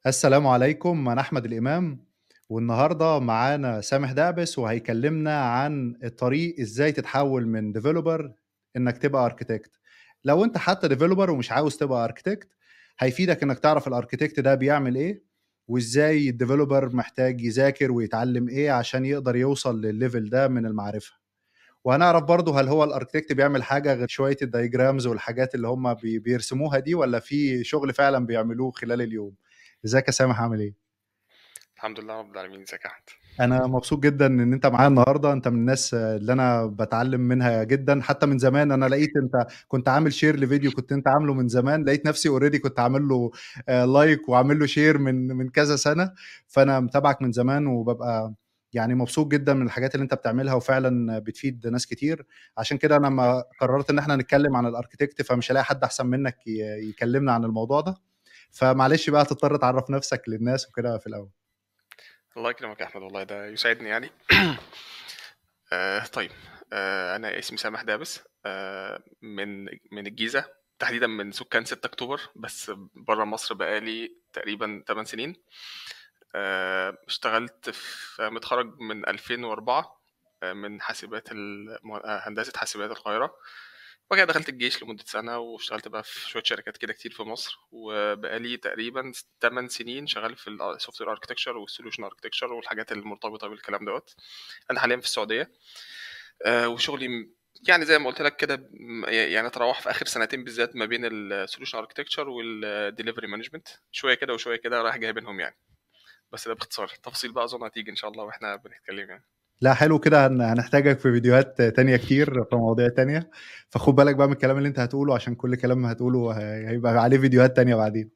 السلام عليكم، أنا أحمد الإمام، والنهارده معانا سامح دعبس وهيكلمنا عن الطريق إزاي تتحول من developer إنك تبقى architect. لو أنت حتى developer ومش عاوز تبقى architect، هيفيدك إنك تعرف الarchitect ده بيعمل إيه، وإزاي الdeveloper محتاج يذاكر ويتعلم إيه عشان يقدر يوصل للlevel ده من المعرفة. وهنعرف برضه هل هو الarchitect بيعمل حاجة غير شوية الdiagrams والحاجات اللي هم بيرسموها دي، والّا في شغل فعلًا بيعملوه خلال اليوم. ازيك يا سامح عامل ايه؟ الحمد لله رب العالمين. ازيك يا احمد؟ انا مبسوط جدا ان انت معايا النهارده، انت من الناس اللي انا بتعلم منها جدا، حتى من زمان انا لقيت انت كنت عامل شير لفيديو كنت انت عامله من زمان، لقيت نفسي اوريدي كنت عامل له لايك وعامل له شير من كذا سنه. فانا متابعك من زمان وببقى يعني مبسوط جدا من الحاجات اللي انت بتعملها وفعلا بتفيد ناس كتير. عشان كده انا لما قررت ان احنا نتكلم عن الاركتكت فمش هلاقي حد احسن منك يكلمنا عن الموضوع ده. فمعلش بقى تضطر تعرف نفسك للناس وكده في الاول. الله يكرمك يا احمد، والله ده يسعدني يعني. طيب. انا اسمي سامح دابس، من الجيزه، تحديدا من سكان 6 اكتوبر، بس بره مصر بقالي تقريبا 8 سنين. اشتغلت متخرج من 2004، من هندسه حاسبات القاهره. وبعد كده دخلت الجيش لمدة سنة، واشتغلت بقى في شوية شركات كده كتير في مصر، وبقالي تقريبا 8 سنين شغال في السوفت وير اركتكشر والسوليوشن اركتكشر والحاجات المرتبطة بالكلام دوت. أنا حاليا في السعودية. وشغلي يعني زي ما قلت لك كده، يعني تراوح في آخر سنتين بالذات ما بين السوليوشن اركتكشر والديليفري مانجمنت، شوية كده وشوية كده رايح جاي بينهم يعني. بس ده باختصار، التفاصيل بقى أظن هتيجي إن شاء الله وإحنا بنتكلم يعني. لا حلو كده، هنحتاجك في فيديوهات تانية كتير في مواضيع تانية. فخد بالك بقى من الكلام اللي انت هتقوله، عشان كل كلام هتقوله هيبقى عليه فيديوهات تانية بعدين.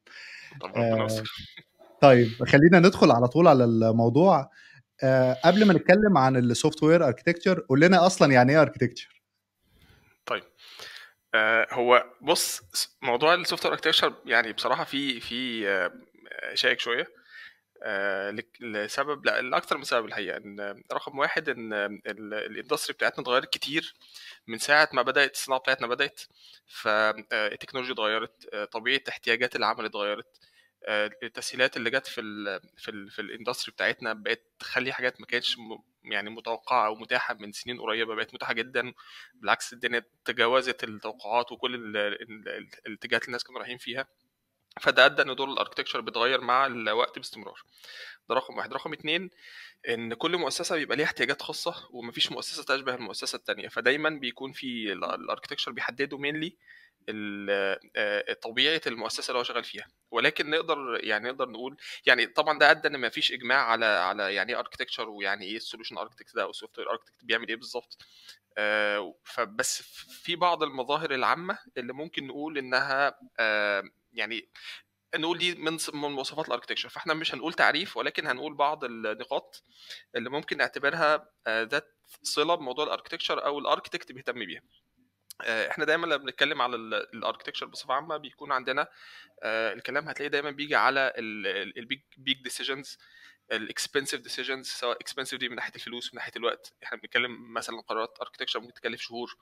طب ربنا آه، يستر. طيب خلينا ندخل على طول على الموضوع. قبل ما نتكلم عن السوفت وير اركتكتشر، قول لنا اصلا يعني ايه اركتكتشر؟ طيب. هو بص، موضوع السوفت وير اركتكشر يعني بصراحه في شائك شويه. لسبب، لا، لاكثر من سبب الحقيقه. ان رقم واحد، ان الاندستري بتاعتنا اتغيرت كتير من ساعه ما بدات الصناعه بتاعتنا بدات. فالتكنولوجيا اتغيرت، طبيعه احتياجات العمل اتغيرت. التسهيلات اللي جت في الاندستري بتاعتنا بقت تخلي حاجات ما كانتش يعني متوقعه او متاحه من سنين قريبه بقت متاحه جدا. بالعكس، الدنيا تجاوزت التوقعات وكل الاتجاهات اللي الناس كانوا رايحين فيها. فده ادى ان دور الاركتكشر بيتغير مع الوقت باستمرار. ده رقم واحد. رقم اتنين، ان كل مؤسسه بيبقى ليها احتياجات خاصه، ومفيش مؤسسه تشبه المؤسسه التانية، فدايما بيكون في الاركتكشر بيحددوا مينلي طبيعه المؤسسه اللي هو شغال فيها. ولكن نقدر نقول، يعني طبعا ده ادى ان مفيش اجماع على يعني ايه اركتكتشر، ويعني ايه السوليوشن اركتكت ده او السوفت وير اركتكت بيعمل ايه بالظبط. فبس في بعض المظاهر العامه اللي ممكن نقول انها يعني نقول دي من مواصفات الاركتكشر. فاحنا مش هنقول تعريف، ولكن هنقول بعض النقاط اللي ممكن نعتبرها ذات صله بموضوع الاركتكشر او الاركتكت بيهتم بيها. احنا دايما لما بنتكلم على الاركتكشر بصفه عامه بيكون عندنا الكلام هتلاقيه دايما بيجي على البيج ديسيجنز، الاكسبنسيف ديسيجنز. سواء اكسبنسيف دي من ناحيه الفلوس، من ناحيه الوقت. احنا بنتكلم مثلا قرارات اركتكشر ممكن تكلف شهور،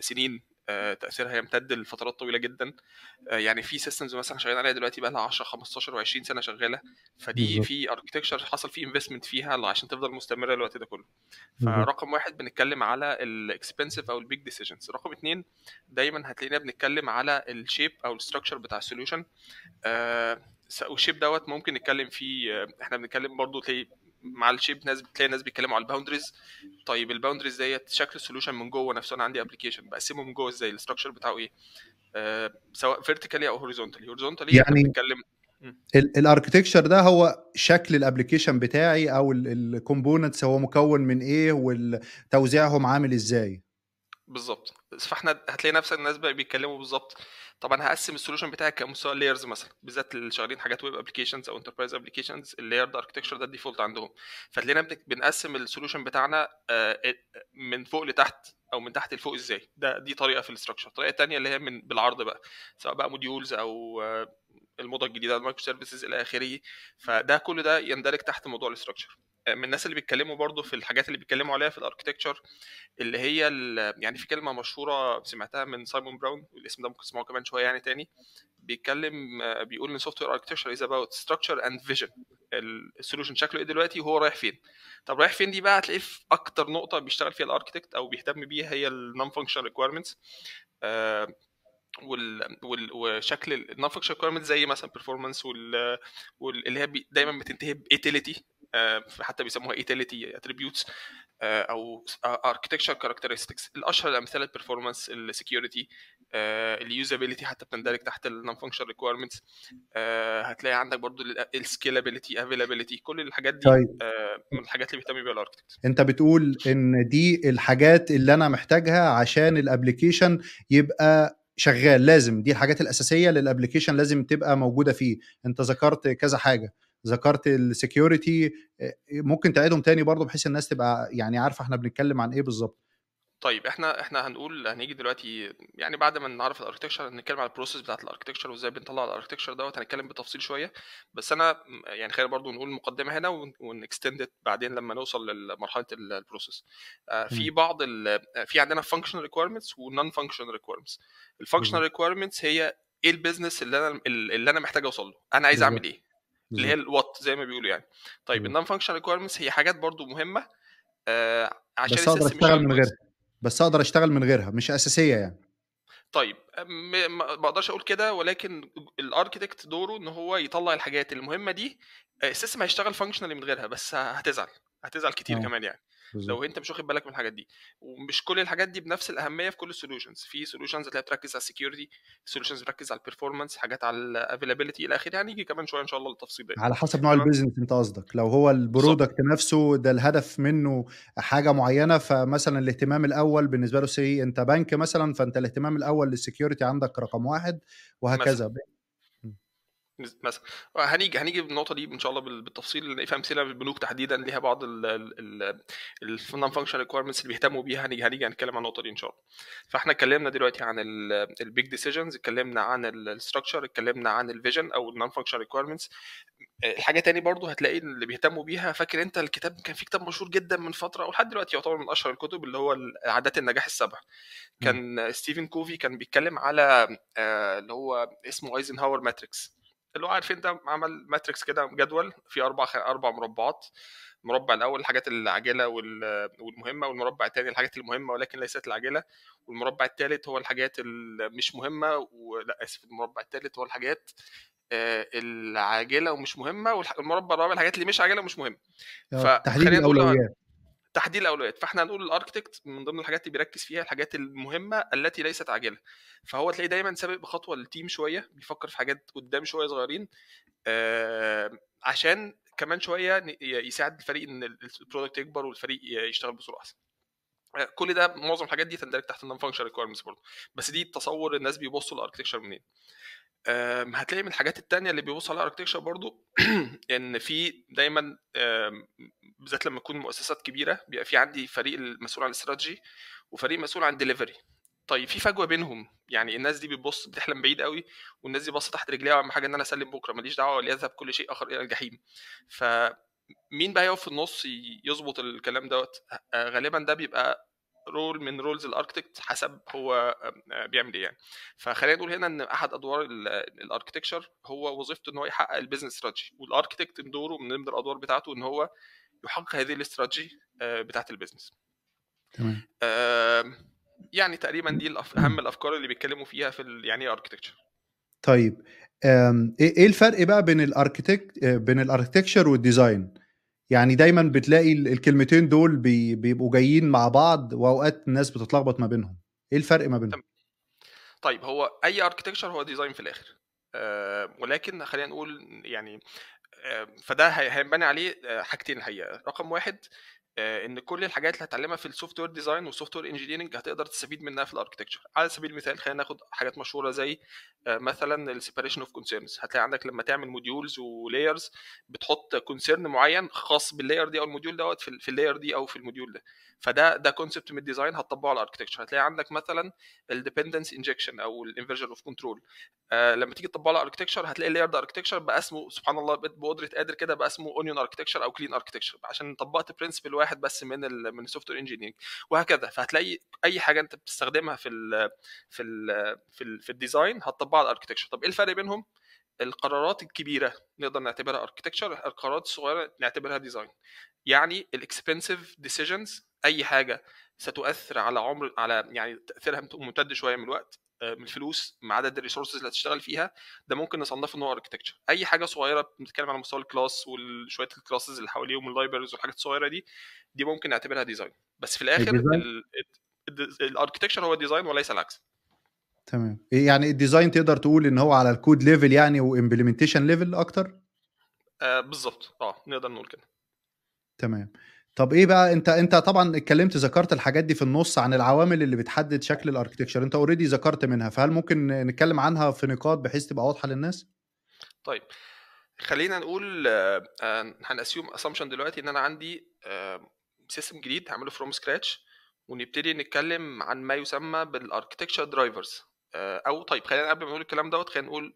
سنين، تاثيرها يمتد لفترات طويله جدا. يعني في سيستمز مثلا شغالين عليها دلوقتي بقى لها 10 15 و20 سنه شغاله. فدي بالظبط. في اركتكشر حصل فيه انفستمنت فيها عشان تفضل مستمره الوقت ده كله. بالظبط. فرقم واحد بنتكلم على الاكسبنسيف او البيج ديسيجنز. رقم اتنين، دايما هتلاقينا بنتكلم على الشيب او الستراكشر بتاع السوليوشن. والشيب دوت ممكن نتكلم فيه. احنا بنتكلم برضو تلاقي مع الشيب تلاقي ناس بيتكلموا على الباوندريز. طيب الباوندريز ديت شكل السوليوشن من جوه نفسه. انا عندي ابلكيشن بقسمه من جوه ازاي، الستراكشر بتاعه ايه. سواء فيرتيكالي او هوريزونتالي احنا يعني بنتكلم. مم. الاركتكتشر ده هو شكل الابلكيشن بتاعي او الكومبوننتس، هو مكون من ايه وتوزيعهم عامل ازاي؟ بالظبط. فاحنا هتلاقي نفس الناس بقى بيتكلموا بالظبط. طبعا هقسم السوليوشن بتاعي كمستوى لايرز مثلا، بالذات اللي شغالين حاجات ويب ابلكيشنز او انتربرايز ابلكيشنز، اللاير ده اركتكشر ده الديفولت عندهم. فتلاقينا بنقسم السوليوشن بتاعنا من فوق لتحت او من تحت لفوق ازاي. دي طريقه في الاستراكشر. الطريقه الثانيه اللي هي من بالعرض بقى، سواء بقى موديولز او الموضه الجديده المايكرو سيرفيسز الى اخره. فده كل ده يندرج تحت موضوع الاستراكشر. من الناس اللي بيتكلموا برضو في الحاجات اللي بيتكلموا عليها في الاركتكتشر، اللي هي يعني في كلمه مشهوره سمعتها من سايمون براون، والاسم ده ممكن تسمعه كمان شويه يعني تاني. بيتكلم بيقول ان سوفت وير اركتكتشر از اباوت ستراكشر اند فيجن. السولوشن شكله ايه دلوقتي وهو رايح فين. طب رايح فين دي بقى هتلاقيه في اكتر نقطه بيشتغل فيها الاركتكت او بيهتم بيها هي النون فانكشن ريكويرمنتس. وشكل النون فانكشن ريكويرمنت زي مثلا performance اللي هي دايما بتنتهي بايتيليتي، حتى بيسموها ايتيليتي اتريبيوتس او architecture characteristics. الاشهر الامثله البرفورمانس، السكيورتي، اليوزابيلتي حتى بتندرج تحت النون فانكشن ريكويرمنتس. هتلاقي عندك برضو السكيلابيلتي، افيلابيلتي، كل الحاجات دي طيب من الحاجات اللي بيهتم بيها الاركتكت. انت بتقول ان دي الحاجات اللي انا محتاجها عشان الابليكيشن يبقى شغال، لازم دي الحاجات الاساسيه للابليكيشن لازم تبقى موجوده فيه. انت ذكرت كذا حاجه، ذكرت السكيورتي، ممكن تعيدهم تاني برضو بحيث الناس تبقى يعني عارفه احنا بنتكلم عن ايه بالظبط؟ طيب احنا هنيجي دلوقتي يعني بعد ما نعرف الاركتكشر هنتكلم على البروسيس بتاعت الاركتكشر وازاي بنطلع الاركتكشر دوت، هنتكلم بالتفصيل شويه. بس انا يعني خلينا برضو نقول المقدمه هنا ونكستند بعدين لما نوصل لمرحله البروسيس. في تمام. بعض في عندنا فانكشنال ريكويرمنتس ونون فانكشنال ريكويرمنتس. الفانكشنال بالظبط. ريكويرمنتس هي ايه البيزنس اللي انا محتاج اوصل له، انا عايز اعمل بالظبط. ايه، اللي هي بالظبط. الوات زي ما بيقولوا يعني. طيب بالظبط. النون فانكشنال ريكويرمنتس هي حاجات برضو مهمه عشان بس اقدر السيستم اشتغل يشتغل من كويس. غيرها، بس اقدر اشتغل من غيرها مش اساسيه يعني. طيب ما بقدرش اقول كده، ولكن الاركيتكت دوره ان هو يطلع الحاجات المهمه دي. السيستم هيشتغل فانكشنالي من غيرها، بس هتزعل كتير اه كمان يعني بالظبط. لو انت مش واخد بالك من الحاجات دي. ومش كل الحاجات دي بنفس الاهميه في كل السولوشنز. في سولوشنز اللي بتركز على السكيورتي، سولوشنز بتركز على البرفورمانس، حاجات على الافيلابيلتي الى اخره. هنيجي كمان شويه ان شاء الله للتفصيل ده. على حسب نوع تمام، البيزنس انت قصدك، لو هو بالظبط. البرودكت نفسه ده الهدف منه حاجه معينه، فمثلا الاهتمام الاول بالنسبه له سي انت بنك مثلا، فانت الاهتمام الاول للسكيورتي عندك رقم واحد، مثلا وهكذا. مثلا هنيجي بالنقطه دي ان شاء الله بالتفصيل، لان في امثله بالبنوك تحديدا ليها بعض النون فانكشن ريكويرمنتس اللي بيهتموا بيها. هنيجي هنتكلم عن النقطه دي ان شاء الله. فاحنا اتكلمنا دلوقتي عن البيج ديسيجنز، اتكلمنا عن الستراكشر، اتكلمنا عن الفيجن او النون فانكشن ريكويرمنتس. الحاجه تاني برضو هتلاقي اللي بيهتموا بيها. فاكر انت الكتاب، كان في كتاب مشهور جدا من فتره ولحد دلوقتي يعتبر من اشهر الكتب، اللي هو عادات النجاح السبع. اه كان ستيفن كوفي كان بيتكلم على اللي هو اسمه ايزنهاور ماتريكس. اللي هو عارف انت عمل ماتريكس كده، جدول فيه اربع مربعات. المربع الاول الحاجات العاجله والمهمه، والمربع الثاني الحاجات المهمه ولكن ليست العاجله، والمربع الثالث هو الحاجات المش مهمه، ولا اسف، المربع الثالث هو الحاجات العاجله ومش مهمه، والمربع الرابع الحاجات اللي مش عاجله ومش مهمه. تحديد فخلينا نقول الاولويات. تحديد الاولويات. فاحنا هنقول الاركتكت من ضمن الحاجات اللي بيركز فيها الحاجات المهمه التي ليست عاجله. فهو تلاقيه دايما سابق بخطوه للتيم شويه، بيفكر في حاجات قدام شويه صغيرين، عشان كمان شويه يساعد الفريق ان البرودكت يكبر والفريق يشتغل بصوره احسن. كل ده معظم الحاجات دي تندرج تحت النون فانكشن ريكويرمنتس برضه. بس دي تصور الناس بيبصوا للاركتكشر منين. هتلاقي من الحاجات التانية اللي بيبص على الاركتكشر برضو ان في دايما بالذات لما تكون مؤسسات كبيره بيبقى في عندي فريق المسؤول عن الاستراتيجي وفريق مسؤول عن ديليفري. طيب في فجوه بينهم، يعني الناس دي بتبص بتحلم بعيد قوي، والناس دي باصه تحت رجليها، واهم حاجه ان انا اسلم بكره، ماليش دعوه وليذهب كل شيء اخر الى الجحيم. فمين بقى يقف في النص يظبط الكلام دوت؟ غالبا ده بيبقى رول من رولز الاركتكت حسب هو بيعمل ايه يعني. فخلينا نقول هنا ان احد ادوار الاركتكتشر هو وظيفته ان هو يحقق البيزنس استراتيجي، والاركتكت دوره من ضمن الادوار بتاعته ان هو يحقق هذه الاستراتيجي بتاعه البيزنس. تمام. يعني تقريبا دي اهم الافكار اللي بيتكلموا فيها في يعني ايه اركتكتشر. طيب ايه الفرق بقى بين بين الاركتكتشر والديزاين؟ يعني دايما بتلاقي الكلمتين دول بيبقوا جايين مع بعض، واوقات الناس بتتلخبط ما بينهم. ايه الفرق ما بينهم؟ طيب هو اي اركتكتشر هو ديزاين في الاخر، ولكن خلينا نقول يعني فده هينبني عليه حاجتين الحقيقه. رقم واحد ان كل الحاجات اللي هتتعلمها في السوفت وير ديزاين والسوفت وير انجينيرنج هتقدر تستفيد منها في الاركتكتشر. على سبيل المثال خلينا ناخد حاجات مشهوره زي مثلا السيبريشن اوف كونسيرنز. هتلاقي عندك لما تعمل موديولز ولايرز بتحط كونسيرن معين خاص باللاير دي او الموديول دوت في اللاير دي او في الموديول ده. فده كونسبت من الديزاين هتطبقه على الاركتكتشر. هتلاقي عندك مثلا الديبندنس انجكشن او الانفرجن اوف كنترول. لما تيجي تطبقه على الاركتكتشر هتلاقي اللاير ده اركتكتشر بقى اسمه سبحان الله بقدره قادر كده بقى اسمه اونيون اركتكتشر او كلين اركتكتشر، عشان طبقت برنسبل واحد بس من السوفت وير انجينيرنج وهكذا. فهتلاقي اي حاجه انت بتستخدمها في الديزاين هتطبقها على الاركتكتشر. طب ايه الفرق بينهم؟ القرارات الكبيره نقدر نعتبرها اركتكتشر، القرارات الصغيره نعتبرها ديزاين. يعني الاكسبنسيف ديسيجنز، اي حاجه ستؤثر على عمر، على يعني تاثيرها ممتد شويه من الوقت، من الفلوس، مع عدد الريسورسز اللي هتشتغل فيها، ده ممكن نصنفه ان هو اركتكتشر. اي حاجه صغيره بنتكلم على مستوى الكلاس وشويه الكلاسز اللي حواليهم واللايبرز والحاجات الصغيره دي ممكن نعتبرها ديزاين. بس في الاخر الديزاين الاركتكتشر هو ديزاين وليس العكس. تمام. يعني الديزاين تقدر تقول ان هو على الكود ليفل يعني وامبلمنتيشن ليفل اكتر. بالظبط، نقدر نقول كده. تمام. طب ايه بقى، انت طبعا اتكلمت ذكرت الحاجات دي في النص عن العوامل اللي بتحدد شكل الاركتكتشر، انت اوريدي ذكرت منها، فهل ممكن نتكلم عنها في نقاط بحيث تبقى واضحه للناس؟ طيب خلينا نقول هنأسيوم اسامبشن دلوقتي ان انا عندي سيستم جديد هعمله فروم سكراتش، ونبتدي نتكلم عن ما يسمى بالاركتكتشر درايفرز. او طيب خلينا قبل ما نقول الكلام دوت خلينا نقول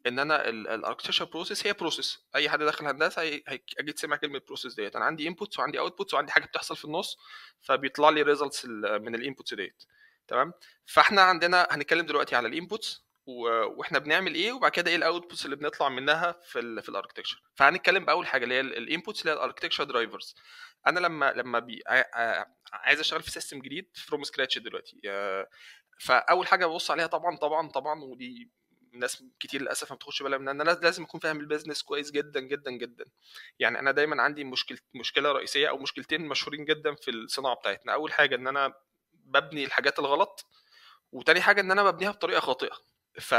ان انا الاركتكتشر بروسيس هي بروسيس. اي حد داخل هندسه اكيد سمع كلمه بروسيس ديت. انا عندي انبوتس وعندي اوتبوتس وعندي حاجه بتحصل في النص فبيطلع لي ريزلتس من الانبوتس ديت. تمام. فاحنا عندنا هنتكلم دلوقتي على الانبوتس واحنا بنعمل ايه، وبعد كده ايه الاوتبوتس اللي بنطلع منها في الاركتكتشر. فهنتكلم باول حاجه اللي هي الانبوتس اللي هي الاركتكتشر درايفرز. انا لما عايز اشتغل في سيستم جديد فروم سكراتش دلوقتي، فاول حاجه ببص عليها طبعا ودي ناس كتير للاسف ما بتاخدش بالها منها، ان انا لازم اكون فاهم البيزنس كويس جدا جدا جدا. يعني انا دايما عندي مشكله رئيسيه او مشكلتين مشهورين جدا في الصناعه بتاعتنا. اول حاجه ان انا ببني الحاجات الغلط، وتاني حاجه ان انا ببنيها بطريقه خاطئه. ف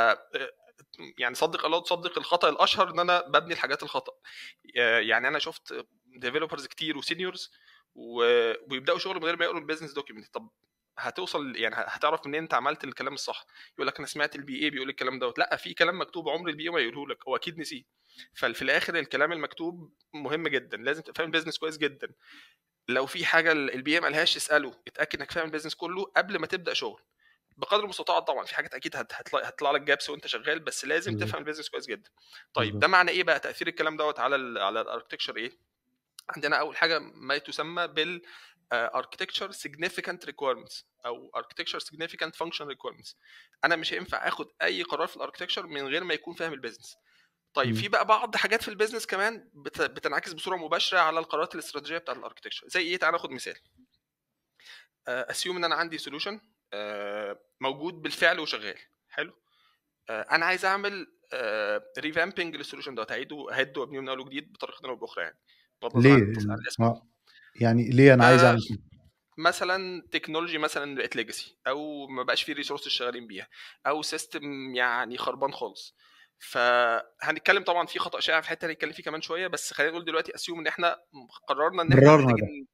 يعني صدق الله تصدق الخطا الاشهر ان انا ببني الحاجات الخطا. يعني انا شفت ديفلوبرز كتير وسينيورز وبيبداوا شغل من غير ما يقروا البيزنس دوكيمنت. طب هتوصل يعني هتعرف منين انت عملت الكلام الصح؟ يقول لك انا سمعت البي اي بيقول الكلام دوت. لا، في كلام مكتوب عمر البي اي ما يقوله لك، هو اكيد نسيه. ففي الاخر الكلام المكتوب مهم جدا، لازم تبقى فاهم البيزنس كويس جدا. لو في حاجه البي اي ما قالهاش اساله، اتاكد انك فاهم البيزنس كله قبل ما تبدا شغل بقدر المستطاع. طبعا في حاجات اكيد هتطلع لك جابس وانت شغال، بس لازم بالظبط. تفهم البيزنس كويس جدا. طيب ده بالظبط. معنى ايه بقى تاثير الكلام دوت على الاركتكتشر؟ ايه عندنا؟ اول حاجه ما تسمى بال architecture significant requirements او architecture significant function requirements. انا مش هينفع اخد اي قرار في الاركتكتشر من غير ما يكون فاهم البيزنس. طيب في بقى بعض حاجات في البيزنس كمان بتنعكس بصوره مباشره على القرارات الاستراتيجيه بتاعه الاركتكتشر. زي ايه؟ تعال ناخد مثال. اسيوم ان انا عندي سوليوشن موجود بالفعل وشغال حلو. انا عايز اعمل ريفامبنج للسوليوشن ده، هعيده وابنيه من اول وجديد بطريقه او باخرى يعني، بغض النظر ليه؟ عن الاسم. يعني ليه انا عايز اعمل كده؟ مثلا تكنولوجي مثلا بقت ليجاسي، او ما بقاش فيه ريسورسز شغالين بيها، او سيستم يعني خربان خالص. فهنتكلم طبعا في خطا شائع في حته هنتكلم فيه كمان شويه، بس خلينا نقول دلوقتي اسيوم ان احنا قررنا ان احنا قررنا ده. محتاجين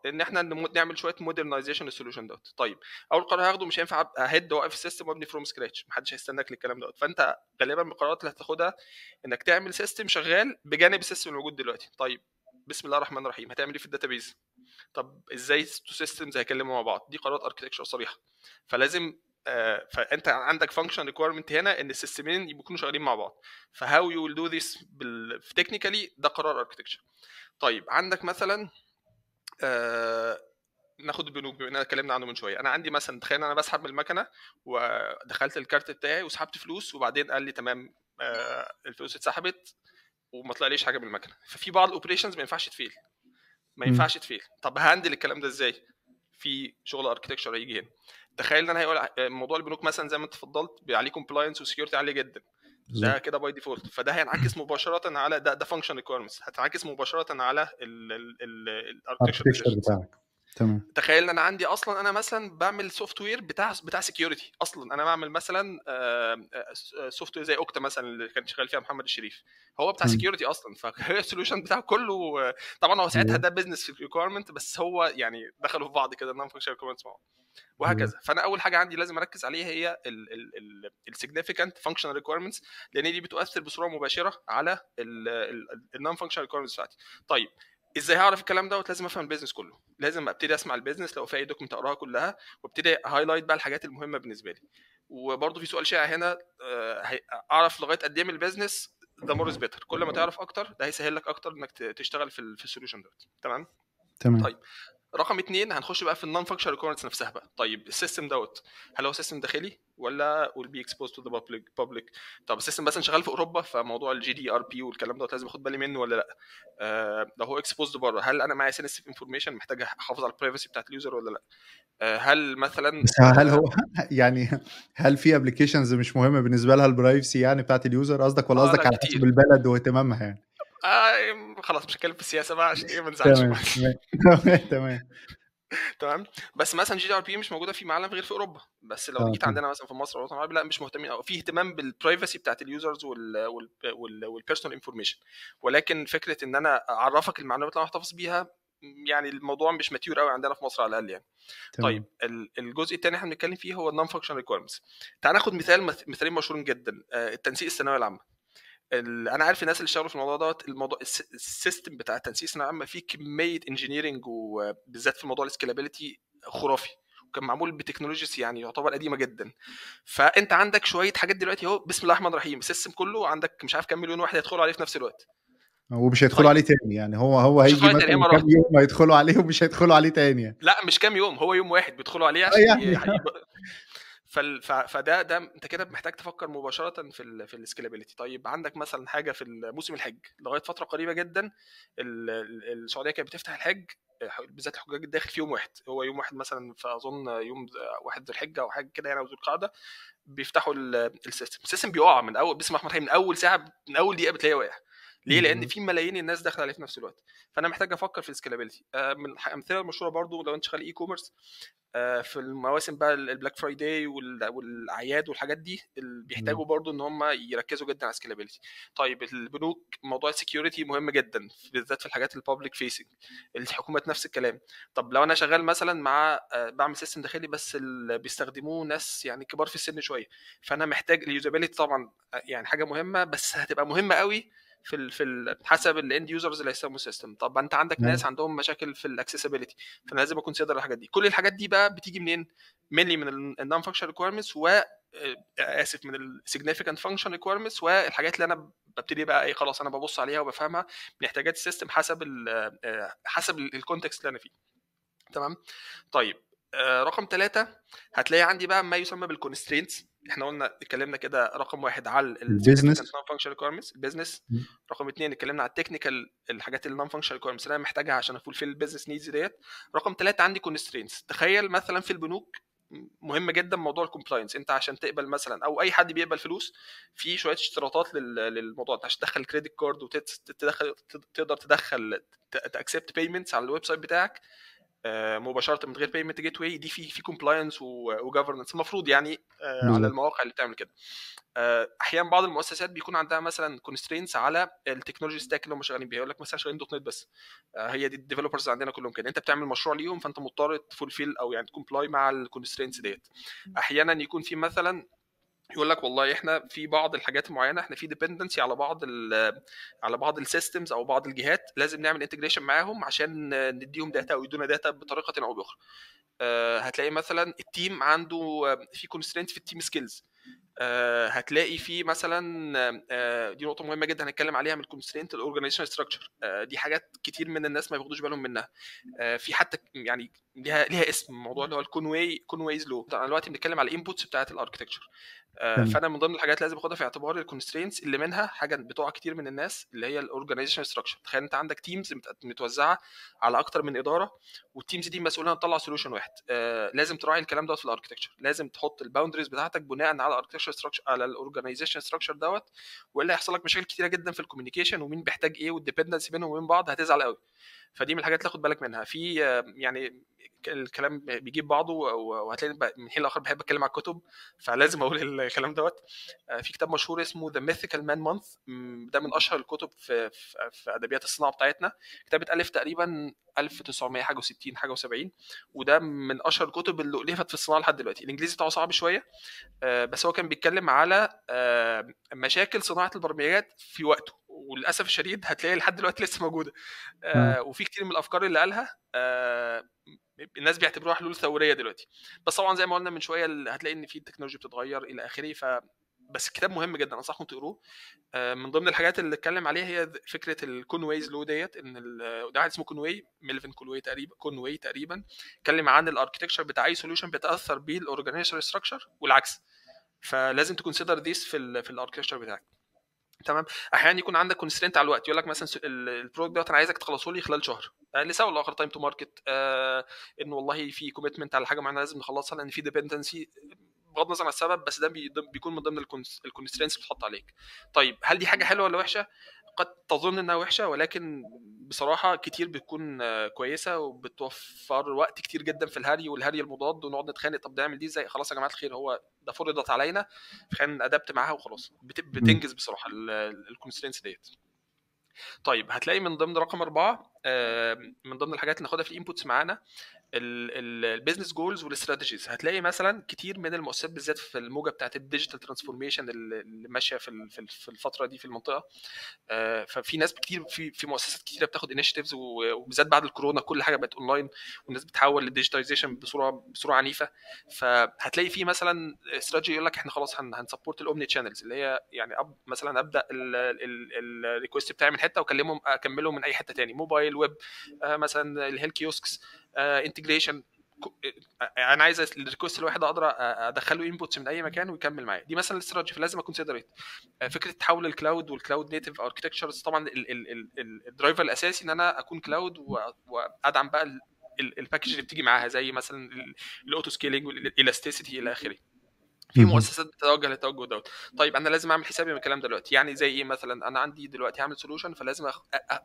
ان احنا نعمل شويه مودرنايزيشن للسوليوشن دوت. طيب اول قرار هاخده مش هينفع اهد واقف السيستم وابني فروم سكراتش، محدش هيستناك للكلام دوت. فانت غالبا من القرارات اللي هتاخدها انك تعمل سيستم شغال بجانب السيستم الموجود دلوقتي. طيب بسم الله الرحمن الرحيم، هتعمل ايه في الداتابيز؟ طب ازاي تو سيستمز هيكلموا مع بعض؟ دي قرارات اركتكتشر صريحه. فلازم فانت عندك فانكشن ريكويرمنت هنا ان السيستمين يكونوا شغالين مع بعض. فهاو يو ويل دو ذس تكنيكالي، ده قرار اركتكتشر. طيب عندك مثلا ناخد البنوك بما اننا اتكلمنا عنه من شويه. انا عندي مثلا تخيل انا بسحب من المكنه ودخلت الكارت بتاعي وسحبت فلوس، وبعدين قال لي تمام الفلوس اتسحبت وما طلعليش حاجه من المكنه. ففي بعض الاوبريشنز ما ينفعش تفيل، ما ينفعش تفيل. طب هاندل الكلام ده ازاي؟ في شغل اركتكتشر هيجي هنا. تخيل ان انا هيقول موضوع البنوك مثلا زي ما انت اتفضلت عليه كومبلاينس وسكيورتي عاليه جدا، ده كده باي ديفولت. فده هينعكس مباشره على ده فانكشن ريكويرمنتس، هتنعكس مباشره على الاركتكتشر الاركتكتشر بتاعك. تمام. تخيل ان انا عندي اصلا انا مثلا بعمل سوفت وير بتاع سكيورتي، اصلا انا بعمل مثلا سوفت وير زي اوكتا مثلا اللي كان شغال فيها محمد الشريف، هو بتاع تمام. سكيورتي اصلا، فهي السوليوشن بتاعه كله طبعا هو ساعتها أيوه. ده بزنس ريكويرمنت، بس هو يعني دخلوا في بعض كده نون فانكشنال ريكويرمنتس مع بعض أيوه. وهكذا. فانا اول حاجه عندي لازم اركز عليها هي السيجنيفيكانت فانكشنال ريكويرمنتس، لان دي بتؤثر بصوره مباشره على النون فانكشنال ريكويرمنتس بتاعتي. طيب ازاي هعرف الكلام دوت؟ لازم افهم البيزنس كله، لازم ابتدي اسمع البيزنس لو في اي دوكيمنت اقراها كلها، وابتدي هايلايت بقى الحاجات المهمه بالنسبه لي. وبرده في سؤال شائع هنا، اعرف لغايه قد ايه من البيزنس؟ ده مورز بيتر، كل ما تعرف اكتر ده هيسهل لك اكتر انك تشتغل في السوليوشن دوت. تمام. تمام. طيب رقم 2 هنخش بقى في النون فانكشنال ريكويرمنتس نفسها بقى. طيب السيستم دوت هل هو سيستم داخلي ولا will be exposed to the public؟ طب السيستم مثلا شغال في اوروبا، فموضوع الجي دي ار بي والكلام دوت لازم اخد بالي منه ولا لا؟ لو هو exposed بره، هل انا معايا sensitive information محتاج احافظ على البرايفسي بتاعت اليوزر ولا لا؟ هل مثلا بس هل هو يعني هل في ابلكيشنز مش مهمه بالنسبه لها البرايفسي يعني بتاعت اليوزر قصدك، ولا قصدك لا على حسب كتير. البلد واهتمامها يعني؟ خلاص مش هتكلم في السياسه بقى عشان ايه ما نزعلش تمام. بعض. تمام. تمام. تمام. بس مثلا جي دي ار بي مش موجوده في معلم غير في اوروبا، بس لو جيت تمام. عندنا مثلا في مصر او الوطن العربي لا مش مهتمين، او في اهتمام بالبرايفسي بتاعت اليوزرز والبيرسونال انفورميشن، ولكن فكره ان انا اعرفك المعلومات اللي انا محتفظ بيها يعني الموضوع مش ماتيور قوي عندنا في مصر على الاقل يعني. طيب تمام. الجزء الثاني احنا بنتكلم فيه هو النون فانكشنال ريكويرمنتس. تعال ناخد مثالين مشهورين جدا. التنسيق الثانويه العامه. انا عارف الناس اللي اشتغلوا في الموضوع دوت، الموضوع السيستم بتاع التنسيق الثانويه العامه فيه كميه انجينيرنج، وبالذات في موضوع السكيلابيلتي خرافي، وكان معمول بتكنولوجيز يعني يعتبر قديمه جدا. فانت عندك شويه حاجات دلوقتي اهو بسم الله الرحمن الرحيم، السيستم كله عندك مش عارف كام مليون واحد يدخلوا عليه في نفس الوقت. ومش هيدخلوا طيب عليه تاني يعني، هو مش هيجي هتدخلوا عليه تاني مثلا مره كام واحده، يوم هيدخلوا عليه ومش هيدخلوا عليه تاني يعني. لا مش كام يوم، هو يوم واحد بيدخلوا عليه عشان يعني فده انت كده محتاج تفكر مباشره في السكيلابيلتي. طيب عندك مثلا حاجه في موسم الحج، لغايه فتره قريبه جدا السعوديه كانت بتفتح الحج بالذات الحجاج الداخل في يوم واحد، هو يوم واحد مثلا، فاظن يوم 1 ذو الحجه او حاجه كده يعني، او ذو القعده، بيفتحوا السيستم بيقع من اول بسم الله الرحمن الرحيم، من اول ساعه من اول دقيقه بتلاقيه واقع. ليه؟ لان في ملايين الناس داخله عليه في نفس الوقت. فانا محتاج افكر في السكيلابيلتي. من الامثله المشهوره برضو لو انت شغال اي كوميرس، في المواسم بقى البلاك فرايداي والاعياد والحاجات دي اللي بيحتاجوا برضو ان هم يركزوا جدا على سكيلابيلتي. طيب البنوك موضوع السكيورتي مهم جدا بالذات في الحاجات البابليك فيسنج، الحكومات نفس الكلام. طب لو انا شغال مثلا مع بعمل سيستم داخلي بس اللي بيستخدموه ناس يعني كبار في السن شويه، فانا محتاج اليوزابيلتي طبعا يعني حاجه مهمه، بس هتبقى مهمه قوي حسب الاند يوزرز اللي هيستخدموا السيستم. طب انت عندك ناس عندهم مشاكل في الاكسسبيلتي، فانا لازم اكون صادر الحاجات دي. كل الحاجات دي بقى بتيجي منين؟ mainly من النون فانكشن ريكويرمنتس، و اسف من السيجنيفيكانت فانكشن ريكويرمنتس، والحاجات اللي انا ببتدي بقى ايه خلاص انا ببص عليها وبفهمها من احتياجات السيستم حسب الكونتكست اللي انا فيه. تمام. طيب رقم 3 هتلاقي عندي بقى ما يسمى بالكونسترينتس. احنا قلنا اتكلمنا كده رقم 1 على السيجنيفيكانت البيزنس. نون فانكشن ريكويرمنتس البيزنس. رقم 2 اتكلمنا على التكنيكال الحاجات اللي نون فانكشن ريكويرمنتس اللي انا محتاجها عشان افولفيل البيزنس نيدز ديت. رقم 3 عندي كونسترينتس. تخيل مثلا في البنوك مهم جدا موضوع الكومبلاينس، انت عشان تقبل مثلا او اي حد بيقبل فلوس في شويه اشتراطات للموضوع ده، عشان تدخل كريدت كارد وتدخل تقدر تدخل تاكسبت بيمنتس على الويب سايت بتاعك مباشره من غير بيمنت جيت واي، دي في كومبلاينس وجفرنس المفروض يعني على المواقع اللي بتعمل كده. احيانا بعض المؤسسات بيكون عندها مثلا كونسترينتس على التكنولوجي ستاك اللي هم شغالين بيها، يقول لك مثلا شغالين دوت نت بس، هي دي الديفلوبرز عندنا كلهم كده، انت بتعمل مشروع ليهم فانت مضطر تفولفيل او يعني تكومبلاي مع الكونسترينتس ديت. احيانا يكون في مثلا يقول لك والله احنا في بعض الحاجات المعينه احنا في ديبندنسي على بعض السيستمز او بعض الجهات، لازم نعمل انتجريشن معاهم عشان نديهم داتا او يدونا داتا بطريقه او باخرى. هتلاقي مثلا التيم عنده في كونسترينت في التيم سكيلز. هتلاقي في مثلا دي نقطه مهمه جدا هنتكلم عليها من الكونسترينت الاورجانيزيشن ستراكشر. دي حاجات كتير من الناس ما بياخدوش بالهم منها. في حتى يعني ليها اسم، موضوع اللي هو كونويز لو. انا دلوقتي بنتكلم على الانبوتس بتاعه الاركتكتشر. فانا من ضمن الحاجات لازم اخدها في اعتبار الكونسترينتس اللي منها حاجه بتوع كتير من الناس اللي هي الاورجانيزيشن ستراكشر. تخيل انت عندك تيمز متوزعه على اكتر من اداره، والتيمز دي مسؤوله عن تطلع سوليوشن واحد. لازم تراعي الكلام ده في الاركتكتشر، لازم تحط الباوندريز بتاعتك بناء على الاركتكتشر ستراكشر على الاورجانيزيشن ستراكشر والا هيحصل لك مشاكل كتيره جدا في الكوميونيكيشن، ومين بيحتاج ايه والديبندنسي بينهم وبين بعض هتزعل قوي. فدي من الحاجات اللي تاخد بالك منها. في يعني الكلام بيجيب بعضه، وهتلاقي من حين لاخر بحب اتكلم على الكتب، فلازم اقول الكلام دوت. في كتاب مشهور اسمه ذا ميثيكال مان مانث، ده من اشهر الكتب في ادبيات الصناعه بتاعتنا. كتاب اتالف تقريبا 1900 حاجه و60 حاجه و70، وده من اشهر الكتب اللي الفت في الصناعه لحد دلوقتي. الانجليزي بتاعه صعب شويه، بس هو كان بيتكلم على مشاكل صناعه البرمجيات في وقته، وللاسف الشديد هتلاقي لحد دلوقتي لسه موجوده. وفي كتير من الافكار اللي قالها الناس بيعتبروها حلول ثوريه دلوقتي، بس طبعا زي ما قلنا من شويه هتلاقي ان في التكنولوجيا بتتغير الى اخره. بس الكتاب مهم جدا، انصحكم تقروه. من ضمن الحاجات اللي اتكلم عليها هي فكره الكونويز لو ديت، ان ده واحد اسمه كونوي، ميلفين كونوي تقريبا اتكلم عن الاركتكتشر بتاع اي سوليوشن بيتاثر بيه الاورجانيزيشنال ستراكشر والعكس، فلازم تكونسيدر ذيس في الاركتكتشر بتاعك. تمام. احيانا يكون عندك كونسترينت على الوقت، يقول لك مثلا البروجكت دوت انا عايزك تخلصه لي خلال شهر، لسبب الاخر تايم تو ماركت، انه والله في كوميتمنت على حاجه معينه لازم نخلصها لان في ديبندنسي، بغض النظر عن السبب، بس ده بيكون من ضمن الكونسترينتس اللي بتحط عليك. طيب هل دي حاجه حلوه ولا وحشه؟ قد تظن انها وحشه، ولكن بصراحه كتير بتكون كويسه، وبتوفر وقت كتير جدا في الهري المضاد، ونقعد نتخانق طب نعمل دي ازاي. خلاص يا جماعه الخير، هو ده فرضت علينا، خلينا ادابت معاها وخلاص. بتنجز بصراحه الكونسترينتس ديت. طيب هتلاقي من ضمن رقم 4 من ضمن الحاجات اللي ناخدها في الانبوتس معانا البيزنس جولز والاستراتيجيز. هتلاقي مثلا كتير من المؤسسات بالذات في الموجه بتاعت الديجيتال ترانسفورميشن اللي ماشيه في الفتره دي في المنطقه، ففي ناس كتير في مؤسسات كتيره بتاخد انيشيتيفز، وبالذات بعد الكورونا كل حاجه بقت اونلاين، والناس بتحول للديجيتاليزيشن بصوره عنيفه. فهتلاقي في مثلا استراتيجي يقول لك احنا خلاص هنسبورت الاومني تشانلز، اللي هي يعني مثلا ابدا الريكوست بتاعي من حته واكلمهم اكمله من اي حته تاني، موبايل، ويب، مثلا الهيل كيوسكس، انتجريشن. انا عايز الريكوست الواحد اقدر ادخله انبوتس من اي مكان ويكمل معايا. دي مثلا الاستراتيجي، فلازم اكون سيدريت. فكره تحول الكلاود والكلاود نيتيف اركتكتشرز، طبعا الدرايفر الاساسي ان انا اكون كلاود، وادعم بقى الباكج اللي بتيجي معاها، زي مثلا الاوتو سكيلينج والالاستيسيتي الى اخره. في مؤسسات بتتوجه للتوجه دوت. طيب انا لازم اعمل حسابي من الكلام دلوقتي، يعني زي ايه؟ مثلا انا عندي دلوقتي هعمل سولوشن، فلازم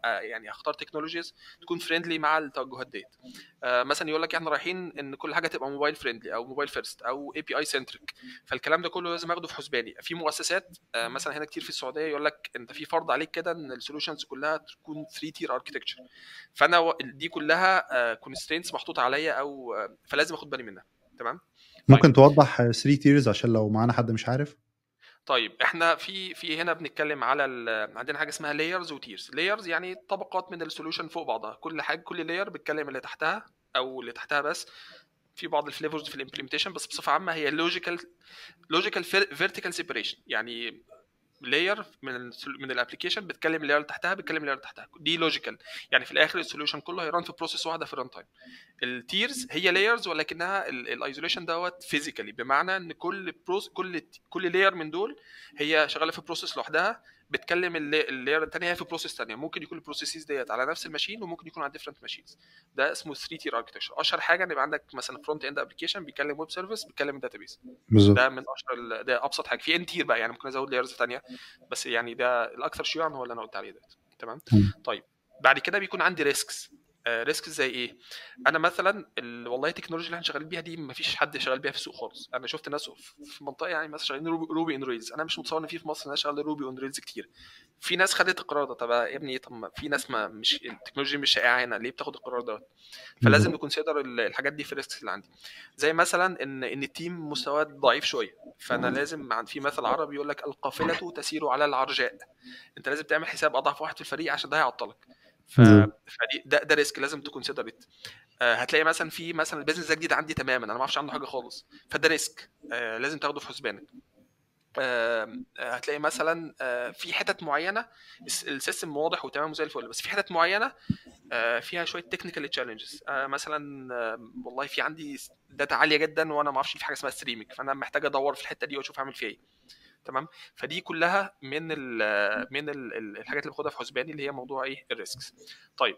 يعني اختار تكنولوجيز تكون فريندلي مع التوجهات ديت. مثلا يقول لك احنا رايحين ان كل حاجه تبقى موبايل فريندلي او موبايل فيرست او اي بي اي سنتريك، فالكلام ده كله لازم اخده في حسباني. في مؤسسات مثلا هنا كتير في السعوديه يقول لك انت في فرض عليك كده ان السولوشنز كلها تكون 3 تير اركتكتشر، فانا دي كلها كونسترينتس محطوطه عليا، او فلازم اخد بالي منها. تمام. ممكن توضح 3 تيرز عشان لو معانا حد مش عارف؟ طيب احنا في هنا بنتكلم على عندنا حاجه اسمها لايرز وتيرز. لايرز يعني طبقات من السوليوشن فوق بعضها، كل حاجه كل لاير بتكلم اللي تحتها او اللي تحتها بس. في بعض الفليفرز في الامبلمنتيشن، بس بصفه عامه هي لوجيكال فيرتيكال سيبريشن، يعني لاير من الابلكيشن بتكلم اللاير اللي تحتها، بتكلم اللاير اللي تحتها، دي لوجيكال. يعني في الاخر السوليوشن كله هيران في بروسيس واحده في الران تايم. التيرز هي لايرز، ولكنها الايزوليشن دوت فيزيكالي، بمعنى ان كل لاير من دول هي شغاله في بروسيس لوحدها، بتكلم اللاير الثانيه هي في بروسيس ثانيه. ممكن يكون البروسيسز ديت على نفس الماشين، وممكن يكون على ديفرنت ماشينز. ده اسمه 3 تير اركتكشر. اشهر حاجه ان يبقى عندك مثلا فرونت اند ابلكيشن بيكلم ويب سيرفيس بيكلم داتابيس. بالظبط. ده من اشهر ده ابسط حاجه. في ان تير بقى، يعني ممكن ازود لايرز ثانيه، بس يعني ده الاكثر شيوعا هو اللي انا قلت عليه ده. تمام. طيب بعد كده بيكون عندي ريسكس. ريسك زي ايه؟ انا مثلا والله التكنولوجيا اللي احنا شغالين بيها دي ما فيش حد شغال بيها في السوق خالص. انا شفت ناس في منطقه يعني مثلا شغالين روبي ان ريلز، انا مش متصور ان في مصر ناس شغاله روبي اون ريلز كتير. في ناس خدت القرار ده. طب يا ابني، طب في ناس ما مش التكنولوجيا مش شائعه هنا، ليه بتاخد القرار ده؟ فلازم نكونسيدر الحاجات دي في الريسكس اللي عندي. زي مثلا ان التيم مستواه ضعيف شويه، فانا لازم في مثل عربي يقول لك القافله تسير على العرجاء. انت لازم تعمل حساب اضعف واحد في الفريق عشان ده هيعطلك. فدي ده ريسك لازم تكونسيدر. هتلاقي مثلا في مثلا البيزنس ده جديد عندي تماما، انا ما اعرفش عنه حاجه خالص، فده ريسك لازم تاخده في حسبانك. هتلاقي مثلا في حتت معينه السيستم واضح وتمام زي الفل، بس في حتت معينه فيها شويه تكنيكال تشالنجز. مثلا والله في عندي داتا عاليه جدا وانا ما اعرفش في حاجه اسمها ستريمينج، فانا محتاج ادور في الحته دي واشوف اعمل فيها ايه. تمام. فدي كلها من الحاجات اللي باخدها في حسباني، اللي هي موضوع ايه؟ الريسكس. طيب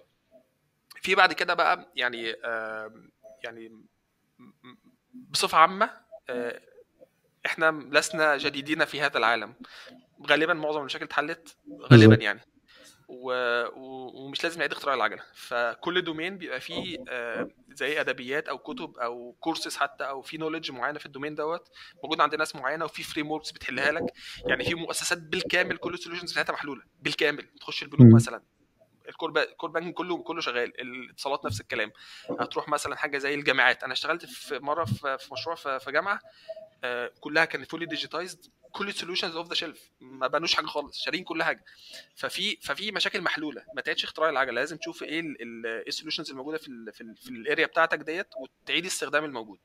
في بعد كده بقى يعني بصفه عامه احنا لسنا جديدين في هذا العالم. غالبا معظم المشاكل اتحلت غالبا يعني. ومش لازم نعيد اختراع العجله. فكل دومين بيبقى فيه زي ادبيات او كتب او كورسز حتى، او في نوليدج معينه في الدومين دوت موجود عند ناس معينه، وفي فريم وركس بتحلها لك. يعني في مؤسسات بالكامل كل السوليوشنز بتاعتها محلوله بالكامل. تخش البنوك مم. مثلا، الكور بانك كله شغال، الاتصالات نفس الكلام. هتروح مثلا حاجه زي الجامعات، انا اشتغلت في مره في مشروع في جامعه كلها كانت فولي ديجيتايزد، كل السوليوشنز اوف ذا شيلف، ما بنوش حاجه خالص، شارين كل حاجه. ففي مشاكل محلوله، ما تعيدش اختراع العجله، لازم تشوف ايه السوليوشنز الموجوده في الاريا بتاعتك ديت، وتعيد استخدام الموجود.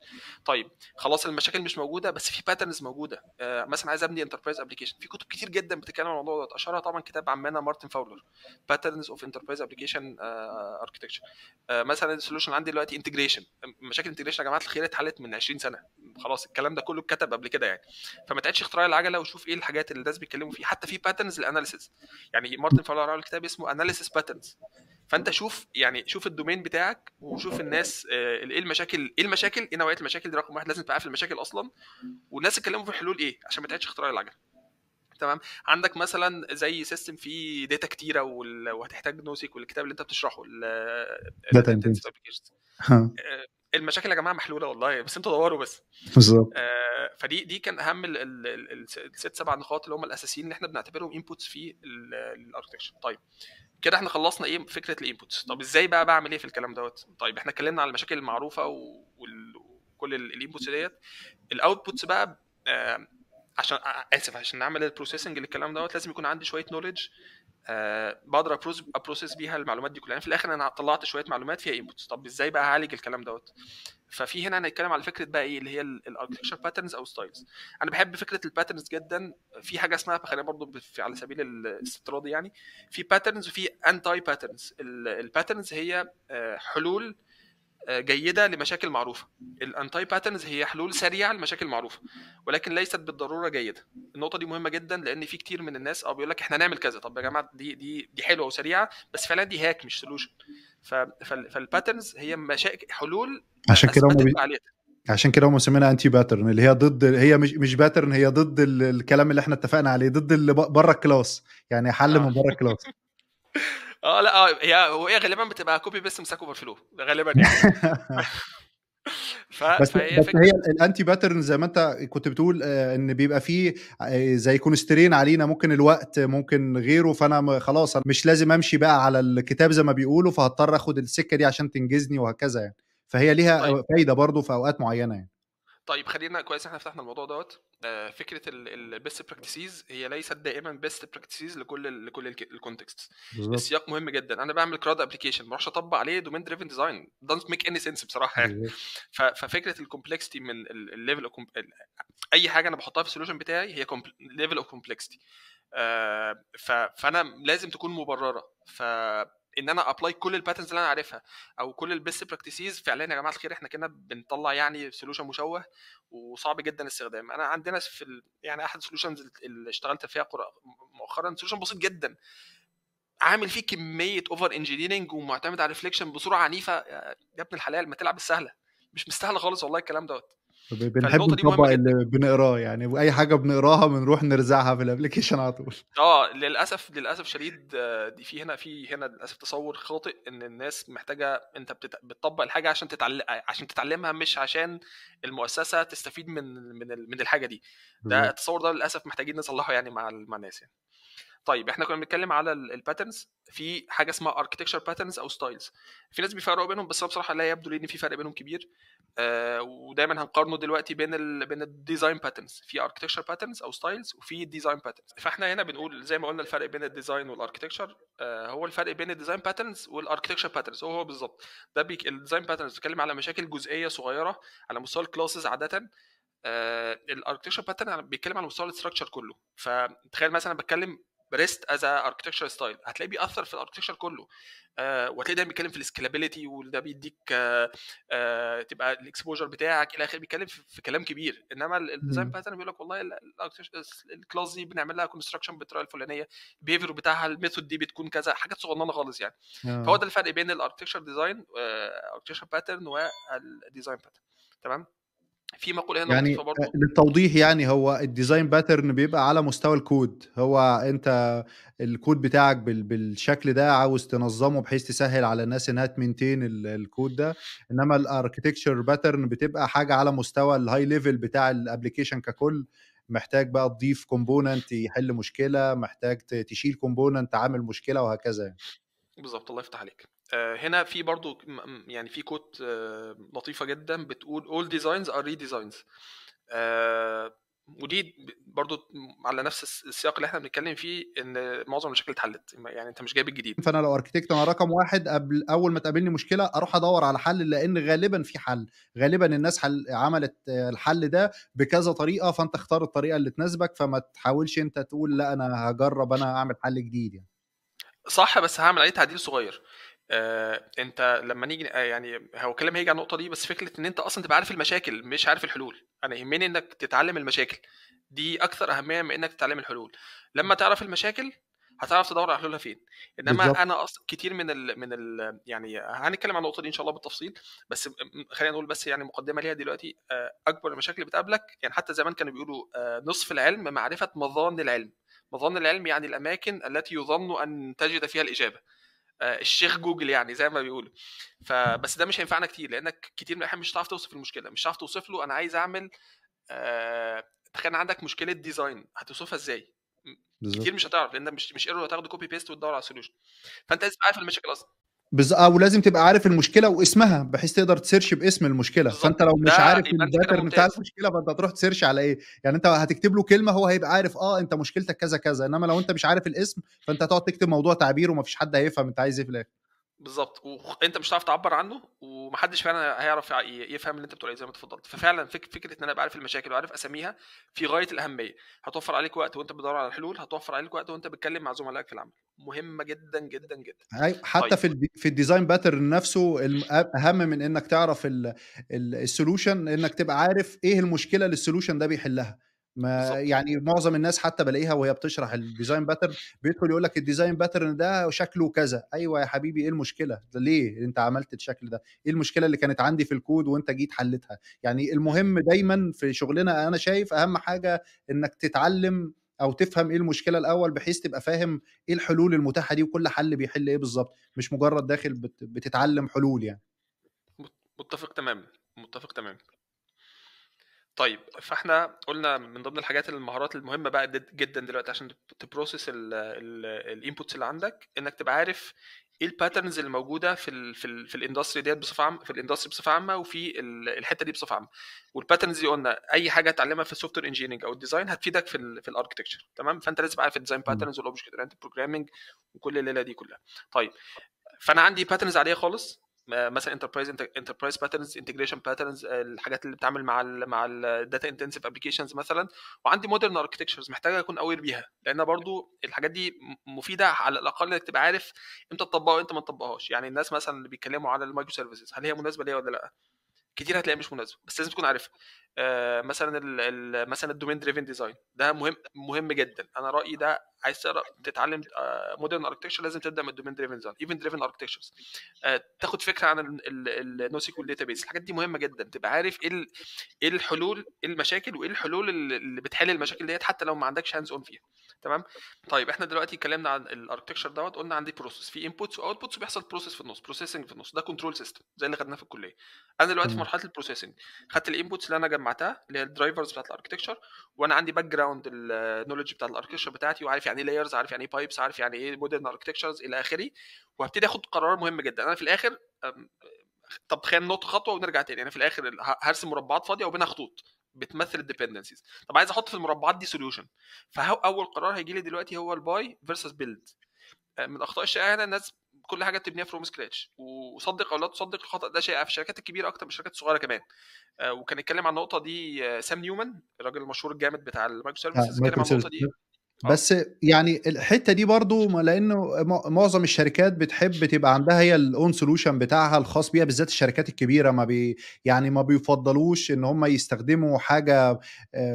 طيب خلاص المشاكل مش موجوده، بس في باترنز موجوده. مثلا عايز ابني انتربرايز ابلكيشن، في كتب كتير جدا بتتكلم عن الموضوع ده، اشهرها طبعا كتاب عمنا مارتن فاولر، باترنز اوف انتربرايز ابلكيشن اركتكتشر. مثلا السوليوشن عندي دلوقتي انتجريشن، مشاكل الانتجريشن يا جماعه الخير اتحلت من 20 سنه، خلاص الكلام ده كله اتكتب قبل كده يعني. فما تعيدش اختراع العجله، وشوف ايه الحاجات اللي الناس بيتكلموا فيها. حتى في باترنز للاناليسيس، يعني مارتن فاولر عمل كتاب اسمه اناليسيس باترنز. فانت شوف يعني، شوف الدومين بتاعك وشوف الناس ايه المشاكل، ايه نوعيه المشاكل دي. رقم واحد لازم تبقى عارف المشاكل اصلا، والناس اتكلموا في الحلول ايه، عشان ما تعيدش اختراع العجله. تمام. عندك مثلا زي سيستم فيه داتا كتيره وهتحتاج نوسيك، والكتاب اللي انت بتشرحه داتا الداتا انتنسيف انتنسي. ابلكيشنز. المشاكل يا جماعه محلوله والله، بس انتوا دوروا بس. بالظبط. فدي كان اهم الست سبع نقاط اللي هم الاساسيين اللي احنا بنعتبرهم انبوتس في الاركتكشر. طيب كده احنا خلصنا ايه فكره الانبوتس. طب ازاي بقى بعمل ايه في الكلام دوت؟ طيب احنا اتكلمنا على المشاكل المعروفه وكل الانبوتس ديت. الاوتبوتس بقى عشان اسف، عشان نعمل البروسيسنج للكلام دوت لازم يكون عندي شويه نوليدج بقدر ابروسيس بيها المعلومات دي كلها. يعني في الاخر انا طلعت شويه معلومات فيها انبوتس، طب ازاي بقى اعالج الكلام دوت؟ ففي هنا هنتكلم على فكره بقى ايه اللي هي الاركتكشر باترنز او ستايلز. انا بحب فكره الباترنز جدا. في حاجه اسمها، خلينا برضو على سبيل الاستطراد يعني، في باترنز وفي انتاي باترنز. الباترنز هي حلول جيده لمشاكل معروفه. الانتاي باترنز هي حلول سريعه لمشاكل معروفه، ولكن ليست بالضروره جيده. النقطه دي مهمه جدا، لان في كتير من الناس بيقول لك احنا نعمل كذا. طب يا جماعه دي حلوه وسريعه، بس فعلا دي هاك مش سولوشن. فالباترنز هي مشاكل، حلول عشان كده اثبتت فعاليتها. عشان كده هم مسمينها انتي باترن، اللي هي ضد، هي مش باترن، هي ضد الكلام اللي احنا اتفقنا عليه، ضد اللي بره الكلاس، يعني حل اه من بره الكلاس. لا هي غالبا بتبقى كوبي بيست مساك اوفر فلو غالبا يعني. بس فهي بس هي فكره. الانتي باترن زي ما انت كنت بتقول، ان بيبقى فيه زي كونسترين علينا، ممكن الوقت ممكن غيره، فانا خلاص أنا مش لازم امشي بقى على الكتاب زي ما بيقولوا، فهضطر اخد السكه دي عشان تنجزني وهكذا يعني. فهي طيب ليها فايده برضو في اوقات معينه يعني. خلينا كويس احنا فتحنا الموضوع دوت. فكره البيست براكتسيز هي ليست دائما بيست براكتسيز لكل الكونتكست. بالظبط. السياق مهم جدا. انا بعمل كراد ابلكيشن، ما اروحش اطبق عليه دومين دريفن ديزاين، دونت ميك اني سنس بصراحه يعني. بالظبط. ففكره الكومبلكسيتي من الليفل، اي حاجه انا بحطها في السوليوشن بتاعي هي ليفل اوف كومبلكسيتي. فانا لازم تكون مبرره. ان انا ابلاي كل الباترنز اللي انا عارفها او كل البيست براكتسيز، فعلا يا جماعه الخير احنا كده بنطلع يعني سوليوشن مشوه وصعب جدا الاستخدام. انا عندنا يعني احد السوليوشنز اللي اشتغلت فيها مؤخرا سوليوشن بسيط جدا، عامل فيه كميه اوفر انجينيرنج ومعتمد على ريفليكشن بصوره عنيفه. يا ابن الحلال ما تلعب السهله، مش مستاهله خالص والله الكلام دوت. بنحب فالنقطه دي نطبق مهمه جدا. اللي بنقراه يعني، واي حاجه بنقراها بنروح نرزعها في الابلكيشن على طول. للاسف شديد. دي في هنا للاسف تصور خاطئ ان الناس محتاجه، انت بتطبق الحاجه عشان تتعلمها، مش عشان المؤسسه تستفيد من الحاجه دي. ده بالظبط. التصور ده للاسف محتاجين نصلحه يعني مع الناس يعني. طيب احنا كنا بنتكلم على الباترنز، في حاجه اسمها اركتكتشر باترنز او ستايلز. في ناس بيفرقوا بينهم، بس انا بصراحه لا يبدو لي ان في فرق بينهم كبير. ودايما هنقارنه دلوقتي بين الديزاين باترنز، في اركتكتشر باترنز او ستايلز وفي ديزاين باترنز. فاحنا هنا بنقول زي ما قلنا الفرق بين الديزاين والاركتكتشر هو الفرق بين الديزاين باترنز والاركتكتشر باترنز هو بالظبط. الديزاين باترنز بتتكلم على مشاكل جزئيه صغيره على مستوى الكلاسز عاده. الاركتكتشر باترن بيتكلم على مستوى الاستراكشر كله. فتخيل مثلا بتكلم ريست از اركتكتشر ستايل، هتلاقيه بيأثر في الاركتكتشر كله. وهتلاقي ده بيتكلم في السكيلابيلتي، وده بيديك تبقى الاكسبوجر بتاعك الى اخره، بيتكلم في كلام كبير. انما الديزاين باترن بيقول لك والله الكلاس دي بنعمل لها كونستراكشن بالطريقه الفلانيه، البيهيفير بتاعها الميثود دي بتكون كذا، حاجات صغننه خالص يعني. فهو ده الفرق بين الاركتكتشر ديزاين اركتكتشر باترن والديزاين باترن. تمام. في مقوله هنا يعني لطيفه برضو. للتوضيح يعني هو الdesign pattern بيبقى على مستوى الكود، هو أنت الكود بتاعك بالشكل ده عاوز تنظّمه بحيث تسهّل على الناس إنها تmaintain الكود ده، إنّما الarchitecture pattern بتبقى حاجة على مستوى الhigh level بتاع الapplication ككُل، محتاج بقى تضيف component يحل مشكلة، محتاج تشيل component عامل مشكلة وهكذا يعني. بالضبط، الله يفتح عليك. هنا في برضه يعني في quote لطيفة جدًا بتقول all designs are redesigns. ودي برضه على نفس السياق اللي إحنا بنتكلم فيه، إن معظم المشاكل اتحلت، يعني أنت مش جايب الجديد. فأنا لو architect أنا رقم 1 أول ما تقابلني مشكلة أروح أدوّر على حل، لإن غالبًا في حل، غالبًا الناس عملت الحل ده بكذا طريقة، فأنت اختار الطريقة اللي تناسبك، فما تحاولش أنت تقول لأ أنا هاجرّب أنا أعمل حل جديد يعني. صح، بس هاعمل عليه تعديل صغير. أنت لمّا نيجي يعني هو الكلام هييجي على النقطة دي، بس فكرة إن أنت أصلًا تبقى عارف المشاكل مش عارف الحلول. أنا يهمني إنك تتعلم المشاكل، دي أكثر أهمية من إنك تتعلم الحلول. لمّا تعرف المشاكل هتعرف تدوّر على حلولها فين. بالضبط. إنما أنا كتير من يعني هنتكلم عن النقطة دي إن شاء الله بالتفصيل، بس خلّينا نقول بس يعني مقدمة ليها دلوقتي. أكبر المشاكل اللي بتقابلك، يعني حتى زمان كانوا بيقولوا نصف العلم معرفة مظان العلم. مظان العلم يعني الأماكن التي يظن أن تجد فيها الإجابة. الشيخ جوجل يعني زي ما بيقولوا. فبس ده مش هينفعنا كتير، لانك كتير من الاحيان مش هتعرف توصف المشكله، مش هتعرف توصف له انا عايز اعمل. تخيل عندك مشكله ديزاين، هتوصفها ازاي؟ كتير بالضبط. مش هتعرف، لان مش ايرور هتاخده كوبي بيست وتدور على سوليوشن. فانت لازم عارف المشاكل اصلا. ولازم تبقى عارف المشكلة واسمها، بحيث تقدر تsearch باسم المشكلة، فأنت بالظبط، لو مش ده عارف يبقى انت كده الpattern بتاع ممتاز. المشكلة، فأنت هتروح تsearch على إيه؟ يعني أنت هتكتب له كلمة هو هيبقى عارف أنت مشكلتك كذا، كذا، إنما لو أنت مش عارف الاسم، فأنت هتقعد تكتب موضوع تعبير وما فيش حد هيفهم أنت عايز إيه في الآخر. بالضبط، وأنت مش هتعرف تعبّر عنه، وما حدش فعلًا هيعرف يفهم اللي أنت بتقول عليه زي ما أنت اتفضلت. ففعلًا فكرة إن أنا أبقى عارف المشاكل وعارف أساميها في غاية الأهمية. هتوفّر عليك وقت وأنت بتدوّر على الحلول، هتوفّر عليك وقت وأنت بتتكلم مع زملائك في العمل. مهمة جدًا، جدًا، جدًا. أيوه، حتى طيب. في الdesign pattern نفسه أهم من إنك تعرف الsolution إنك تبقى عارف إيه المشكلة اللي الsolution ده بيحلها. ما بالضبط. يعني معظم الناس حتى بالاقيها وهي بتشرح الdesign pattern بيدخل يقول لك الdesign pattern ده شكله كذا، أيوه يا حبيبي إيه المشكلة؟ ده ليه أنت عملت الشكل ده؟ إيه المشكلة اللي كانت عندي في الكود وأنت جيت حليتها؟ يعني إمم. المهم دايمًا في شغلنا أنا شايف أهم حاجة إنك تتعلم أو تفهم إيه المشكلة الأول، بحيث تبقى فاهم إيه الحلول المتاحة دي وكل حل بيحل إيه بالضبط، مش مجرد داخل بتتعلم حلول يعني. متّفق تمامًا، متّفق تمامًا. طيب، فإحنا قُلنا من ضمن الحاجات المهارات المهمة بقى جدًا دلوقتي عشان تprocess الinputs اللي عندك، إنك تبقى عارف إيه الpatterns اللي موجودة في الindustry ديّة بصفة عامة، في الindustry بصفة عامة، وفي الحتّة دي بصفة عامة. والpatterns دي قُلنا أي حاجة هتتعلمها في الsoftware engineering أو الdesign هتفيدك في الarchitecture. تمام؟ فأنت لازم تبقى عارف الdesign إمم. patterns والobject oriented programming وكل الليلة دي كلّها. طيب، فانا عندي باترنز عاديه خالص، مثلا انتربرايز باترنز، انتجريشن باترنز، الحاجات اللي بتتعامل مع الداتا انتنسيف ابلكيشنز مثلا. وعندي مودرن اركتكتشرز محتاج اكون اوير بيها، لان برضو الحاجات دي مفيده على الاقل انك تبقى عارف امتى تطبقها وامتى ما تطبقهاش. يعني الناس مثلا اللي بيتكلموا على المايكرو سيرفيسز، هل هي مناسبه ليا ولا لا؟ كتير هتلاقيها مش مناسبه، بس لازم تكون عارفها. مثلا مثلا الدومين دريفن ديزاين ده مهم، مهم جدا. انا رايي ده عايز تتعلم مودرن اركتكتشر لازم تبدا من الدومين دريفن ديزاين، ايفنت دريفن اركتكتشرز. تاخد فكره عن النو سيكوال داتابيس. الحاجات دي مهمه جدا، تبقى عارف ايه الحلول، ايه المشاكل، وايه الحلول اللي بتحل المشاكل ديت حتى لو ما عندكش هاندز اون فيها. تمام. طيب، احنا دلوقتي اتكلمنا عن الاركتكتشر دوت، قلنا عندي بروسيس، في انبوتس واوتبوتس، وبيحصل بروسيس في النص، بروسيسنج في النص، ده كنترول سيستم زي اللي خدناه في الكليه. انا دلوقتي في تمام. مرحله البروسيسنج، خدت الانبوتس اللي انا جمعتها اللي هي الدرايفرز بتاعت الاركتكتشر، وانا عندي باك جراوند النولج بتاعت الاركتكتشر بتاعتي، وعارف يعني ايه لايرز، عارف يعني ايه بايبس، عارف يعني ايه مودرن اركتكتشرز الى اخره. وهبتدي اخد قرار مهم جدا. انا في الاخر طب تخيل نقطه خطوه ونرجع تاني. انا في الاخر هرسم مربعات فاضيه وبينها خطوط بتمثل الديبندنسيز. طب عايز احط في المربعات دي سوليوشن. فاول قرار هيجي لي دلوقتي هو الباي فيرسس بيلد. من الاخطاء الشائعه هنا، الناس كل حاجه بتبنيها فروم سكراتش، وصدق او لا تصدق الخطا ده شائع في الشركات الكبيره اكتر من الشركات الصغيره كمان. وكان يتكلم عن النقطه دي سام نيومان، الراجل المشهور الجامد بتاع المايكرو سيرفيسز، اتكلم مايكرو عن النقطه سيرفيس. دي. اه. بس يعني الحتة دي برضه لإنه معظم الشركات بتحب تبقى عندها هي الown solution بتاعها الخاص بيها، بالذات الشركات الكبيرة يعني ما بيفضّلوش إن هم يستخدموا حاجة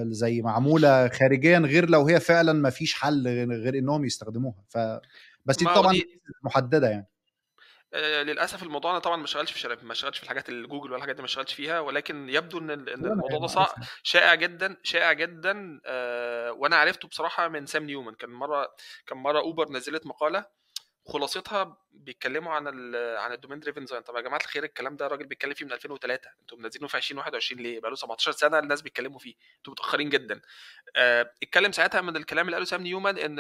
زي معمولة خارجيًا غير لو هي فعلًا ما فيش حل غير إنهم يستخدموها، بس دي ما هو طبعًا دي محددة يعني. للاسف الموضوع انا طبعا ما اشتغلش ما اشتغلش في الحاجات اللي جوجل ولا الحاجات دي، ما اشتغلتش فيها، ولكن يبدو ان لا لا هي الموضوع ده معروفه. شائع جدا شائع جدا. وانا عرفته بصراحه من سام نيومان. كان مره اوبر نزلت مقاله خلاصتها بيتكلموا عن الدومين دريفن ديزاين. طب يا جماعه الخير، الكلام ده الراجل بيتكلم فيه من 2003، انتم منزلينه في 2021 ليه؟ بقى له 17 سنه الناس بيتكلموا فيه، انتم متاخرين جدا. اتكلم ساعتها من الكلام اللي قاله سام نيومان ان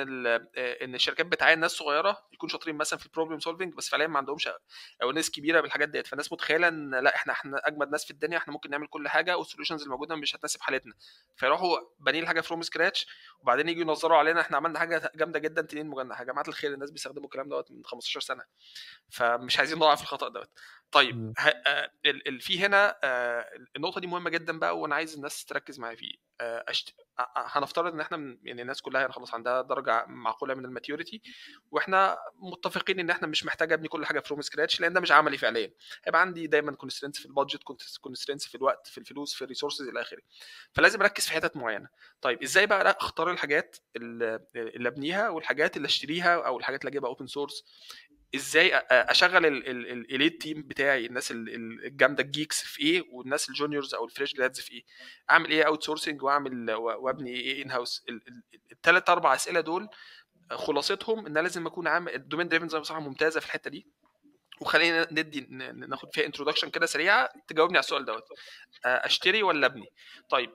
ان الشركات بتعين ناس صغيره يكون شاطرين مثلا في البروبلم سولفنج، بس فعليا ما عندهمش او ناس كبيره بالحاجات ديت. فالناس متخيله ان لا احنا اجمد ناس في الدنيا، احنا ممكن نعمل كل حاجه والسوليوشنز الموجوده مش هتناسب حالتنا، فيروحوا بانيين الحاجه فروم سكراتش، وبعدين يجوا ينظروا علينا احنا عملنا حاجه جامده جدا تنين مجنح. يا جماعه الخير، الناس بيستخدموا الكلام دوت من 15 سنه، فمش عايزين نقع في الخطا دوت. طيب في هنا النقطه دي مهمه جدا بقى، وانا عايز الناس تركز معايا فيه. هنفترض ان احنا يعني الناس كلها يعني خلاص عندها درجه معقوله من الماتيوريتي، واحنا متفقين ان احنا مش محتاج ابني كل حاجه فروم سكراتش، لان ده مش عملي فعليا. هيبقى عندي دايما كونسترينتس في البادجت، كونسترينتس في الوقت، في الفلوس، في الريسورسز الى اخره، فلازم اركز في حتت معينه. طيب ازاي بقى اختار الحاجات اللي ابنيها والحاجات اللي اشتريها او الحاجات اللي اجيبها اوبن سورس؟ ازاي اشغل الاليت تيم بتاعي، الناس الجامده الجيكس في ايه، والناس الجونيورز او الفريش جرادز في ايه؟ اعمل ايه اوت سورسنج، وابني ايه ان هاوس؟ الثلاث اربع اسئله دول خلاصتهم ان لازم اكون عامل الدومين دريفن زي بصراحه ممتازه في الحته دي. وخلينا ناخد فيها انتروداكشن كده سريعه تجاوبني على السؤال دوت. اشتري ولا ابني؟ طيب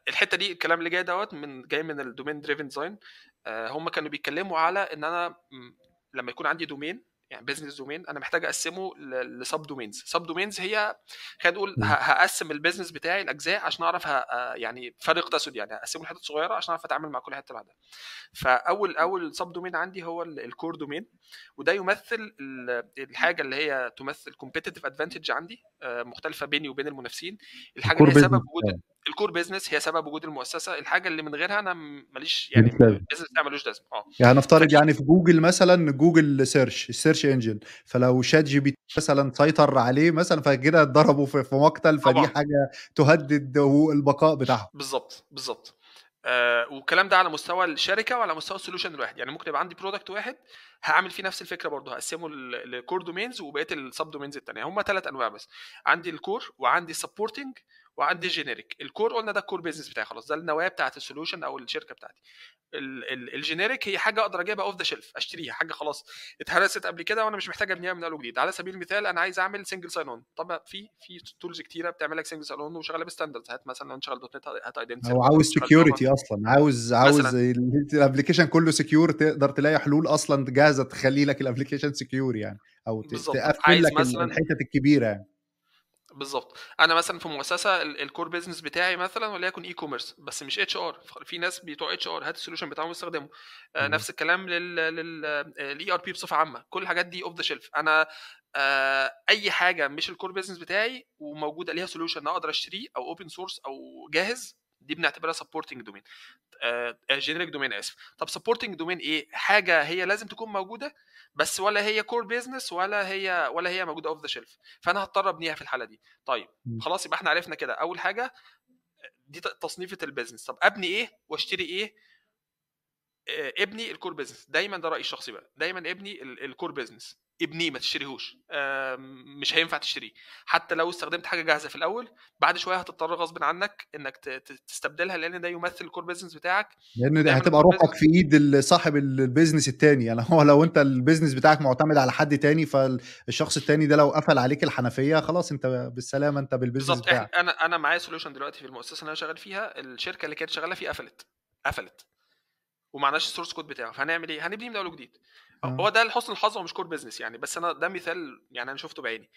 الحته دي الكلام اللي جاي دوت جاي من الدومين دريفن ديزاين. هم كانوا بيتكلموا على ان انا لما يكون عندي دومين، يعني بزنس دومين، انا محتاج اقسمه لسب دومينز. سب دومينز هي خلينا نقول هقسم البيزنس بتاعي لاجزاء عشان اعرف يعني فرق تسد، يعني اقسمه لحتت صغيره عشان اعرف اتعامل مع كل حته بعدها. فاول سب دومين عندي هو الكور دومين، وده يمثل الحاجه اللي هي تمثل كومبيتيتيف ادفانتج عندي مختلفه بيني وبين المنافسين. الحاجه الكور اللي هي سبب بيزنس. وجود الكور بيزنس، هي سبب وجود المؤسسه. الحاجه اللي من غيرها انا ماليش، يعني مش لازم. البيزنس ده ملوش لازمه. يعني نفترض فدي يعني في جوجل مثلا، جوجل سيرش، السيرش انجن، فلو شات جي بي تي مثلا سيطر عليه مثلا فكده اتضربوا في مقتل، فدي طبعا حاجه تهدد البقاء بتاعهم. بالظبط. والكلام ده على مستوى الشركه وعلى مستوى السوليوشن الواحد. يعني ممكن يبقى عندي برودكت واحد هعمل فيه نفس الفكره برضه، هقسمه لكور دومينز وبقيه السب دومينز الثانيه. هم ثلاث انواع بس، عندي الكور وعندي السبورتنج وعندي الجينيريك. الكور قلنا ده الكور بيزنس بتاعي، خلاص ده النواه بتاعت السوليوشن او الشركه بتاعتي. الجينيريك هي حاجه اقدر اجيبها اوف ذا شيلف، اشتريها حاجه خلاص اتهرست قبل كده وانا مش محتاج ابنيها من اول وجديد. على سبيل المثال انا عايز اعمل سنجل ساين اون، طبعا في تولز كتيره بتعمل لك سنجل ساين اون وشغاله بستاندردز. هات مثلا لو انت شغال دوت نت هات ايدنتي هو سيرفر، لو عاوز انت شغال جافا سكيورتي اصلا، عاوز مثلا. الابلكيشن كله سكيور، تقدر تلاقي حلول اصلا جاهزه تخلي لك الابلكيشن سكيور يعني، او بالظبط تقفل عايز لك مثلا، الحتت الكبيره يعني. بالظبط انا مثلا في مؤسسه الكور بيزنس بتاعي مثلا وليكن اي كوميرس، بس مش اتش ار. في ناس بتوع اتش ار هات السوليوشن بتاعهم يستخدموا. نفس الكلام للاي ار بي بصفه عامه. كل الحاجات دي اوف ذا شيلف. انا اي حاجه مش الكور بيزنس بتاعي وموجوده ليها سوليوشن اقدر اشتريه او اوبن سورس او جاهز، دي بنعتبرها سبورتنج دومين، جينيريك دومين اسف. طب سبورتنج دومين ايه؟ حاجه هي لازم تكون موجوده بس ولا هي كور بيزنس ولا هي موجوده اوف ذا شيلف، فانا هضطر ابنيها في الحاله دي. طيب خلاص يبقى احنا عرفنا كده اول حاجه دي تصنيفه البيزنس. طب ابني ايه واشتري ايه؟ ابني الكور بيزنس دايما، ده رايي الشخصي بقى، دايما ابني الكور بيزنس، ابنيه ما تشتريهوش. مش هينفع تشتريه حتى لو استخدمت حاجه جاهزه في الاول، بعد شويه هتضطر غصب عنك انك تستبدلها، لان ده يمثل الكور بيزنس بتاعك. لان ده ودايما هتبقى الكور روحك بيزنس في ايد صاحب البيزنس التاني يعني. هو لو انت البيزنس بتاعك معتمد على حد تاني، فالشخص التاني ده لو قفل عليك الحنفيه خلاص انت بالسلامه، انت بالبيزنس بالظبط. بتاعك. انا معايا سوليوشن دلوقتي في المؤسسه اللي انا شغال فيها، الشركه اللي كانت شغاله فيه قفلت ومعناش السورس كود بتاعه، فهنعمل ايه؟ هنبني من اول وجديد. اه هو ده لحسن الحظ، هو مش كور بيزنس يعني، بس انا ده مثال يعني انا شفته بعيني.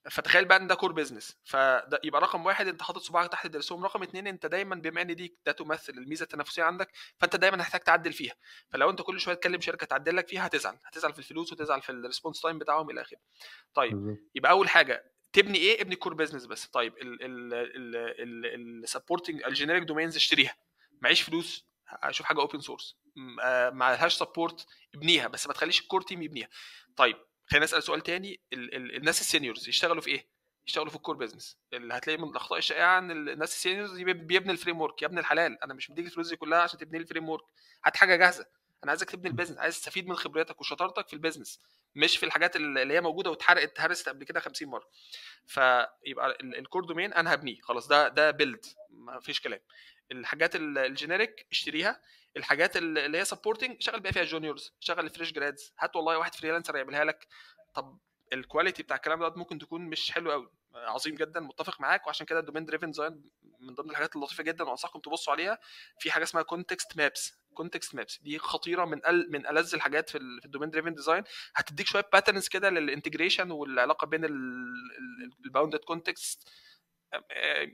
فتخيل بقى ان ده كور بيزنس، فده يبقى رقم واحد انت حاطط صباعك تحت الدرسوم. رقم اتنين انت دايما بما ان دي ده تمثل الميزه التنافسيه عندك، فانت دايما هتحتاج تعدل فيها. فلو انت كل شويه تكلم شركه تعدل لك فيها هتزعل في الفلوس وتزعل في الريسبونس تايم بتاعهم الى اخره. طيب بالظبط. يبقى اول حاجه تبني ايه؟ ابني كور بيزنس بس. طيب السبورتنج الجينيريك دومينز اشتريها، معيش فلوس اشوف حاجه اوبن سورس ما لهاش سبورت، ابنيها بس ما تخليش الكور تيم يبنيها. طيب خلينا نسال سؤال تاني. الناس السينيورز يشتغلوا في ايه؟ يشتغلوا في الكور بيزنس. اللي هتلاقي من الاخطاء الشائعه ان الناس السينيورز بيبني الفريم ورك. يا ابن الحلال انا مش مديك الفلوس دي كلها عشان تبني لي الفريم ورك، هات حاجه جاهزه. انا عايزك تبني البيزنس، عايز تستفيد من خبرتك وشطارتك في البيزنس، مش في الحاجات اللي هي موجوده واتحرقت هرست قبل كده 50 مره. فيبقى الكور دومين انا هبنيه خلاص، ده بيلد ما فيش كلام. الحاجات الجينيريك اشتريها، الحاجات اللي هي سبورتنج شغل بقى فيها جونيورز، شغل الفريش جرادز، هات والله واحد فريلانسر يعملها لك. طب الكواليتي بتاع الكلام ده ممكن تكون مش حلو قوي. عظيم جدا، متفق معاك. وعشان كده الدومين دريفن ديزاين من ضمن الحاجات اللطيفه جدا وانصحكم تبصوا عليها. في حاجه اسمها كونتكست مابس دي خطيره، من ألذ الحاجات في الدومين دريفن ديزاين. هتديك شويه باترنز كده للانتجريشن والعلاقه بين الباوندد كونتكست،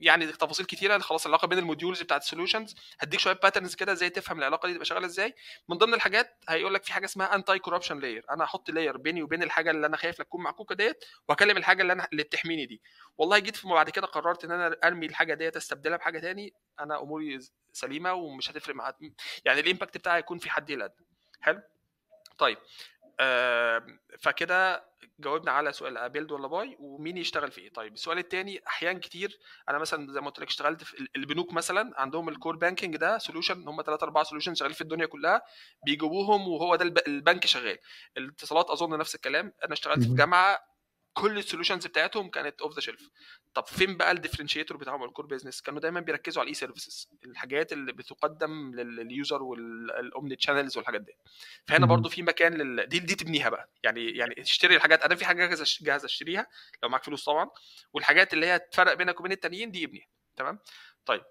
يعني تفاصيل كتيره خلاص، العلاقه بين الموديولز بتاعت السولوشنز. هديك شويه باترنز كده ازاي تفهم العلاقه دي تبقى شغاله ازاي. من ضمن الحاجات هيقول لك في حاجه اسمها انتي كوربشن لاير، انا هحط لاير بيني وبين الحاجه اللي انا خايف لا تكون معكوكه ديت، وهكلم الحاجه اللي بتحميني دي. والله جيت في بعد كده قررت ان انا ارمي الحاجه ديت استبدلها بحاجه تاني، انا اموري سليمه ومش هتفرق مع، يعني الامباكت بتاعي يكون في حد الادنى. حلو. طيب فكده جاوبنا على سؤال بيلد ولا باي ومين يشتغل في ايه. طيب السؤال الثاني، احيان كتير انا مثلا زي ما قلت لك اشتغلت في البنوك مثلا، عندهم الكور بانكينج ده سولوشن، هم 3 4 سولوشن شغالين في الدنيا كلها، بيجيبوهم وهو ده البنك شغال. الاتصالات اظن نفس الكلام، انا اشتغلت في جامعه كل السولوشنز بتاعتهم كانت اوف ذا شيلف. طب فين بقى الديفرنشيتور بتاعهم الكور بيزنس؟ كانوا دايما بيركزوا على الاي سيرفيسز، الحاجات اللي بتقدم لليوزر والاومني تشانلز والحاجات دي. فهنا برضو في مكان دي تبنيها بقى، يعني تشتري الحاجات، انا في حاجه جاهزه اشتريها لو معاك فلوس طبعا، والحاجات اللي هي تفرق بينك وبين التانيين دي ابنيها. تمام. طيب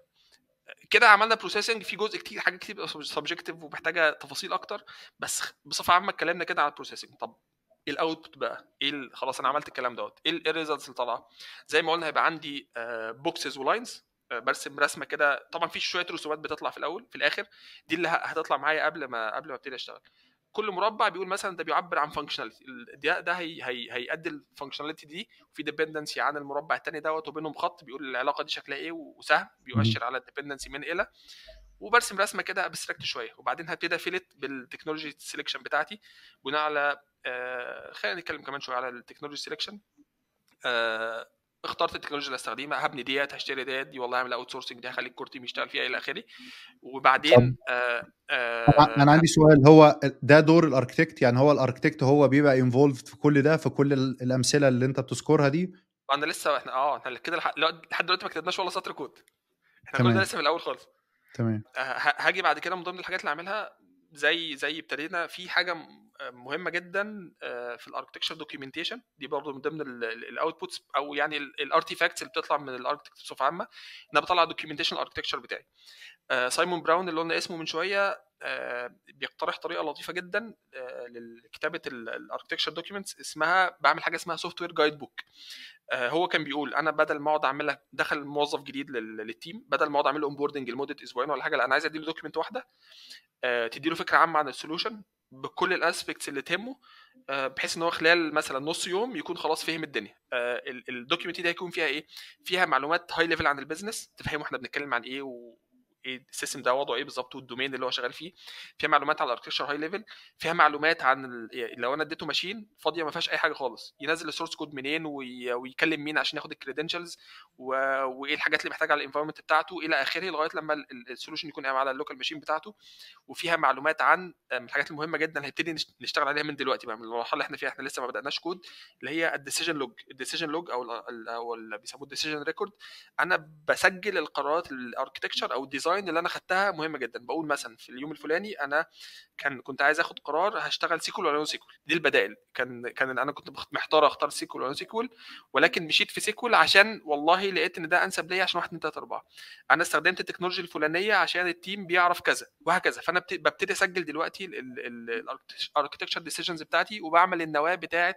كده عملنا بروسيسنج في جزء كتير، حاجات كتير سبجكتيف ومحتاجه تفاصيل اكتر، بس بصفه عامه اتكلمنا كده على البروسيسنج. طب الاوتبوت بقى ايه؟ خلاص انا عملت الكلام دوت، ايه الريزلتس اللي طالعه؟ زي ما قلنا هيبقى عندي بوكسز ولاينز، برسم رسمه كده، طبعا في شويه رسومات بتطلع في الاول في الاخر، دي اللي هتطلع معايا قبل ما ابتدي اشتغل. كل مربع بيقول مثلا ده بيعبر عن فانكشناليتي، ده هيأدي الفانكشناليتي دي، وفي ديبندنسي عن المربع الثاني دوت، وبينهم خط بيقول العلاقه دي شكلها ايه، وسهم بيؤشر على الديبندنسي من الى. وبرسم رسمه كده ابستراكت شويه، وبعدين هبتدي افيلت بالتكنولوجي سيلكشن بتاعتي بناء على خلينا نتكلم كمان شويه على التكنولوجي سيلكشن. اخترت التكنولوجيا اللي هستخدمها، هبني ديت، هشتري ديت، دي والله اعمل اوت سورسنج، دي هخلي الكور تيم يشتغل فيها الى اخره. وبعدين انا عندي سؤال، هو ده دور الاركتكت؟ يعني هو الاركتكت هو بيبقى انفولفد في كل ده، في كل الامثله اللي انت بتذكرها دي؟ انا لسه احنا كده لحد دلوقتي ما كتبناش ولا سطر كود، احنا كل ده تمام لسه في الاول خالص. تمام هاجي بعد كده من ضمن الحاجات اللي اعملها، زي ابتدينا في حاجه مهمه جدا في الاركتكشر دوكيومنتيشن، دي برضه من ضمن الاوتبوتس او يعني الارتيفاكتس اللي بتطلع من الاركتكت بصفه عامه، ان انا بطلع دوكيومنتيشن الاركتكشر بتاعي. سايمون براون اللي قلنا اسمه من شويه بيقترح طريقه لطيفه جدا لكتابه الاركتكشر دوكيومنتس، اسمها بعمل حاجه اسمها سوفت وير جايد بوك. هو كان بيقول انا بدل ما اقعد اعمل لك، دخل موظف جديد للتيم، بدل ما اقعد اعمل له اونبوردنج لمده اسبوعين ولا حاجه، لا انا عايز اديله دوكيمنت واحده تديله فكره عامه عن السولوشن بكل الاسبكتس اللي تهمه، بحيث ان هو خلال مثلا نص يوم يكون خلاص فهم الدنيا. الدوكيمنت دي هيكون فيها ايه؟ فيها معلومات هاي ليفل عن البيزنس، تفهموا احنا بنتكلم عن ايه ايه السيستم ده وضعه ايه بالظبط، والدومين اللي هو شغال فيه. فيها معلومات عن الاركتشر هاي ليفل، فيها معلومات عن لو انا اديته ماشين فاضيه ما فيهاش اي حاجه خالص، ينزل السورس كود منين ويكلم مين عشان ياخد الكريدنشالز، وايه الحاجات اللي محتاجها على الانفايرمنت بتاعته الى اخره، لغايه لما السولوشن يكون قايم على اللوكال ماشين بتاعته. وفيها معلومات عن من الحاجات المهمه جدا هنبتدي نشتغل عليها من دلوقتي بقى، من المرحله اللي احنا فيها، احنا لسه ما بدأناش كود، اللي هي الديسيجن لوج او اللي بيسموه الديسيجن ريكورد. انا بسجل القرارات الاركتكتشر او الديزاين اللي انا خدتها، مهمه جدا. بقول مثلا في اليوم الفلاني انا كنت عايز اخد قرار هشتغل سيكول ولا نو سيكول، دي البدائل. كان انا كنت محتار اختار سيكول ولا نو سيكول، ولكن مشيت في سيكول عشان والله لقيت ان ده انسب ليا، عشان 1 2 3 4 انا استخدمت التكنولوجيا الفلانيه عشان التيم بيعرف كذا وهكذا. فانا ببتدي اسجل دلوقتي الاركتكتشر ديسيجنز بتاعتي، وبعمل النواه بتاعه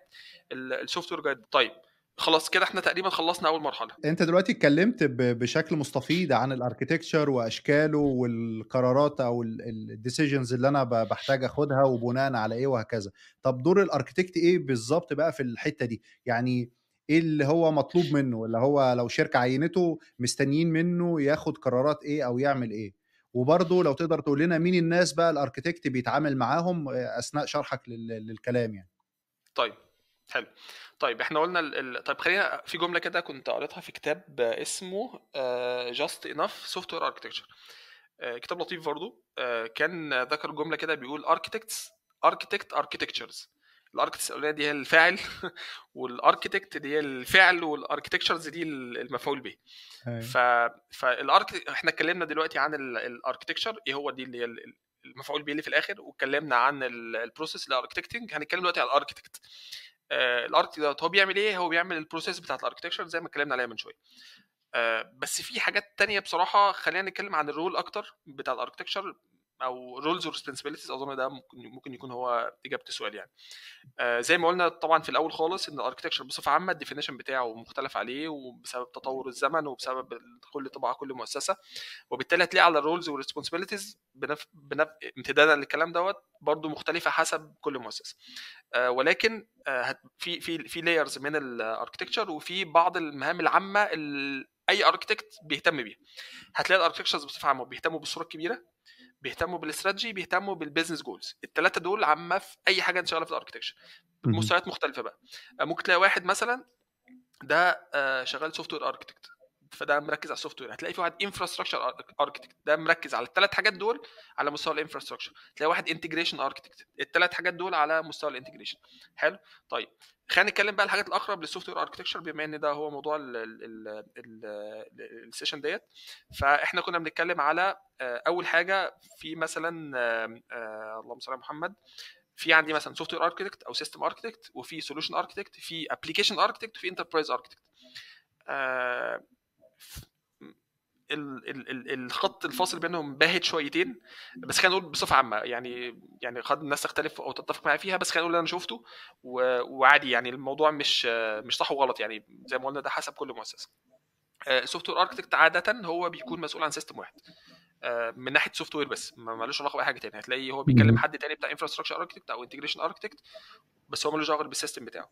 السوفت وير جايد. طيب خلاص كده احنا تقريبا خلصنا اول مرحله. انت دلوقتي اتكلمت بشكل مستفيض عن الاركيتكتشر واشكاله والقرارات او الديسيجنز اللي انا بحتاج اخدها وبناء على ايه وهكذا. طب دور الاركيتكت ايه بالظبط بقى في الحته دي؟ يعني ايه اللي هو مطلوب منه، ولا هو لو شركه عينته مستنيين منه ياخد قرارات ايه او يعمل ايه؟ وبرضه لو تقدر تقول لنا مين الناس بقى الاركيتكت بيتعامل معاهم اثناء شرحك للكلام يعني. طيب حلو. طيب احنا قلنا طيب خلينا في جمله كده كنت قريتها في كتاب اسمه Just Enough Software Architecture. كتاب لطيف برضه. كان ذكر جمله كده بيقول architectures. الاركتكتس الاولانيه دي هي الفاعل والاركتكت دي هي الفعل والاركتكتشرز دي المفعول به. فالاركتكت احنا اتكلمنا دلوقتي عن الاركتكتشر ايه هو، دي اللي هي المفعول به اللي في الاخر، واتكلمنا عن البروسيس الاركتكتنج. هنتكلم دلوقتي على الاركتكت. الاركتكت هو بيعمل ايه؟ هو بيعمل البروسيس بتاعت الاركتكتشر زي ما اتكلمنا عليها من شويه. بس في حاجات تانية بصراحه. خلينا نتكلم عن الرول اكتر بتاع الاركتكتشر، او رولز وريسبونسبيلتيز. اظن ده ممكن يكون هو اجابه السؤال يعني. زي ما قلنا طبعا في الاول خالص ان الاركتكتشر بصفه عامه الديفينيشن بتاعه مختلف عليه، وبسبب تطور الزمن وبسبب كل طبعه كل مؤسسه، وبالتالي هتلاقي على الرولز والريسبونسبيلتيز امتدادا للكلام دوت برضو مختلفه حسب كل مؤسسه. ولكن في لايرز من الاركتكتشر، وفي بعض المهام العامه اي اركتكت بيهتم بيها. هتلاقي الاركتكتشرز بصفه عامه بيهتموا بالصوره الكبيره، بيهتموا بالاستراتيجي، بيهتموا بالبيزنس جولز. الثلاثه دول عامه في اي حاجه انت شغاله في الاركتكتشر بمستويات مختلفه بقى. ممكن تلاقي واحد مثلا ده شغال سوفت وير اركتكت، فده مركز على السوفت وير. هتلاقي في واحد انفراستراكشر اركتكت ده مركز على الثلاث حاجات دول على مستوى الانفراستراكشر. تلاقي واحد انتجريشن اركتكت الثلاث حاجات دول على مستوى الانتجريشن. حلو. طيب خلينا نتكلم بقى الحاجات الاقرب للسوفت وير اركتكتشر، بما ان ده هو موضوع السيشن ديت. فاحنا كنا بنتكلم على اول حاجه في مثلا اللهم صل على محمد، في عندي مثلا سوفت وير اركتكت او سيستم اركتكت، وفي سوليوشن اركتكت، في ابلكيشن اركتكت، وفي انتربرايز اركتكت. الخط الفاصل بينهم باهت شويتين، بس خلينا نقول بصفه عامه يعني قد الناس تختلف او تتفق معايا فيها، بس خلينا نقول انا شفته وعادي يعني. الموضوع مش صح وغلط يعني، زي ما قلنا ده حسب كل مؤسسه. السوفت وير اركتكت عاده هو بيكون مسؤول عن سيستم واحد من ناحيه سوفت وير بس، مالوش علاقه باي حاجه ثانيه. هتلاقي هو بيكلم حد ثاني بتاع انفراستراكشر اركتكت او انتجريشن اركتكت، بس هو مالوش دعوه بالسيستم بتاعه.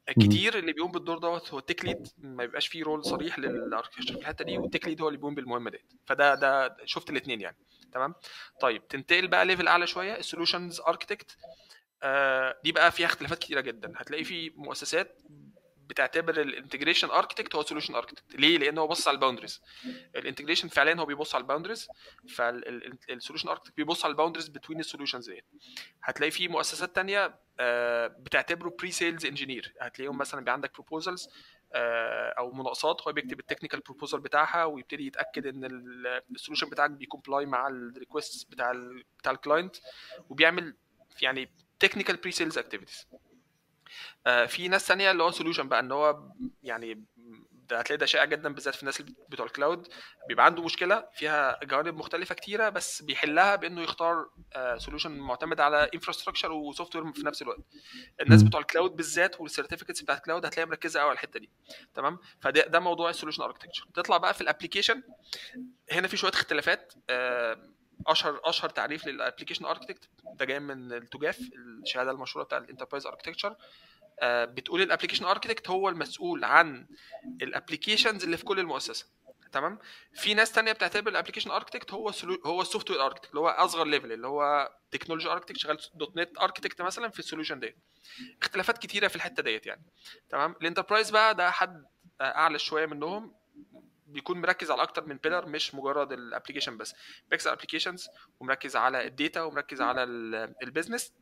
كتير اللي بيقوم بالدور دوت هو التيك ليد، ما يبقاش فيه رول صريح للاركتكتشر في الحته دي، والتيك ليد هو اللي بيقوم بالمهمه ديت. فده شفت الاثنين يعني. تمام. طيب تنتقل بقى ليفل اعلى شويه، السوليوشنز اركتكت. دي بقى فيها اختلافات كتيره جدا. هتلاقي في مؤسسات بتعتبر الانتجريشن اركتكت هو سوليوشن اركتكت. ليه؟ لانه هو بص على الباوندريز. الانتجريشن فعليا هو بيبص على الباوندريز، فالسوليوشن اركتكت بيبص على الباوندريز بتوين السوليوشنز دي. هتلاقي في مؤسسات تانية بتعتبره بري سيلز انجينير. هتلاقيهم مثلا عندك بروبوزلز او مناقصات، هو بيكتب التكنيكال بروبوزل بتاعها ويبتدي يتاكد ان السوليوشن بتاعك بيكومبلاي مع الريكويست بتاع الكلاينت، وبيعمل يعني تكنيكال بري سيلز اكتيفيتيز. في ناس ثانيه اللي هو سوليوشن بقى، ان هو يعني ده هتلاقي ده شائع جدا بالذات في الناس بتوع الكلاود، بيبقى عنده مشكله فيها جوانب مختلفه كتيره، بس بيحلها بانه يختار سوليوشن معتمد على انفراستراكشر وسوفت وير في نفس الوقت. الناس بتوع الكلاود بالذات والسيرتيفيكتس بتاعت الكلاود هتلاقيها مركزه قوي على الحته دي. تمام. فده موضوع السوليوشن اركتكتشر. تطلع بقى في الابلكيشن، هنا في شويه اختلافات. اشهر تعريف للابلكيشن اركتكت ده جاي من التوجاف، الشهاده المشهوره بتاع الانتربرايز اركتكتشر. بتقول الابلكيشن اركتكت هو المسؤول عن الابلكيشنز اللي في كل المؤسسه. تمام. في ناس تانية بتعتبر الابلكيشن اركتكت هو السوفت وير اركتكت، اللي هو اصغر ليفل، اللي هو تكنولوجي اركتكت شغال دوت نت اركتكت مثلا في السوليوشن ديت. اختلافات كتيره في الحته ديت يعني. تمام. الانتربرايز بقى ده حد اعلى شويه منهم، بيكون مركز على اكتر من بيلر، مش مجرد الابلكيشن بس. بيركز على الابلكيشنز، ومركز على الداتا، ومركز على البيزنس،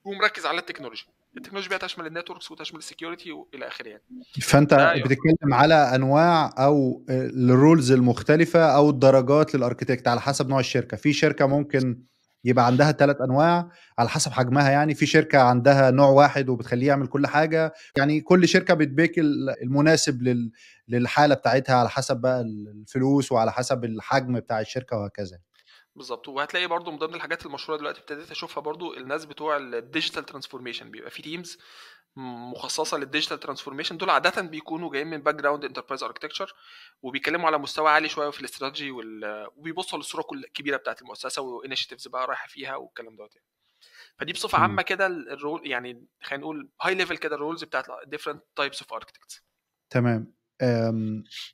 ومركز على التكنولوجي بقى تشمل النتوركس وتشمل السكيورتي والى اخره يعني. فانت بتتكلم على انواع او الرولز المختلفه او الدرجات للاركتكت على حسب نوع الشركه. في شركه ممكن يبقى عندها 3 انواع على حسب حجمها، يعني في شركه عندها نوع واحد وبتخليه يعمل كل حاجه. يعني كل شركه بتبيك المناسب للحاله بتاعتها على حسب بقى الفلوس وعلى حسب الحجم بتاع الشركه وهكذا. بالظبط. وهتلاقي برضو من ضمن الحاجات المشهوره دلوقتي ابتديت اشوفها برضو الناس بتوع الديجيتال ترانسفورميشن. بيبقى في تيمز مخصصه للديجيتال ترانسفورميشن. دول عاده بيكونوا جايين من باك جراوند انتربرايز اركتكتشر، وبيتكلموا على مستوى عالي شويه في الاستراتيجي وبيبصوا للصوره الكبيره بتاعه المؤسسه وانيشيتيفز بقى رايحه فيها والكلام دوت يعني. فدي بصفه عامه كده الرول يعني، خلينا نقول هاي ليفل كده الرولز بتاعت different types of architects. تمام.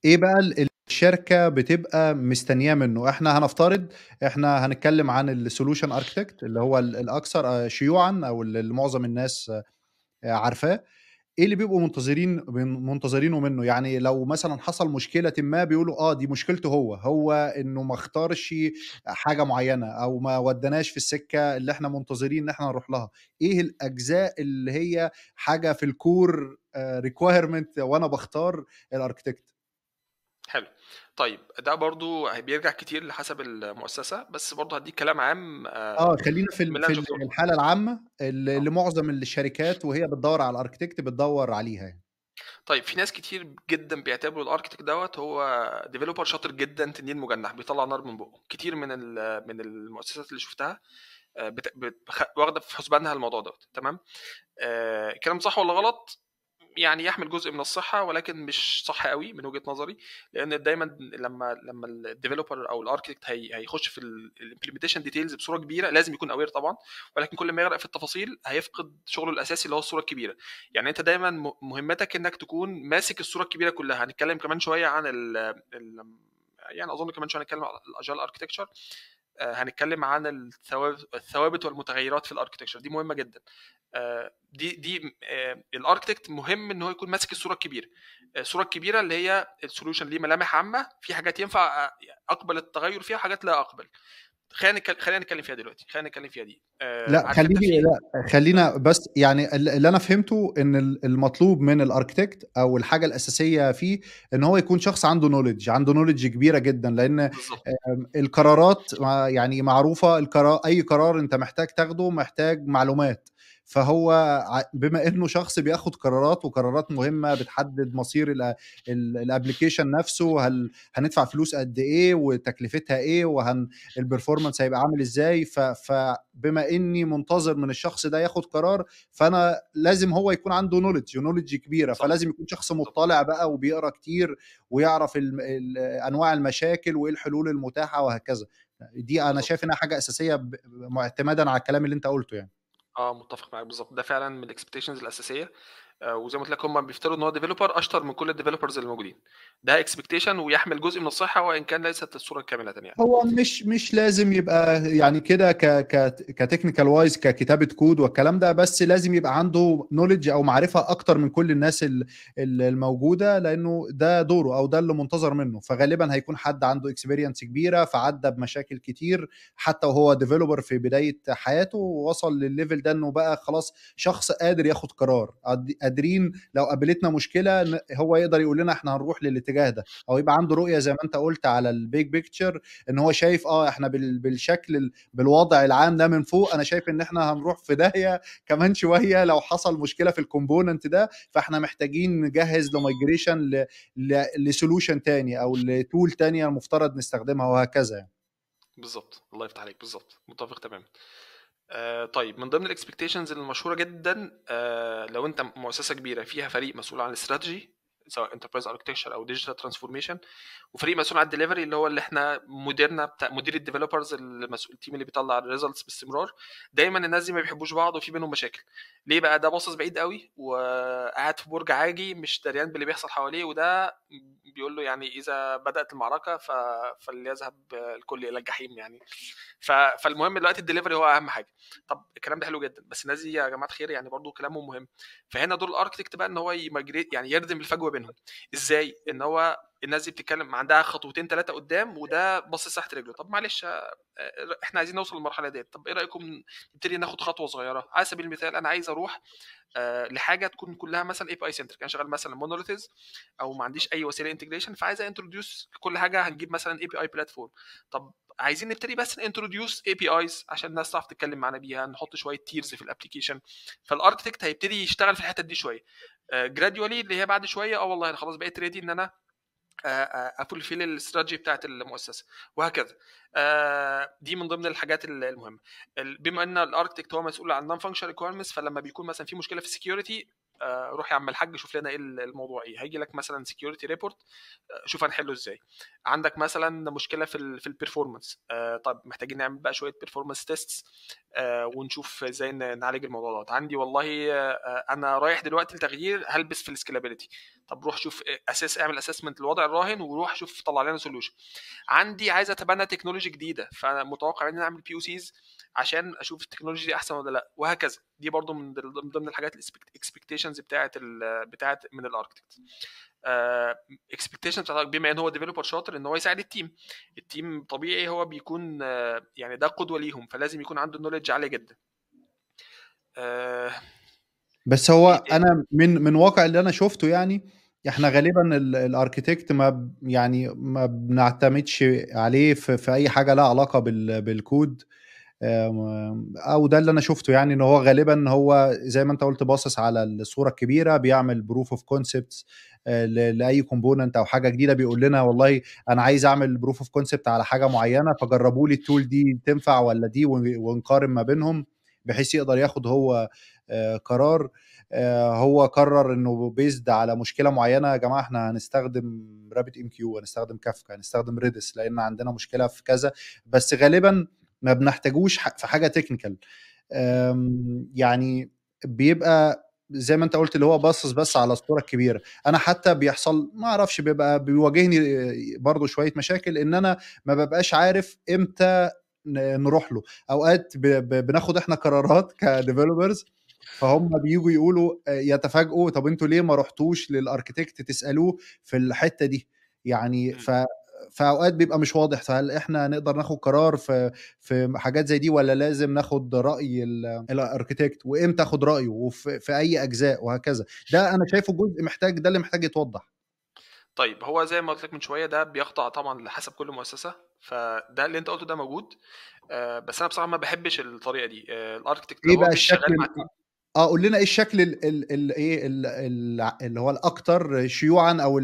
ايه بقى الشركه بتبقى مستنياه منه؟ احنا هنفترض احنا هنتكلم عن السولوشن اركتكت اللي هو الاكثر شيوعا او اللي معظم الناس عارفاه. إيه اللي بيبقوا منتظرينه منه؟ يعني لو مثلًا حصل مشكلةٍ ما بيقولوا دي مشكلته هو إنه ما اختارش حاجة معيّنة أو ما ودّاناش في السكة اللي إحنا منتظرين إن إحنا نروح لها. إيه الأجزاء اللي هي حاجة في الcore requirement وأنا باختار الarchitect؟ حلو. طيب ده برضه بيرجع كتير لحسب المؤسسة، بس برضه هادّيك كلام عام خلّينا من اللي في أنا شُفته برضه. الحالة العامة آه. اللي معظم الشركات وهي بتدوّر على الarchitect بتدوّر عليها يعني. طيب في ناس كتير جدًا بيعتبروا الarchitect دوّة هو developer شاطر جدًا تنين مجنح، بيطلّع نار من بُقّه. كتير من المؤسسات اللي شُفتها بت بت واخدة في حسبانها الموضوع دوّة، تمام؟ الكلام صح والّا غلط؟ يعني يحمل جزء من الصحة، ولكن مش صح أوي من وجهة نظري، لإن دايمًا لمّا الdeveloper أو الarchitect هيخش في الimplementation details بصورة كبيرة، لازم يكون aware طبعًا، ولكن كل ما يغرق في التفاصيل هيفقد شغله الأساسي اللي هو الصورة الكبيرة. يعني أنت دايمًا مهمتك إنك تكون ماسك الصورة الكبيرة كلها. هنتكلم كمان شوية عن ال يعني أظن كمان شوية هنتكلم على الagile architecture. هنتكلم عن الثوابت والمتغيرات في الarchitecture، دي مهمة جدًا. دي الاركتكت مهم ان هو يكون ماسك الصوره الكبيره. الصوره الكبيره اللي هي السولوشن ليه ملامح عامه، في حاجات ينفع اقبل التغير فيها وحاجات لا اقبل. خلينا نتكلم فيها دلوقتي، خلينا نتكلم فيها دي. لأ عارف انت في خلّينا بس يعني اللي أنا فهمته إن المطلوب من الarchitect أو الحاجة الأساسية فيه إن هو يكون شخص عنده knowledge كبيرة جدًا، لإن بالظبط. القرارات يعني معروفة أي قرار أنت محتاج تاخده محتاج معلومات، فهو بما إنه شخص بياخد قرارات وقرارات مهمة بتحدد مصير الapplication نفسه، هندفع فلوس قد إيه وتكلفتها إيه الperformance هيبقى عامل إزاي، فبما إني منتظر من الشخص ده ياخد قرار، فأنا لازم هو يكون عنده knowledge كبيرة، صح. فلازم يكون شخص بالظبط. مُطّلع بقى وبيقرا كتير ويعرف أنواع المشاكل وإيه الحلول المتاحة وهكذا. دي أنا شايف بالظبط. إنها حاجة أساسية اعتمادًا على الكلام اللي أنت قُلته يعني. متفق معاك بالظبط، ده فعلا من الاكسبكتيشنز الاساسيه. وزي ما قلت لك هم بيفترضوا ان هو ديفلوبر اشطر من كل الديفلوبرز الموجودين. ده اكسبكتيشن ويحمل جزء من الصحه، وان كان ليست الصوره كامله يعني. هو مش لازم يبقى يعني كده كtechnical wise ككتابة كود والكلام ده، بس لازم يبقى عنده knowledge أو معرفة أكتر من كل الناس الموجودة، لإنه ده دوره أو ده اللي منتظر منه، فغالبًا هيكون حد عنده experience كبيرة، فعدّى بمشاكل كتير، حتى وهو developer في بداية حياته، ووصل للlevel ده إنه بقى خلاص شخص قادر ياخد قرار، قادرين لو قابلتنا مشكلة هو يقدر يقول لنا إحنا هنروح للاتجاه ده، أو يبقى عنده رؤية زي ما أنت قُلت على الbig picture إن هو شايف إحنا بالشكل بالوضع العام ده من فوق، أنا شايف إن إحنا هنروح في داهية كمان شوية لو حصل مشكلة في الcomponent ده، فإحنا محتاجين نجهّز لmigration لsolution تاني أو لtool تانية المفترض نستخدمها وهكذا يعني. بالظبط، الله يفتح عليك، بالظبط متفق تماما. طيب من ضمن الاكسبكتيشنز المشهوره جدا، لو انت مؤسسه كبيره فيها فريق مسؤول عن الاستراتيجي، سواء انتربرايز اركتكشر او ديجيتال ترانسفورميشن، وفريق مسؤول عن الدليفري اللي هو اللي احنا مديرنا بتاع مدير الديفلوبرز المسؤول التيم اللي بيطلع الريزلتس باستمرار. دايما الناس دي ما بيحبوش بعض وفي بينهم مشاكل. ليه بقى؟ ده باصص بعيد قوي وقاعد في برج عاجي مش دريان باللي بيحصل حواليه، وده بيقول له يعني اذا بدات المعركه فليذهب الكل الى الجحيم يعني. فالمهم دلوقتي الدليفري هو اهم حاجه. طب الكلام ده حلو جدا، بس الناس دي يا جماعه خير يعني برضو كلامهم مهم. فهنا دور الاركتكت بقى ان هو يمجريت، يعني يردم الفجوه بينهم. ازاي؟ ان هو الناس دي بتتكلم عندها خطوتين ثلاثه قدام، وده باصص تحت رجله. طب معلش، احنا عايزين نوصل للمرحله ديت، طب ايه رايكم نبتدي ناخد خطوه صغيره؟ على سبيل المثال انا عايز اروح لحاجه تكون كلها مثلا اي بي اي سنتر. كان شغال مثلا مونوليثز او ما عنديش اي وسيله انتجريشن، فعايز انتروديوس كل حاجه هنجيب مثلا اي بي اي بلاتفورم. طب عايزين نبتدي بس انتروديوس اي بي ايز عشان الناس تعرف تتكلم معانا بيها، نحط شويه تيرز في الابلكيشن. فالاركتكت هيبتدي يشتغل في الحته دي شويه جراديولي، اللي هي بعد شويه والله انا خلاص بقيت ريدي ان انا افولفيل الاستراتيجي بتاعت المؤسسه، وهكذا. دي من ضمن الحاجات المهمه. بما ان الاركتكت هو مسؤول عن نون فانكشن ريكويرمنتس، فلما بيكون مثلا في مشكله في السكيورتي، روح يا عم الحاج شوف لنا ايه الموضوع، ايه هيجي لك مثلا سكيورتي ريبورت، شوف هنحله ازاي. عندك مثلا مشكله في البرفورمانس، طب محتاجين نعمل بقى شويه بيرفورمانس تيستس ونشوف ازاي نعالج الموضوع ده. عندي والله انا رايح دلوقتي لتغيير هلبس في السكيلابيلتي. طب روح شوف اعمل اسسمنت للوضع الراهن وروح شوف طلع لنا سوليوشن. عندي عايز اتبنى تكنولوجي جديده، فانا متوقع ان انا اعمل بي او سيز عشان اشوف التكنولوجي دي احسن ولا لا، وهكذا. دي برضو من ضمن الحاجات الاكسبكتيشنز بتاعت من الاركتكت. اكسبكتيشن بتاعتك بما ان هو ديفلوبر شاطر ان هو يساعد التيم طبيعي هو بيكون يعني ده قدوه ليهم، فلازم يكون عنده نوليدج عاليه جدا. بس هو انا من واقع اللي انا شفته يعني احنا غالبا الاركيتكت يعني ما بنعتمدش عليه في اي حاجه لها علاقه بالكود. او ده اللي انا شفته يعني ان هو غالبا هو زي ما انت قلت باصص على الصوره الكبيره، بيعمل بروف اوف كونسبتس لاي كومبوننت او حاجه جديده، بيقول لنا والله انا عايز اعمل بروف اوف كونسبت على حاجه معينه، فجربوا لي التول دي تنفع ولا دي، ونقارن ما بينهم بحيث يقدر ياخد هو قرار. هو قرر انه بيزد على مشكله معينه، يا جماعه احنا هنستخدم رابت ام كيو، هنستخدم كافكا، هنستخدم ريدس لان عندنا مشكله في كذا. بس غالبا ما بنحتاجوش في حاجه تكنيكال. يعني بيبقى زي ما انت قلت اللي هو باصص بس على الصوره الكبيره. انا حتى بيحصل ما اعرفش بيبقى بيواجهني برضو شويه مشاكل ان انا ما ببقاش عارف امتى نروح له. اوقات بناخد احنا قرارات كديفلوبرز، فهم بييجوا يقولوا يتفاجئوا طب انتوا ليه ما رحتوش للاركيتكت تسالوه في الحته دي يعني. فاوقات بيبقى مش واضح هل احنا نقدر ناخد قرار في حاجات زي دي ولا لازم ناخد راي الاركيتكت، وامتى اخد رايه وفي اي اجزاء وهكذا. ده انا شايفه جزء محتاج، ده اللي محتاج يتوضح. طيب هو زي ما قلت لك من شويه ده بيخضع طبعا لحسب كل مؤسسه، فده اللي انت قلته ده موجود. بس انا بصراحه ما بحبش الطريقه دي. الاركتكت لو ايه هو بقى مش شغال الشكل مع التيم. قول لنا ايه الشكل ايه اللي هو الاكثر شيوعا او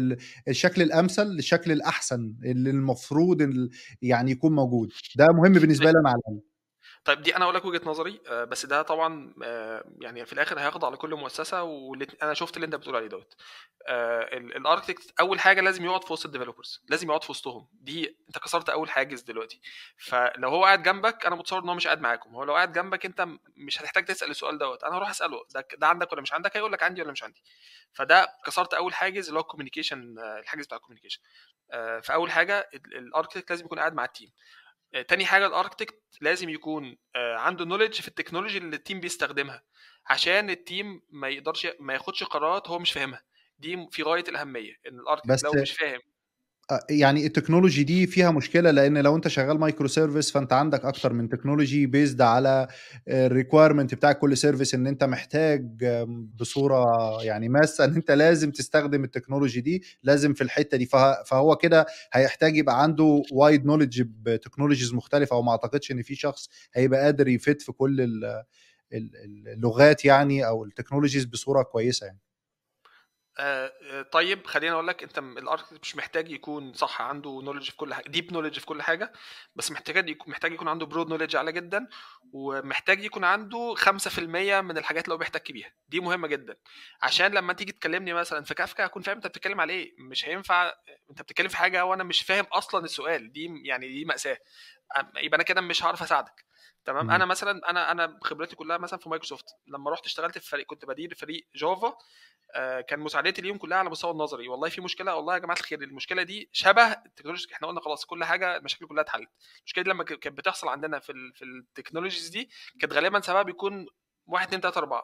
الشكل الامثل، الشكل الاحسن اللي المفروض يعني يكون موجود. ده مهم بالنسبه لي انا على الاقل. طيب دي انا اقول لك وجهه نظري، بس ده طبعا يعني في الاخر هيخضع لكل مؤسسه، وانا شفت اللي انت بتقول عليه دوت. الاركتكت اول حاجه لازم يقعد في وسط الديفلوبرز، لازم يقعد في وسطهم. دي انت كسرت اول حاجز دلوقتي. فلو هو قاعد جنبك، انا متصور ان هو مش قاعد معاكم، هو لو قاعد جنبك انت مش هتحتاج تسال السؤال دوت، انا هروح اساله ده عندك ولا مش عندك، هيقول لك عندي ولا مش عندي. فده كسرت اول حاجز اللي هو الكوميونيكيشن، الحاجز بتاع الكوميونيكيشن. فاول حاجه الاركتكت لازم يكون قاعد مع التيم. تاني حاجه الاركتكت لازم يكون عنده نوليدج في التكنولوجي اللي التيم بيستخدمها، عشان التيم ما ياخدش قرارات هو مش فاهمها. دي في غايه الاهميه ان الاركتكت بس لو مش فاهم. يعني التكنولوجي دي فيها مشكله، لان لو انت شغال مايكرو سيرفيس فانت عندك اكتر من تكنولوجي بيزد على الريكويرمنت بتاع كل سيرفيس، ان انت محتاج بصوره يعني ماسه ان انت لازم تستخدم التكنولوجي دي، لازم في الحته دي. فهو كده هيحتاج يبقى عنده وايد نوليدج بتكنولوجيز مختلفه، وما اعتقدش ان في شخص هيبقى قادر يفيد في كل اللغات يعني او التكنولوجيز بصوره كويسه يعني. طيب خليني اقول لك، انت الاركتكت مش محتاج يكون صح عنده نولج في كل حاجه، ديب نولج في كل حاجه، بس محتاج يكون عنده برود نولج عاليه جدا، ومحتاج يكون عنده 5% من الحاجات اللي هو بيحتك بيها. دي مهمه جدا، عشان لما تيجي تكلمني مثلا في كافكا اكون فاهم انت بتتكلم على ايه. مش هينفع انت بتتكلم في حاجه وانا مش فاهم اصلا السؤال، دي مأساة. يبقى انا كده مش هعرف اساعدك. تمام. انا مثلا انا خبرتي كلها مثلا في مايكروسوفت، لما رحت اشتغلت في فريق كنت بدير فريق جافا. كان مساعدتي ليهم كلها على مستوى النظري، والله في مشكله، والله يا جماعه الخير المشكله دي شبه التكنولوجيا، احنا قلنا خلاص كل حاجه المشاكل كلها اتحلت. المشكله دي لما كانت بتحصل عندنا في التكنولوجيز دي، كانت غالبا سببها بيكون 1 2 3 4،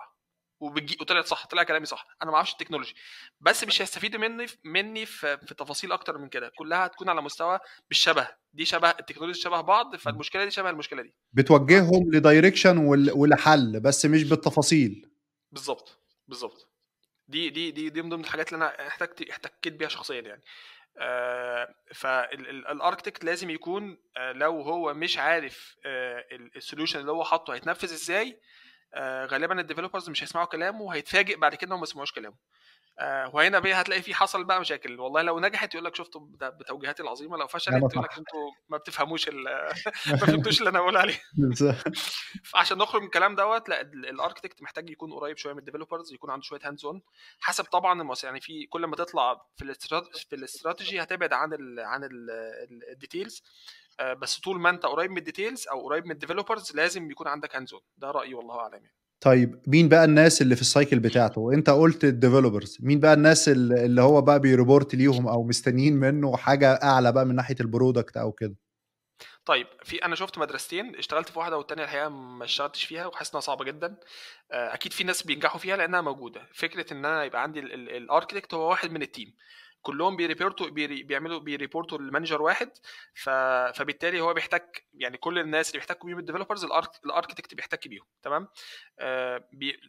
وطلعت صح، طلع كلامي صح. انا ما اعرفش التكنولوجي، بس مش هيستفيدوا مني في تفاصيل اكتر من كده، كلها هتكون على مستوى بالشبه. دي شبه التكنولوجيا شبه بعض، فالمشكله دي شبه المشكله دي. تمام. بتوجههم لدايركشن ولحل بس مش بالتفاصيل. بالظبط، بالظبط. دي من ضمن الحاجات اللي انا احتكيت بيها شخصيا يعني. فالاركتكت لازم يكون لو هو مش عارف السوليوشن اللي هو حاطه هيتنفذ ازاي، غالبا الديفلوبرز مش هيسمعوا كلامه، وهيتفاجئ بعد كده انهم ما سمعوش كلامه. وهنا بقى هتلاقي في حصل بقى مشاكل، والله لو نجحت يقول لك شفتوا بتوجيهاتي العظيمه، لو انا فشلت يقول لك صح. انتوا ما بتفهموش ما فهمتوش اللي انا بقول عليه. فعشان نخرج من الكلام دوت، لا الاركتكت محتاج يكون قريب شويه من الديفلوبرز، يكون عنده شويه هاندز اون، حسب طبعا يعني في كل ما تطلع في الاستراتيجي هتبعد عن الديتيلز. بس طول ما انت قريب من الديتيلز او قريب من الديفلوبرز لازم يكون عندك هاندز اون. ده رايي والله اعلم يعني. طيب مين بقى الناس اللي في السايكل بتاعته؟ انت قلت الديفلوبرز، مين بقى الناس اللي هو بقى بيريبورت ليهم او مستنيين منه حاجه اعلى بقى من ناحيه البرودكت او كده؟ طيب انا شفت مدرستين، اشتغلت في واحده والتانيه الحقيقه ما اشتغلتش فيها وحاسس انها صعبه جدا. اكيد في ناس بينجحوا فيها لانها موجوده. فكره ان انا يبقى عندي الاركتكت هو واحد من التيم، كلهم بيعملوا بيريبورتوا لمانجر واحد. فبالتالي هو بيحتك، يعني كل الناس اللي بيحتكوا بيهم الديفلوبرز الاركتكت بيحتك بيهم. تمام.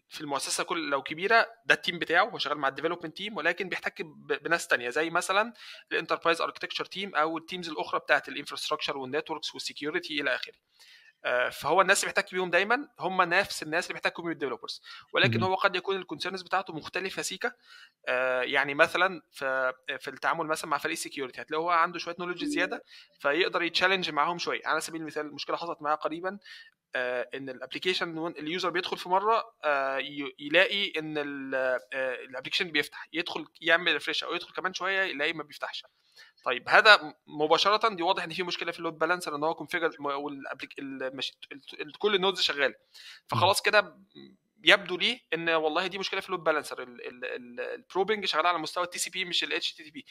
في المؤسسه كل لو كبيره ده التيم بتاعه هو شغال مع الديفلوبمنت تيم، ولكن بيحتك بناس تانية زي مثلا الانتربرايز اركتكتشر تيم او التيمز الاخرى بتاعت الانفراستراكشر والنتوركس والسكيورتي الى اخره. فهو الناس اللي بيحتك بيهم دايما هم نفس الناس اللي بيحتكوا بيهم الديفلوبرز، ولكن مهم. هو قد يكون الكونسيرنز بتاعته مختلفه سيكا. يعني مثلا في التعامل مثلا مع فريق سكيورتي هتلاقيه هو عنده شويه نولج زياده، فيقدر يتشالنج معاهم شويه. على سبيل المثال المشكله حصلت معايا قريبا، ان الابلكيشن اليوزر بيدخل في مره يلاقي ان الابلكيشن بيفتح، يدخل يعمل ريفريش او يدخل كمان شويه يلاقي ما بيفتحش. طيب هذا مباشره دي واضح ان في مشكله في اللود بالانسر، ان هو كونفيجر كل النودز شغاله. مهم. فخلاص كده يبدو لي ان والله دي مشكله في اللود بالانسر، البروبنج شغال على مستوى التي سي بي مش الاتش تي تي بي.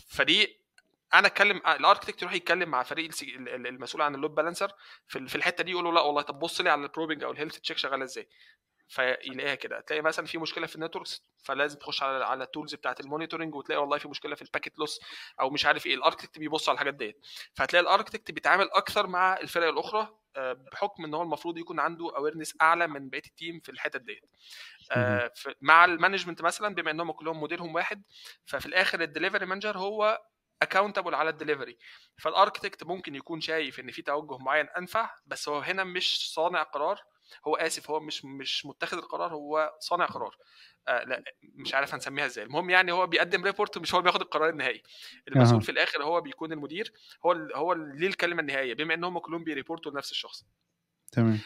فدي انا اتكلم الاركتكت يروح يتكلم مع فريق المسؤول عن اللود بالانسر في الحته دي، يقول له لا والله طب بص لي على البروبنج او الهيلث تشيك شغاله ازاي. فيلاقيها كده، تلاقي مثلا في مشكله في النتوركس فلازم تخش على التولز بتاعه المونيتورنج وتلاقي والله في مشكله في الباكيت لوس او مش عارف ايه. الاركتكت بيبص على الحاجات ديت، فهتلاقي الاركتكت بيتعامل اكثر مع الفرق الاخرى بحكم ان هو المفروض يكون عنده اويرنس اعلى من بقيه التيم في الحتت ديت. مهم. مع المانجمنت مثلا بما انهم كلهم مديرهم واحد، ففي الاخر الدليفري مانجر هو اكاونتبل على الدليفري. فالاركتكت ممكن يكون شايف ان في توجه معين انفع، بس هو هنا مش صانع قرار. هو اسف، هو مش متخذ القرار، هو صانع قرار. لا مش عارف هنسميها ازاي. المهم يعني هو بيقدم ريبورت، مش هو بياخد القرار النهائي. المسؤول اها. في الاخر هو بيكون المدير، هو اللي ليه الكلمه النهائيه بما انهم كلهم بيريبورتوا لنفس الشخص. تمام.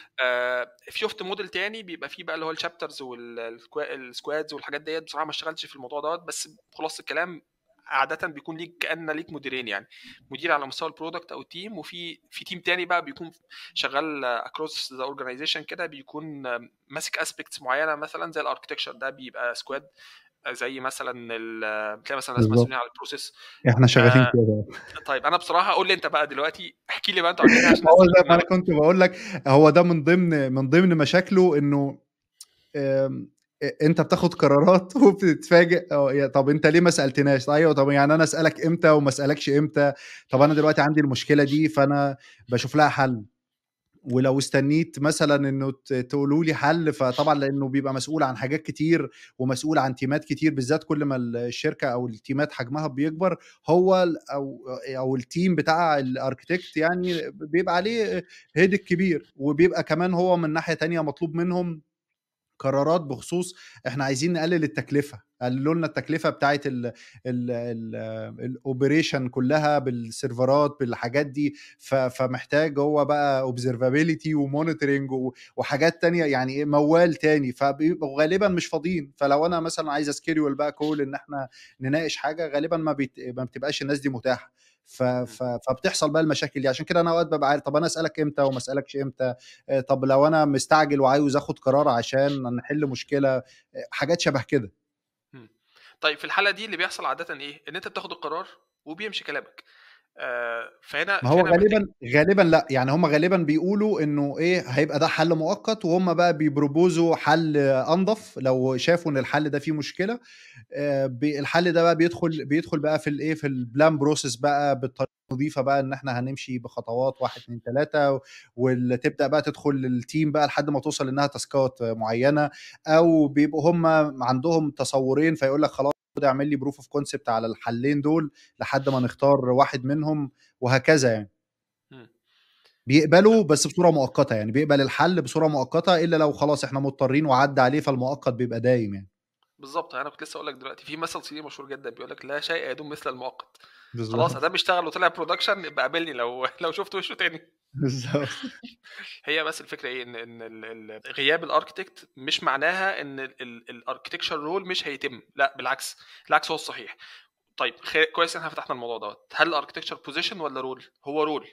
شفت موديل تاني بيبقى فيه بقى اللي هو الشابترز والسكوادز والحاجات ديت. بصراحه ما اشتغلتش في الموضوع دوت، بس خلاص الكلام عاده بيكون ليك كأن ليك مديرين، يعني مدير على مستوى البرودكت او التيم، وفي تيم تاني بقى بيكون شغال اكروس ذا اورجانيزيشن كده، بيكون ماسك اسبيكتس معينه مثلا زي الاركتكتشر ده بيبقى سكواد، زي مثلا بتلاقي مثلا ناس بالظبط، مسؤولين على البروسيس. احنا شغالين كده. طيب انا بصراحه قول لي انت بقى دلوقتي، احكي لي بقى انتوا عاملين ايه عشان هو استفاد زي ما انا من كنت بقول لك، هو ده من ضمن مشاكله، انه آم، انت بتاخد قرارات وبتتفاجئ. طب انت ليه ما سالتناش؟ ايوه، طب يعني انا اسالك امتى وما اسالكش امتى؟ طب انا دلوقتي عندي المشكله دي، فانا بشوف لها حل. ولو استنيت مثلا انه تقولوا لي حل، فطبعا لانه بيبقى مسؤول عن حاجات كتير ومسؤول عن تيمات كتير، بالذات كل ما الشركه او التيمات حجمها بيكبر، هو او التيم بتاع الاركتكت يعني بيبقى عليه هيدك كبير، وبيبقى كمان هو من ناحيه تانية مطلوب منهم قرارات بخصوص احنا عايزين نقلل التكلفه. قللوا لنا التكلفه بتاعه الاوبريشن كلها بالسيرفرات بالحاجات دي. فمحتاج هو بقى اوبزرفابيلتي ومونيتورنج وحاجات تانية، يعني ايه، موال تاني، فبيبقوا غالبا مش فاضيين. فلو انا مثلا عايز اسكيدول بقى كول ان احنا نناقش حاجه، غالبا ما بتبقاش الناس دي متاحه. فبتحصل بقى المشاكل دي. عشان كده انا اوقات ببقى عارف طب انا اسالك امتى وما اسالكش امتى. طب لو انا مستعجل وعاوز اخد قرار عشان نحل مشكله، حاجات شبه كده. إمم. طيب في الحالة دي اللي بيحصل عادةً إيه، إن أنت بتاخد القرار وبيمشي كلامك. فهنا ما هو محتاج. غالبا لا، يعني هم غالبا بيقولوا انه ايه، هيبقى ده حل مؤقت، وهم بقى بيبروبوزوا حل انظف لو شافوا ان الحل ده فيه مشكله. الحل ده بقى بيدخل بقى في الايه، في البلان بروسيس بقى بالطريقه النظيفه بقى، ان احنا هنمشي بخطوات 1 2 3، واللي تبدا بقى تدخل التيم بقى لحد ما توصل انها تاسكات معينه. او بيبقوا هم عندهم تصورين، فيقول لك خلاص خد اعمل لي بروف اوف كونسبت على الحلين دول لحد ما نختار واحد منهم، وهكذا يعني. إمم. بيقبلوا بس بصوره مؤقته، يعني بيقبل الحل بصوره مؤقته، الا لو خلاص احنا مضطرين وعدى عليه، فالمؤقت بيبقى دايم يعني. بالضبط، أنا كنت لسه هاقول لك دلوقتي في مثل صيني مشهور جدًا بيقول لك: "لا شيء يدوم مثل المؤقت." خلاص بالضبط. أدام اشتغل وطلع production يبقى قابلني لو لو شُفت وشه تاني. بالضبط. هي بس الفكرة إيه، إن غياب الarchitect مش معناها إن الarchitecture role مش هيتم، لأ بالعكس، العكس هو الصحيح. طيب كويس إن إحنا فتحنا الموضوع دوّة. هل الarchitecture position والّا role؟ هو role.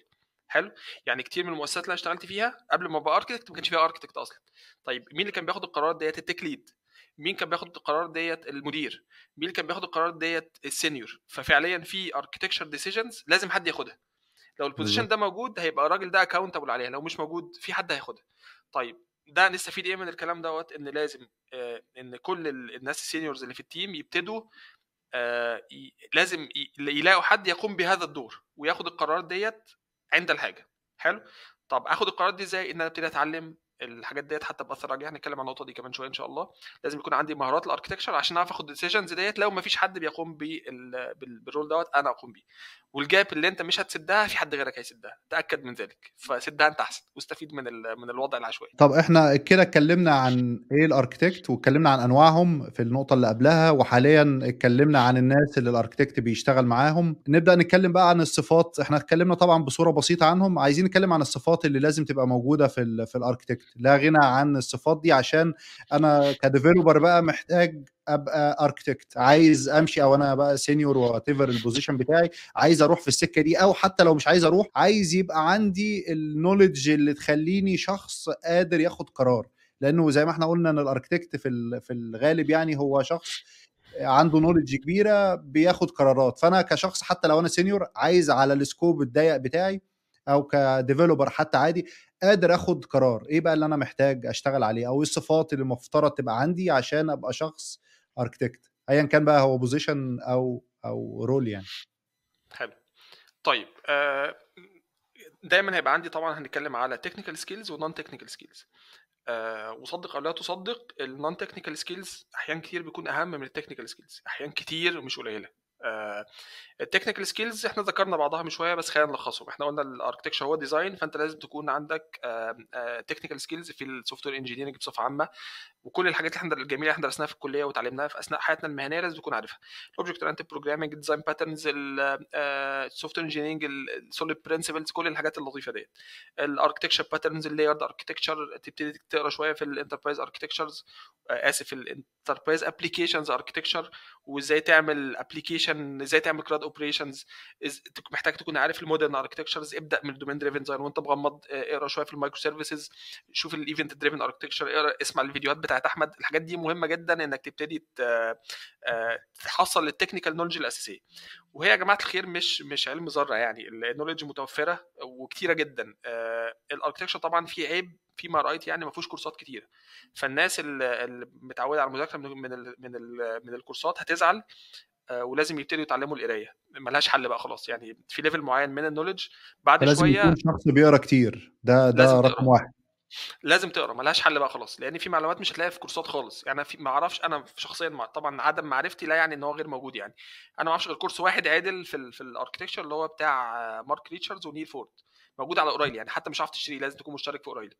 حلو. يعني كتير من المؤسسات اللي انا اشتغلت فيها قبل ما ابقى اركتكت ما كانش فيها اركتكت اصلا. طيب مين اللي كان بياخد القرارات ديت؟ التك ليد. مين كان بياخد القرارات ديت؟ المدير. مين اللي كان بياخد القرارات ديت؟ السينيور. ففعليا في اركتكتشر ديسيجنز لازم حد ياخدها. لو البوزيشن بالظبط. ده موجود هيبقى الراجل ده اكاونتبل عليها، لو مش موجود في حد هياخدها. طيب ده نستفيد ايه من الكلام دوت؟ ان لازم ان كل الناس السينيورز اللي في التيم يبتدوا لازم يلاقوا حد يقوم بهذا الدور وياخد القرارات ديت عند الحاجه. حلو. طب اخد القرارات دي ازاي؟ ان انا ابتدي اتعلم الحاجات ديت حتى باثر عليها. هنتكلم عن النقطه دي كمان شويه ان شاء الله. لازم يكون عندي مهارات الاركتكتشر عشان اعرف اخد الديسيجنز ديت. لو ما فيش حد بيقوم بالرول دوت انا اقوم بيه. والجاب اللي انت مش هتسدها في حد غيرك هيسدها، تاكد من ذلك. فسدها انت احسن واستفيد من الوضع العشوائي. طب احنا كده اتكلمنا عن ايه الاركتكت، واتكلمنا عن انواعهم في النقطة اللي قبلها، وحاليا اتكلمنا عن الناس اللي الاركتكت بيشتغل معاهم. نبدأ نتكلم بقى عن الصفات. احنا اتكلمنا طبعا بصورة بسيطة عنهم، عايزين نتكلم عن الصفات اللي لازم تبقى موجودة في الاركتكت. لا غنى عن الصفات دي، عشان انا كديفيلوبر بقى محتاج ابقى اركتكت، عايز امشي، او انا بقى سينيور وات ايفر البوزيشن بتاعي، عايز اروح في السكه دي، او حتى لو مش عايز اروح، عايز يبقى عندي النوليدج اللي تخليني شخص قادر ياخد قرار. لانه زي ما احنا قلنا ان الاركتكت في الغالب يعني هو شخص عنده نوليدج كبيره بياخد قرارات. فانا كشخص حتى لو انا سينيور عايز على السكوب الضيق بتاعي، او كديفلوبر حتى عادي، قادر اخد قرار. ايه بقى اللي انا محتاج اشتغل عليه، او ايه الصفات اللي المفترض تبقى عندي عشان ابقى شخص اركتكت، ايا كان بقى هو بوزيشن او رول يعني. حلو. طيب دايما هيبقى عندي طبعا هنتكلم على تكنيكال سكيلز ونون تكنيكال سكيلز. وصدق او لا تصدق النون تكنيكال سكيلز احيان كتير بيكون اهم من التكنيكال سكيلز، احيان كتير مش قليله. التكنيكال سكيلز احنا ذكرنا بعضها من شويه بس خلينا نلخصهم. احنا قلنا الاركتكشر هو ديزاين، فانت لازم تكون عندك تكنيكال سكيلز في السوفت وير انجينيرنج بصفه عامه. وكل الحاجات اللي احنا الجميله اللي احنا درسناها في الكليه وتعلمناها في اثناء حياتنا المهنيه لازم تكون عارفها. الاوبجكت اورينتد بروجرامنج، ديزاين باترنز، السوفت وير انجينيرنج، السوليد برنسبلز، كل الحاجات اللطيفه ديت. الاركتكشر باترنز، اللايرد اركتكشر، تبتدي تقرا شويه في الانتربرايز اركتكتشرز، اسف الانتربرايز ابلكيشنز اركتكتشر، وازاي تعمل ابلكيشن، ازاي تعمل كلاد اوبريشنز. محتاج تكون عارف المودرن اركتكتشرز. ابدا من الدومين دريفن ديزاين وانت مغمض، اقرا شويه في المايكرو سيرفيسز، شوف الايفنت دريفن اركتكتشر، اقرا اسمع الفيديوهات بتاعت احمد. الحاجات دي مهمه جدا انك تبتدي تحصل التكنيكال نولج الاساسيه. وهي يا جماعه الخير مش علم ذره، يعني النولج متوفره وكتيره جدا. الاركتكتشر طبعا في عيب فيما رايت، يعني ما فيهوش كورسات كتيره. فالناس اللي متعوده على المذاكره من الكورسات هتزعل. ولازم يبتدوا يتعلموا القرايه. ملهاش حل بقى خلاص، يعني في ليفل معين من النولج بعد فلازم شويه يكون شخص بيقرا كتير، ده لازم رقم تقرا. واحد. لازم تقرا، ملهاش حل بقى خلاص، لان في معلومات مش هتلاقيها في كورسات خالص. يعني انا ما اعرفش، انا شخصيا طبعا عدم معرفتي لا يعني ان هو غير موجود. يعني انا ما اعرفش غير كورس واحد عادل في الاركتكتشر اللي هو بتاع مارك ريتشاردز ونيل فورد، موجود على اوريلي. يعني حتى مش عارف تشتريه، لازم تكون مشترك في اوريلي.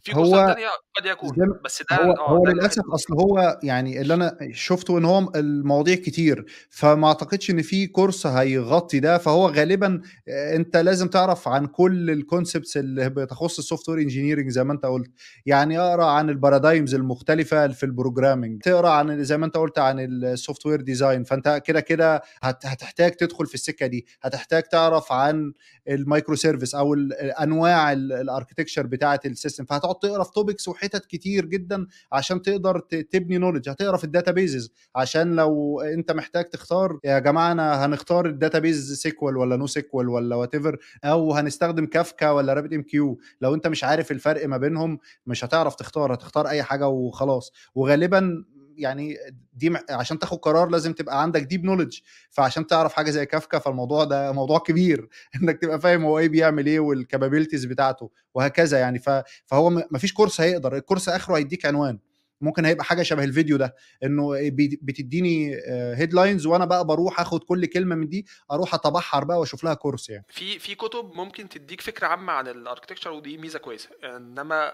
في كورسات هو تانية قد زي يكون، ما بس هو هو ده الوحيد للاسف، اللي اصل هو يعني اللي انا شفته ان هو المواضيع كتير، فما اعتقدش ان في كورس هيغطي ده. فهو غالبا انت لازم تعرف عن كل الكونسبتس اللي بتخص السوفت وير انجينيرنج زي ما انت قلت. يعني اقرا عن البارادايمز المختلفه في البروجرامنج، تقرا عن زي ما انت قلت عن السوفت وير ديزاين. فانت كده كده هتحتاج تدخل في السكه دي، هتحتاج تعرف عن المايكرو سيرفيس او انواع الاركتكشر بتاعه السيستم. فهتقعد تقرا في توبكس وحتت كتير جدا عشان تقدر تبني نولج. هتقرا في الداتابيزز عشان لو انت محتاج تختار، يا جماعه انا هنختار الداتابيز سيكوال ولا نو سيكوال ولا وات ايفر، او هنستخدم كافكا ولا رابت ام كيو. لو انت مش عارف الفرق ما بينهم مش هتعرف تختار، هتختار اي حاجه وخلاص. وغالبا يعني دي عشان تاخد قرار لازم تبقى عندك ديب نولج. فعشان تعرف حاجه زي كافكا فالموضوع ده موضوع كبير انك تبقى فاهم هو ايه بيعمل ايه والكابابيلتيز بتاعته وهكذا يعني. فهو ما فيش كورس هيقدر، الكورس اخره هيديك عنوان. ممكن هيبقى حاجه شبه الفيديو ده، انه بتديني هيدلاينز وانا بقى بروح اخد كل كلمه من دي اروح اتبحر بقى واشوف لها كورس يعني. في كتب ممكن تديك فكره عامه عن الاركتكتشر، ودي ميزه كويسه. انما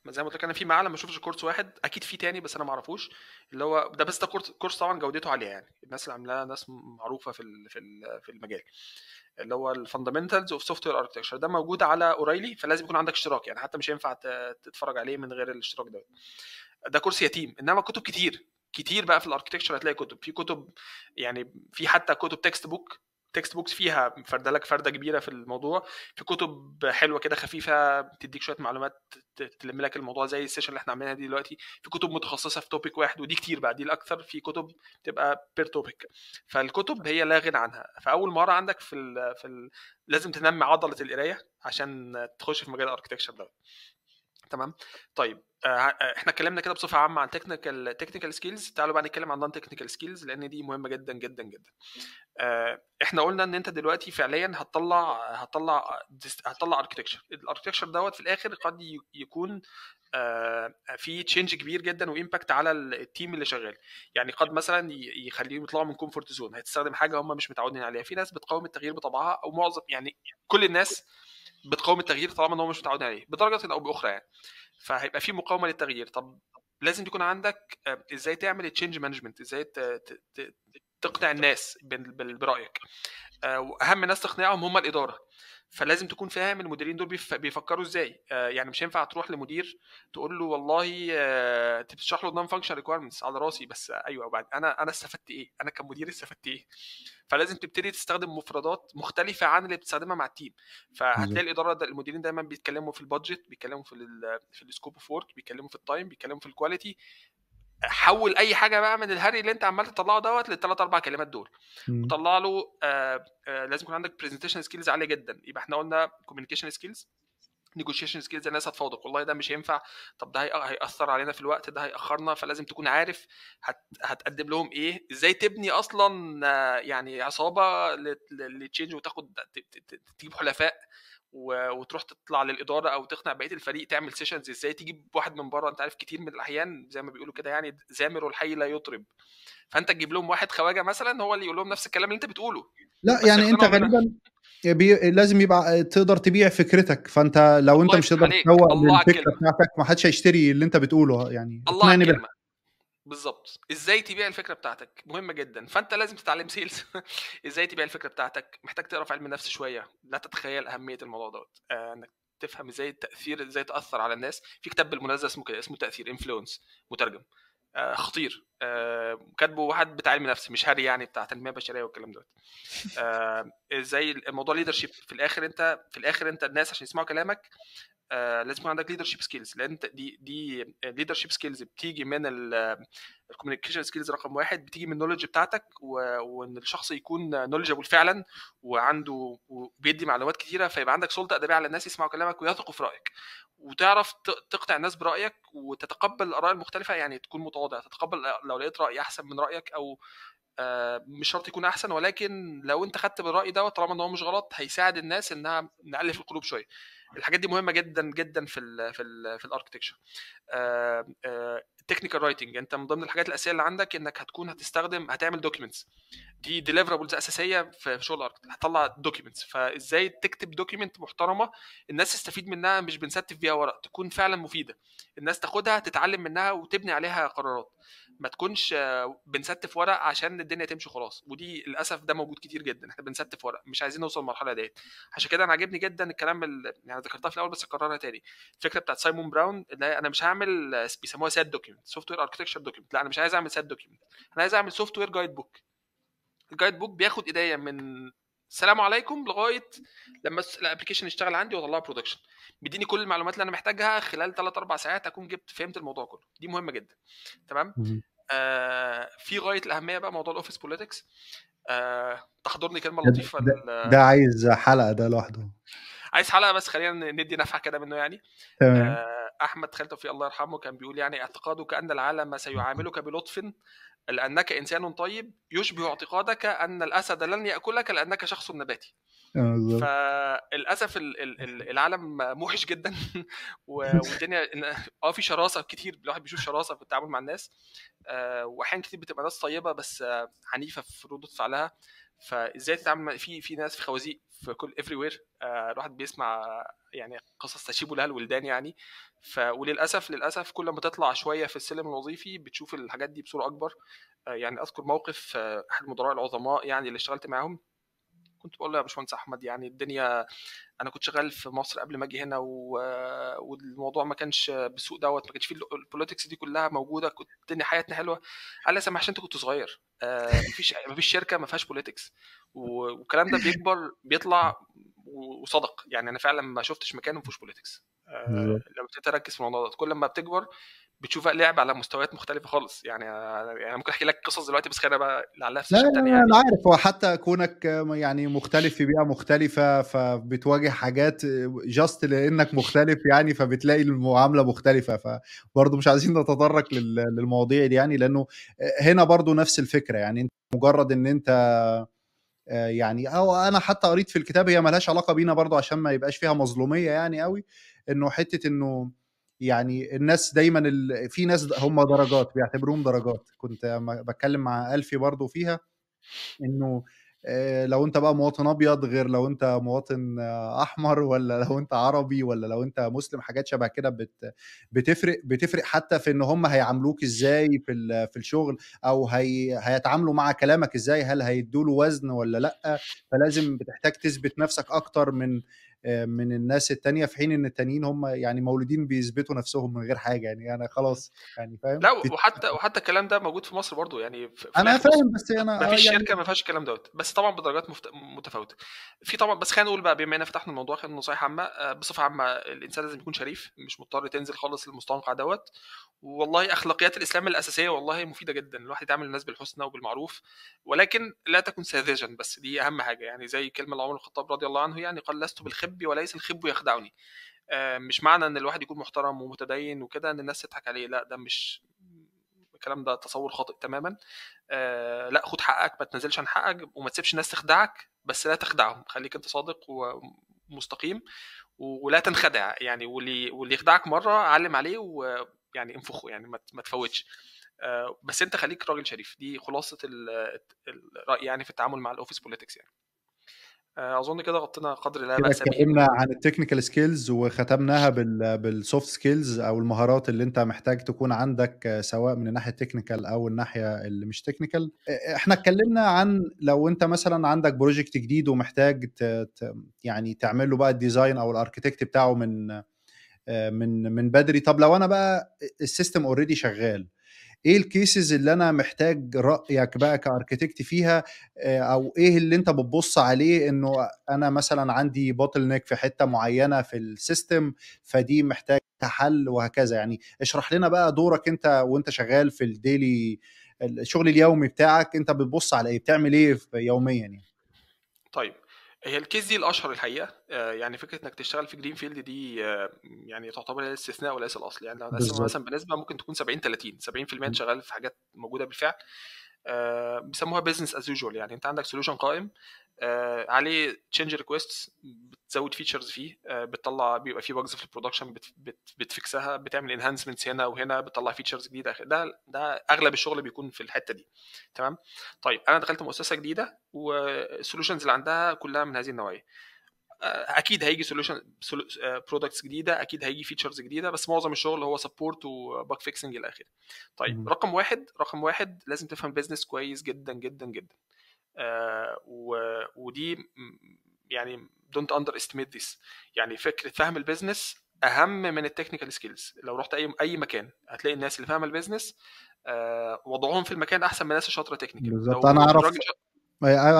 زي ما قلت لك انا في معلم ما شفتش كورس واحد، اكيد في تاني بس انا ما اعرفوش. اللي هو ده بس، ده كورس طبعا جودته عاليه، يعني الناس اللي عاملاه ناس معروفه في المجال. اللي هو الفاندامنتالز اوف سوفت وير اركتكتشر ده موجود على اوريلي، فلازم يكون عندك اشتراك. يعني حتى مش هينفع تتفرج عليه من غير الاشتراك ده كورس يتيم. انما كتب كتير كتير بقى في الاركتكتشر. هتلاقي كتب، في كتب يعني، في حتى كتب تكست بوك تكست بوكس فيها فرده لك فرده كبيره في الموضوع، في كتب حلوه كده خفيفه بتديك شويه معلومات تلم لك الموضوع زي السيشن اللي احنا عاملينها دي دلوقتي، في كتب متخصصه في توبيك واحد ودي كتير بقى، دي الاكثر، في كتب تبقى بير توبيك. فالكتب هي لا غنى عنها. فاول مره عندك لازم تنمي عضله القرايه عشان تخش في مجال الاركتكتشر ده. تمام. طيب احنا اتكلمنا كده بصفه عامه عن تكنيكال سكيلز، تعالوا بقى نتكلم عن نون تكنيكال سكيلز لان دي مهمه جدا جدا جدا. احنا قلنا ان انت دلوقتي فعليا هتطلع اركتكتشر. الاركتكتشر دوت في الاخر قد يكون في تشينج كبير جدا وامباكت على التيم اللي شغال. يعني قد مثلا يخليهم يطلعوا من كومفورت زون، هتستخدم حاجه هم مش متعودين عليها. في ناس بتقاوم التغيير بطبعها، او معظم يعني كل الناس بتقاوم التغيير طالما ان هم مش متعودين عليه بدرجه او باخرى يعني. فهيبقى في مقاومه للتغيير. طب لازم يكون عندك ازاي تعمل تشينج مانجمنت، ازاي تقنع الناس برايك. واهم ناس تقنعهم هم الاداره. فلازم تكون فاهم المديرين دول بيفكروا ازاي. يعني مش هينفع تروح لمدير تقول له والله تشرح له نون فانكشن ريكويرمنتس على راسي بس ايوه بعد انا استفدت ايه، انا كمدير استفدت ايه. فلازم تبتدي تستخدم مفردات مختلفه عن اللي بتستخدمها مع التيم. فهتلاقي الاداره المديرين دايما بيتكلموا في البادجت، بيتكلموا في السكوب اوف وورك، بيتكلموا في التايم، بيتكلموا في الكواليتي. حول اي حاجه بقى من الهري اللي انت عمال تطلعه دوت للثلاث اربع كلمات دول، وطلع له لازم يكون عندك برزنتيشن سكيلز عاليه جدا. يبقى احنا قلنا كوميونيكيشن سكيلز، نيجوشيشن سكيلز، الناس هتفاوضك والله ده مش هينفع، طب ده هيأثر علينا في الوقت، ده هيأخرنا. فلازم تكون عارف هتقدم لهم ايه، ازاي تبني اصلا يعني عصابه للتشينج وتاخد تجيب حلفاء وتروح تطلع للاداره او تقنع بقيه الفريق تعمل سيشنز، ازاي تجيب واحد من بره. انت عارف كتير من الاحيان زي ما بيقولوا كده يعني زامر الحي لا يطرب، فانت تجيب لهم واحد خواجه مثلا هو اللي يقول لهم نفس الكلام اللي انت بتقوله لا بس يعني انت يقتنعوا منها. غالبا لازم يبقى تقدر تبيع فكرتك، فانت لو انت الله مش يفتح تقدر عليك، تسوق الله على للفكره الكلمه، بتاعتك ما حدش هيشتري اللي انت بتقوله، يعني الله على اقنعني الكلمه بالظبط. ازاي تبيع الفكره بتاعتك مهمه جدا، فانت لازم تتعلم سيلز. ازاي تبيع الفكره بتاعتك، محتاج تقرا في علم النفس شويه، لا تتخيل اهميه الموضوع دوت. انك تفهم ازاي التاثير، ازاي تاثر على الناس. في كتاب بالمناسبه اسمه كده، اسمه تاثير، انفلونس، مترجم خطير. كاتبه واحد بتاع علم نفس مش هاري يعني بتاع تنميه بشريه والكلام دوت. ازاي الموضوع ليدرشيب في الاخر، انت الناس عشان يسمعوا كلامك لازم يكون عندك ليدرشيب سكيلز، لان انت دي ليدرشيب سكيلز بتيجي من الكوميونيكيشن سكيلز رقم واحد، بتيجي من النولج بتاعتك وان الشخص يكون نولجبل فعلا وعنده وبيدي معلومات كتيره، فيبقى عندك سلطه ادبيه على الناس يسمعوا كلامك ويثقوا في رايك، وتعرف تقنع الناس برايك وتتقبل الاراء المختلفه. يعني تكون متواضع، تتقبل لو لقيت راي احسن من رايك، او مش شرط يكون احسن، ولكن لو انت خدت بالراي ده طالما ان هو مش غلط هيساعد الناس انها نألف القلوب شويه. الحاجات دي مهمه جدا جدا في الاركتكتشر. التكنيكال رايتنج، انت من ضمن الحاجات الاساسيه اللي عندك انك هتعمل دوكيومنتس، دي ديليفرابلز اساسيه في شغل الاركتكت، هتطلع دوكيومنتس. فازاي تكتب دوكيومنت محترمه الناس تستفيد منها، مش بنستف بيها ورق، تكون فعلا مفيده، الناس تاخدها تتعلم منها وتبني عليها قرارات، ما تكونش بنستف ورق عشان الدنيا تمشي خلاص. ودي للاسف ده موجود كتير جدا، احنا بنستف ورق، مش عايزين نوصل للمرحله ديت. عشان كده انا عاجبني جدا الكلام يعني ذكرتها في الاول بس اكررها تاني، الفكره بتاعت سايمون براون اللي انا مش هعمل بيسموها سات دوكيومنت، سوفت وير اركتكتشر دوكيومنت. لا انا مش عايز اعمل سات دوكيومنت، انا عايز اعمل سوفت وير جايد بوك. الجايد بوك بياخد ايديا من السلام عليكم لغايه لما الابلكيشن يشتغل عندي واطلعه برودكشن، بيديني كل المعلومات اللي انا محتاجها خلال 3 4 ساعات اكون فهمت الموضوع كله. دي مهمه جدا. تمام. في غايه الاهميه بقى موضوع الاوفيس بوليتكس. تحضرني كلمه لطيفه ده عايز حلقه ده لوحده. عايز حلقه، بس خلينا ندي نفحه كده منه يعني. تمام. احمد خالد توفيق الله يرحمه كان بيقول يعني اعتقادك ان العالم سيعاملك بلطف لانك انسان طيب يشبه اعتقادك ان الاسد لن ياكلك لانك شخص نباتي. فللاسف العالم موحش جدا والدنيا في شراسه كتير، الواحد بيشوف شراسه في التعامل مع الناس، واحيانا كتير بتبقى ناس طيبه بس عنيفه في ردود فعلها. فازاي تتعامل في ناس في خوازيق في كل everywhere. الواحد بيسمع يعني قصص تشيب لها الولدان يعني. وللاسف كل ما تطلع شويه في السلم الوظيفي بتشوف الحاجات دي بصوره اكبر. يعني اذكر موقف احد المدراء العظماء يعني اللي اشتغلت معاهم، كنت بقول له يا باشمهندس احمد يعني الدنيا، انا كنت شغال في مصر قبل ما اجي هنا والموضوع ما كانش بالسوق دوت، ما كانش فيه البوليتكس دي كلها موجوده، كنت الدنيا حياتنا حلوه. قال لي سامح عشان انت كنت صغير، مفيش شركه ما فيهاش بوليتكس، والكلام ده بيكبر بيطلع وصدق يعني. انا فعلا ما شفتش مكان ما فيهوش بوليتكس. بالظبط. لما تركز في الموضوع ده كل ما بتكبر بتشوف لعب على مستويات مختلفه خالص يعني ممكن احكي لك قصص دلوقتي بس خلينا بقى لعلها في لا سيشن تانية لا يعني. انا عارف، هو حتى كونك يعني مختلف في بيئة مختلفة فبتواجه حاجات جاست لانك مختلف يعني، فبتلاقي المعاملة مختلفة. فبرضه مش عايزين نتطرق للمواضيع دي يعني، لانه هنا برضه نفس الفكرة يعني. انت مجرد ان انت يعني، او انا حتى قريت في الكتاب، هي ملهاش علاقة بينا برضه عشان ما يبقاش فيها مظلومية يعني قوي، انه حتة انه يعني الناس دايما في ناس هم درجات بيعتبروهم درجات. كنت بتكلم مع ألفي برضه فيها انه لو انت بقى مواطن ابيض غير لو انت مواطن احمر، ولا لو انت عربي، ولا لو انت مسلم، حاجات شبه كده بتفرق حتى في ان هم هيعاملوك ازاي في الشغل، او هيتعاملوا مع كلامك ازاي، هل هيدوا له وزن ولا لا. فلازم بتحتاج تثبت نفسك اكتر من الناس التانية، في حين ان التانيين هم يعني مولودين بيثبتوا نفسهم من غير حاجة يعني. انا خلاص يعني فاهم لا وحتى الكلام ده موجود في مصر برضو يعني في انا الاخر بص، فاهم، بس ما انا فيش يعني شركه ما فيهاش الكلام دوت، بس طبعا بدرجات متفاوته. في طبعا، بس خلينا نقول بقى بما ان فتحنا الموضوع، خلينا نصيحه عامه بصفه عامه الانسان لازم يكون شريف، مش مضطر تنزل خالص للمستنقع دوت. والله اخلاقيات الاسلام الاساسيه والله مفيده جدا، الواحد يتعامل الناس بالحسنى وبالمعروف، ولكن لا تكن ساذجا، بس دي اهم حاجه يعني. زي كلمه لعمر الخطاب رضي الله عنه يعني، قال لست بالخب وليس الخب يخدعني. مش معنى ان الواحد يكون محترم ومتدين وكده ان الناس تضحك عليه، لا ده مش الكلام، ده تصور خاطئ تماما. لا خد حقك، ما تنزلش عن حقك، وما تسيبش الناس تخدعك، بس لا تخدعهم، خليك انت صادق ومستقيم ولا تنخدع يعني. واللي يخدعك مره علم عليه ويعني انفخه يعني، ما تفوتش. بس انت خليك راجل شريف، دي خلاصه الراي يعني في التعامل مع الاوفيس بوليتكس يعني. اظن كده غطينا قدر لا كده باس به اتكلمنا عن التكنيكال سكيلز وختمناها بالسوفت سكيلز، او المهارات اللي انت محتاج تكون عندك سواء من الناحيه التكنيكال او الناحيه اللي مش تكنيكال. احنا اتكلمنا عن لو انت مثلا عندك بروجكت جديد ومحتاج يعني تعمل له بقى الديزاين او الاركيتكت بتاعه من بدري. طب لو انا بقى السيستم اوريدي شغال، ايه الكيسز اللي انا محتاج رايك بقى كاركتكت فيها؟ او ايه اللي انت بتبص عليه انه انا مثلا عندي بوتل نيك في حته معينه في السيستم، فدي محتاج حل وهكذا يعني. اشرح لنا بقى دورك انت وانت شغال في الديلي، الشغل اليومي بتاعك، انت بتبص على ايه، بتعمل ايه يوميا يعني. طيب، هي الكيس دي الاشهر الحقيقه. يعني فكره انك تشتغل في جرين فيلد دي يعني تعتبر هي الاستثناء وليس الاصل يعني. لو نقسمها بالظبط. مثلا بنسبه ممكن تكون 70 30، 70% انت شغال في حاجات موجوده بالفعل. بيسموها بزنس از يوجوال، يعني انت عندك سوليوشن قائم عليه تشينج ريكويستس، بتزود فيتشرز فيه، بتطلع، بيبقى فيه باجز في البرودكشن بتفكسها، بتعمل انهانسمنتس هنا وهنا، بتطلع فيتشرز جديده. ده اغلب الشغل بيكون في الحته دي. تمام. طيب انا دخلت مؤسسه جديده والسوليوشنز اللي عندها كلها من هذه النوعيه. اكيد هيجي سوليوشن برودكتس جديده، اكيد هيجي فيتشرز جديده، بس معظم الشغل هو سبورت وباك فيكسنج الى اخره. طيب مم. رقم واحد لازم تفهم بيزنس كويس جدا جدا جدا. ودي يعني دونت اندر استيميت ذس. يعني فكره فهم البيزنس اهم من التكنيكال سكيلز. لو رحت اي مكان هتلاقي الناس اللي فاهمه البيزنس وضعهم في المكان احسن من الناس الشاطره تكنيكال. بالظبط. انا لو اعرف، الراجل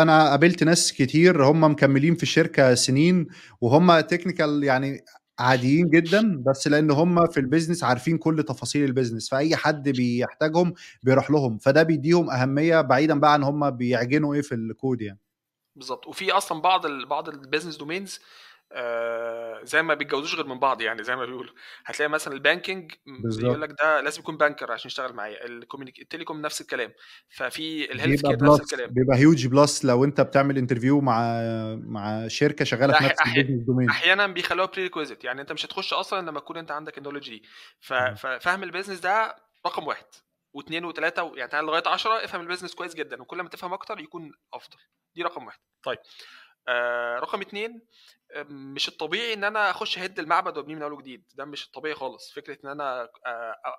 انا قابلت ناس كتير هم مكملين في الشركه سنين وهم تكنيكال يعني عاديين جدا، بس لان هم في البيزنس عارفين كل تفاصيل البيزنس، فاي حد بيحتاجهم بيروح لهم، فده بيديهم اهميه بعيدا بقى عن هم بيعجنوا ايه في الكود يعني. بالظبط. وفي اصلا بعض البيزنس دومينز زي ما بيتجوزوش غير من بعض يعني، زي ما بيقولوا. هتلاقي مثلا البانكينج يقول بالظبط. لك ده لازم يكون بانكر عشان يشتغل معايا، التليكوم نفس الكلام، ففي الهيلث بيبقى كير نفس بلس، الكلام. بيبقى هيوج بلس لو انت بتعمل انترفيو مع شركه شغاله لا في نفس البيزنس دومين. احيانا بيخلوها بري ريكويزيت، يعني انت مش هتخش اصلا لما تكون انت عندك النولج دي. ففهم البيزنس ده رقم واحد واثنين وثلاثه، يعني تعال لغايه 10 افهم البيزنس كويس جدا، وكل ما تفهم اكتر يكون افضل. دي رقم واحد. طيب رقم اتنين، مش الطبيعي ان انا اخش هيد المعبد وابنيه من اول وجديد، ده مش الطبيعي خالص. فكره ان انا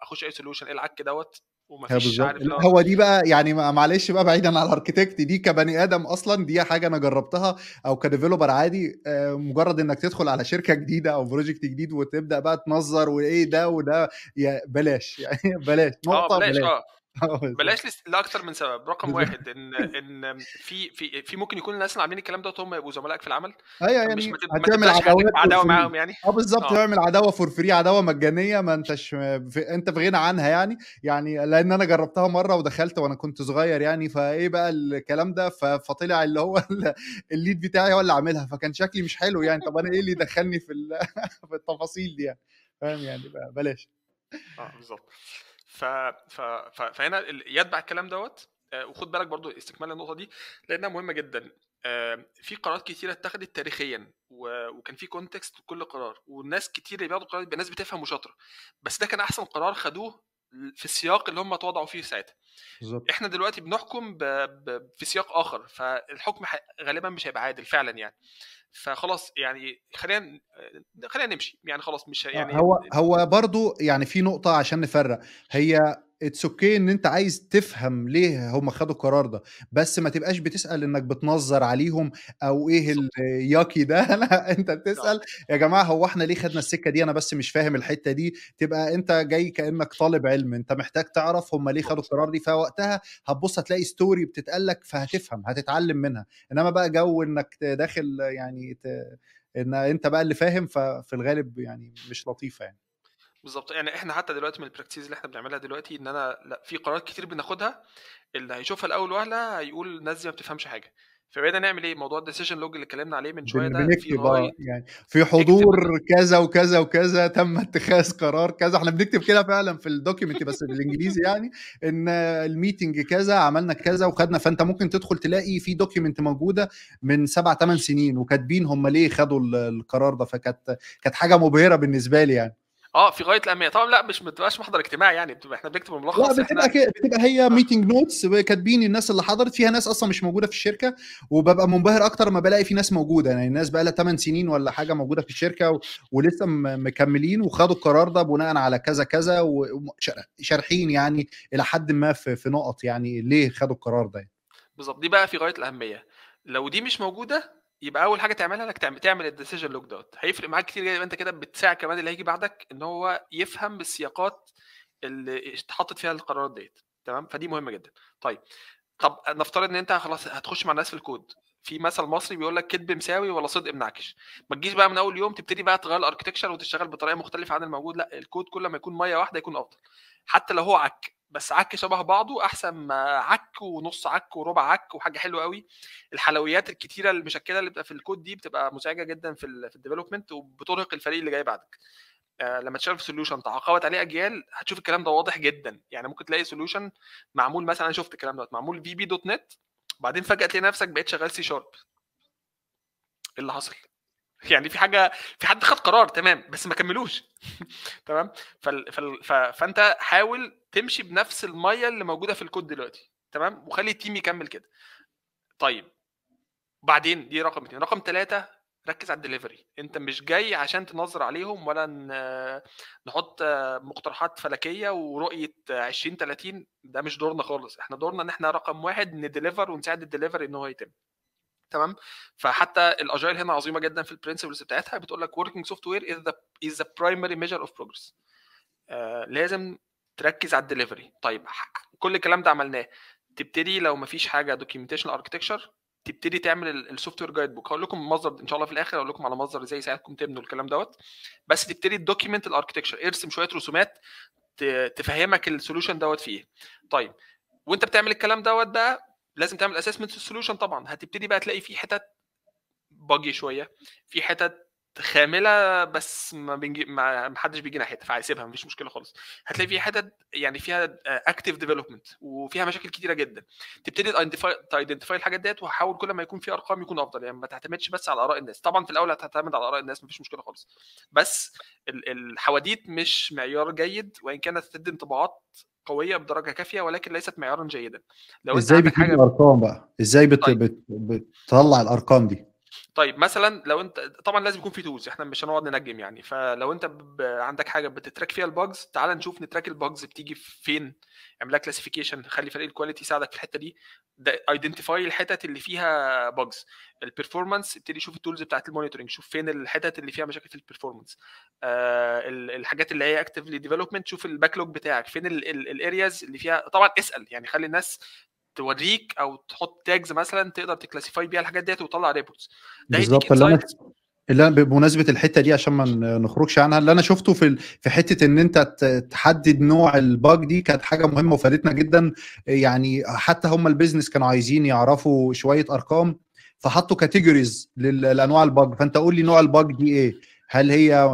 اخش اي سوليوشن ايه العك دوت، ومفيش بالظبط. عارف اللي هو هو دي بقى يعني معلش بقى، بعيدا عن الاركتكت، دي كبني ادم اصلا دي حاجه انا جربتها، او كديفلوبر عادي. مجرد انك تدخل على شركه جديده او بروجكت جديد وتبدا بقى تنظر وايه ده وده، يا بلاش يعني بلاش نقطه بلاش بلاش. بالظبط. بلاش لاكتر من سبب. رقم بالظبط. واحد ان في ممكن يكون الناس اللي عاملين الكلام ده هم يبقوا زملائك في العمل، ايوه فمش يعني ما هتعمل تبداش حياتك عداوات فور بعداوه فري. معاهم يعني. بالظبط، اه تعمل عداوه فور فري، عداوه مجانيه، ما انتش انت في غنى عنها يعني لان انا جربتها مره ودخلت وانا كنت صغير يعني، فايه بقى الكلام ده، فطلع اللي هو الليد بتاعي هو اللي عاملها، فكان شكلي مش حلو يعني. طب انا ايه اللي دخلني في التفاصيل دي يعني؟ فاهم يعني بلاش. بالظبط. فهنا يتبع الكلام دوت. وخد بالك برضو استكمال النقطه دي لانها مهمه جدا. في قرارات كتيره اتخذت تاريخيا وكان في كونتكست لكل قرار، والناس كتير اللي بياخدوا قرارات ناس بتفهم وشاطره، بس ده كان احسن قرار خدوه في السياق اللي هم اتوضعوا فيه ساعتها. بالظبط. احنا دلوقتي بنحكم في سياق اخر، فالحكم غالبا مش هيبقى عادل فعلا يعني. فخلاص يعني خلينا نمشي يعني، خلاص مش يعني. هو برضو يعني في نقطة عشان نفرق. هي اتس اوكي ان انت عايز تفهم ليه هم خدوا القرار ده، بس ما تبقاش بتسأل انك بتنظر عليهم او ايه بالظبط. الياكي ده. لا، انت اه بتسأل يا جماعة هو احنا ليه خدنا السكة دي؟ انا بس مش فاهم الحتة دي. تبقى انت جاي كأنك طالب علم، انت محتاج تعرف هم ليه خدوا بالظبط. القرار دي، فوقتها هتبص هتلاقي ستوري بتتقالك فهتفهم هتتعلم منها. انما بقى جو انك داخل يعني ان انت بقى اللي فاهم، ففي الغالب يعني مش لطيفه يعني. بالظبط يعني احنا حتى دلوقتي من البراكتيز اللي احنا بنعملها دلوقتي ان انا لا، في قرارات كتير بناخدها اللي هيشوفها الاول وهله هيقول الناس دي ما بتفهمش حاجه. فبقينا نعمل ايه؟ موضوع الديسيجن لوج اللي اتكلمنا عليه من شويه ده في بنكتب غايه. يعني في اكتب حضور كذا وكذا وكذا تم اتخاذ قرار كذا. احنا بنكتب كده فعلا في الدوكيمنت بس بالانجليزي يعني، ان الميتنج كذا عملنا كذا وخدنا. فانت ممكن تدخل تلاقي في دوكيمنت موجوده من 7 8 سنين وكاتبين هم ليه خدوا القرار ده. كانت حاجه مبهره بالنسبه لي يعني. في غايه الاهميه طبعا. لا مش بتبقاش محضر اجتماع يعني، بتبقى احنا بنكتب لا، ملخص بتبقى احنا. كده، بتبقى هي اه ميتنج نوتس كاتبين الناس اللي حضرت فيها. ناس اصلا مش موجوده في الشركه، وببقى منبهر اكتر ما بلاقي في ناس موجوده. يعني الناس بقى لها 8 سنين ولا حاجه موجوده في الشركه ولسه مكملين وخدوا القرار ده بناء على كذا كذا، وشارحين يعني الى حد ما في نقط يعني ليه خدوا القرار ده. بالظبط، دي بقى في غايه الاهميه. لو دي مش موجوده يبقى اول حاجه تعملها انك تعمل الديسيجن لوج دوت. هيفرق معاك كتير جدا. يبقى انت كده بتساعد كمان اللي هيجي بعدك ان هو يفهم السياقات اللي اتحطت فيها القرارات ديت. تمام، فدي مهمه جدا. طب نفترض ان انت خلاص هتخش مع الناس في الكود. في مثل مصري بيقول لك كدب مساوي ولا صدق منعكش. ما تجيش بقى من اول يوم تبتدي بقى تغير الاركتكشر وتشتغل بطريقه مختلفه عن الموجود. لا، الكود كل ما يكون ميه واحده يكون افضل. حتى لو هو عك، بس عك شبه بعضه احسن ما عك ونص عك وربع عك وحاجه حلوه قوي. الحلويات الكتيره المشكله اللي بتبقى في الكود دي بتبقى مزعجه جدا في الديفلوبمنت، وبترهق الفريق اللي جاي بعدك. لما تشتغل في سوليوشن تعاقبت عليه اجيال هتشوف الكلام ده واضح جدا. يعني ممكن تلاقي سوليوشن معمول مثلا، انا شفت الكلام ده معمول في بي دوت نت، بعدين فجاه تلاقي نفسك بقيت شغال سي شارب. ايه اللي حصل؟ يعني في حد خد قرار تمام بس ما كملوش. تمام. فانت حاول تمشي بنفس الميه اللي موجوده في الكود دلوقتي، تمام، وخلي التيم يكمل كده. طيب بعدين دي رقم 2. رقم 3، ركز على الدليفري. انت مش جاي عشان تنظر عليهم ولا نحط مقترحات فلكيه ورؤيه 2030. ده مش دورنا خالص. احنا دورنا ان احنا رقم 1 نديليفر ونساعد الدليفري ان هو يتم. تمام. فحتى الاجايل هنا عظيمه جدا في البرنسبلز بتاعتها. بتقول لك working software is the primary measure of progress. لازم تركز على الدليفري. طيب كل الكلام ده عملناه، تبتدي لو مفيش حاجه دوكيومنتيشن اركتكشر تبتدي تعمل السوفت وير جايد بوك. هقول لكم مصدر ان شاء الله في الاخر، اقول لكم على مصدر ازاي يساعدكم تبنوا الكلام دوت. بس تبتدي الدوكيمنت الاركتكشر، ارسم شويه رسومات تفهمك السوليوشن دوت فيه. طيب وانت بتعمل الكلام دوت بقى لازم تعمل اسسمنت السوليوشن. طبعا هتبتدي بقى تلاقي في حتت باجي شويه، في حتت خامله بس ما حدش بيجي ناحيتها فهيسيبها مفيش مشكله خالص. هتلاقي في حتت يعني فيها اكتيف ديفلوبمنت وفيها مشاكل كتيره جدا. تبتدي تايدنتيفاي الحاجات ديت، وحاول كل ما يكون في ارقام يكون افضل. يعني ما تعتمدش بس على اراء الناس. طبعا في الاول هتعتمد على اراء الناس مفيش مشكله خالص، بس الحواديت مش معيار جيد، وان كانت تدي انطباعات قويه بدرجه كافيه ولكن ليست معيارا جيدا. لو انت ازاي عندك بتجيب حاجه. الارقام بقى؟ ازاي طيب بتطلع الارقام دي؟ طيب مثلا لو انت طبعا لازم يكون في تولز، احنا مش هنقعد ننجم يعني. فلو انت عندك حاجه بتتراك فيها الباجز، تعال نشوف نتراك الباجز بتيجي فين. اعمل لها كلاسيفيكيشن، خلي فريق الكواليتي يساعدك في الحته دي. ده ايدنتيفاي الحتت اللي فيها باجز. البرفورمانس ابتدي شوف التولز بتاعت المونيتورنج، شوف فين الحتت اللي فيها مشاكل في البرفورمانس. الحاجات اللي هي اكتفلي ديفلوبمنت، شوف الباك لوج بتاعك فين الارياز اللي فيها. طبعا اسال يعني، خلي الناس توريك او تحط تاجز مثلا تقدر تكلاسيفاي بيها الحاجات ديت وتطلع ريبورتس. ده هيديك بالظبط. انسايتس. اللي انا بمناسبه الحته دي عشان ما نخرجش عنها، اللي انا شفته في حته ان انت تحدد نوع الباج دي كانت حاجه مهمه وفادتنا جدا. يعني حتى هم البيزنس كانوا عايزين يعرفوا شويه ارقام، فحطوا كاتيجوريز لانواع الباج. فانت قول لي نوع الباج دي ايه؟ هل هي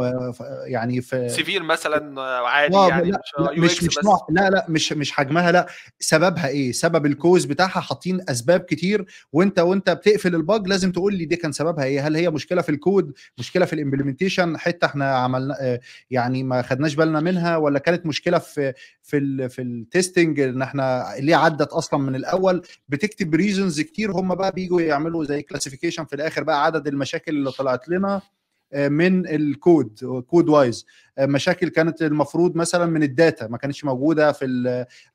يعني في سيفير مثلا عادي يعني، لا مش لا يو مش اكس مش بس. نوع، لا مش حجمها، لا سببها ايه، سبب الكوز بتاعها. حاطين اسباب كتير، وانت بتقفل الباج لازم تقول لي دي كان سببها ايه. هل هي مشكله في الكود، مشكله في الامبلمنتيشن، حته احنا عملنا يعني ما خدناش بالنا منها، ولا كانت مشكله في التستنج ان احنا ليه عدت اصلا من الاول. بتكتب ريزونز كتير، هم بقى بيجوا يعملوا زي كلاسيفيكيشن في الاخر بقى عدد المشاكل اللي طلعت لنا من الكود، كود وايز. مشاكل كانت المفروض مثلا من الداتا ما كانتش موجوده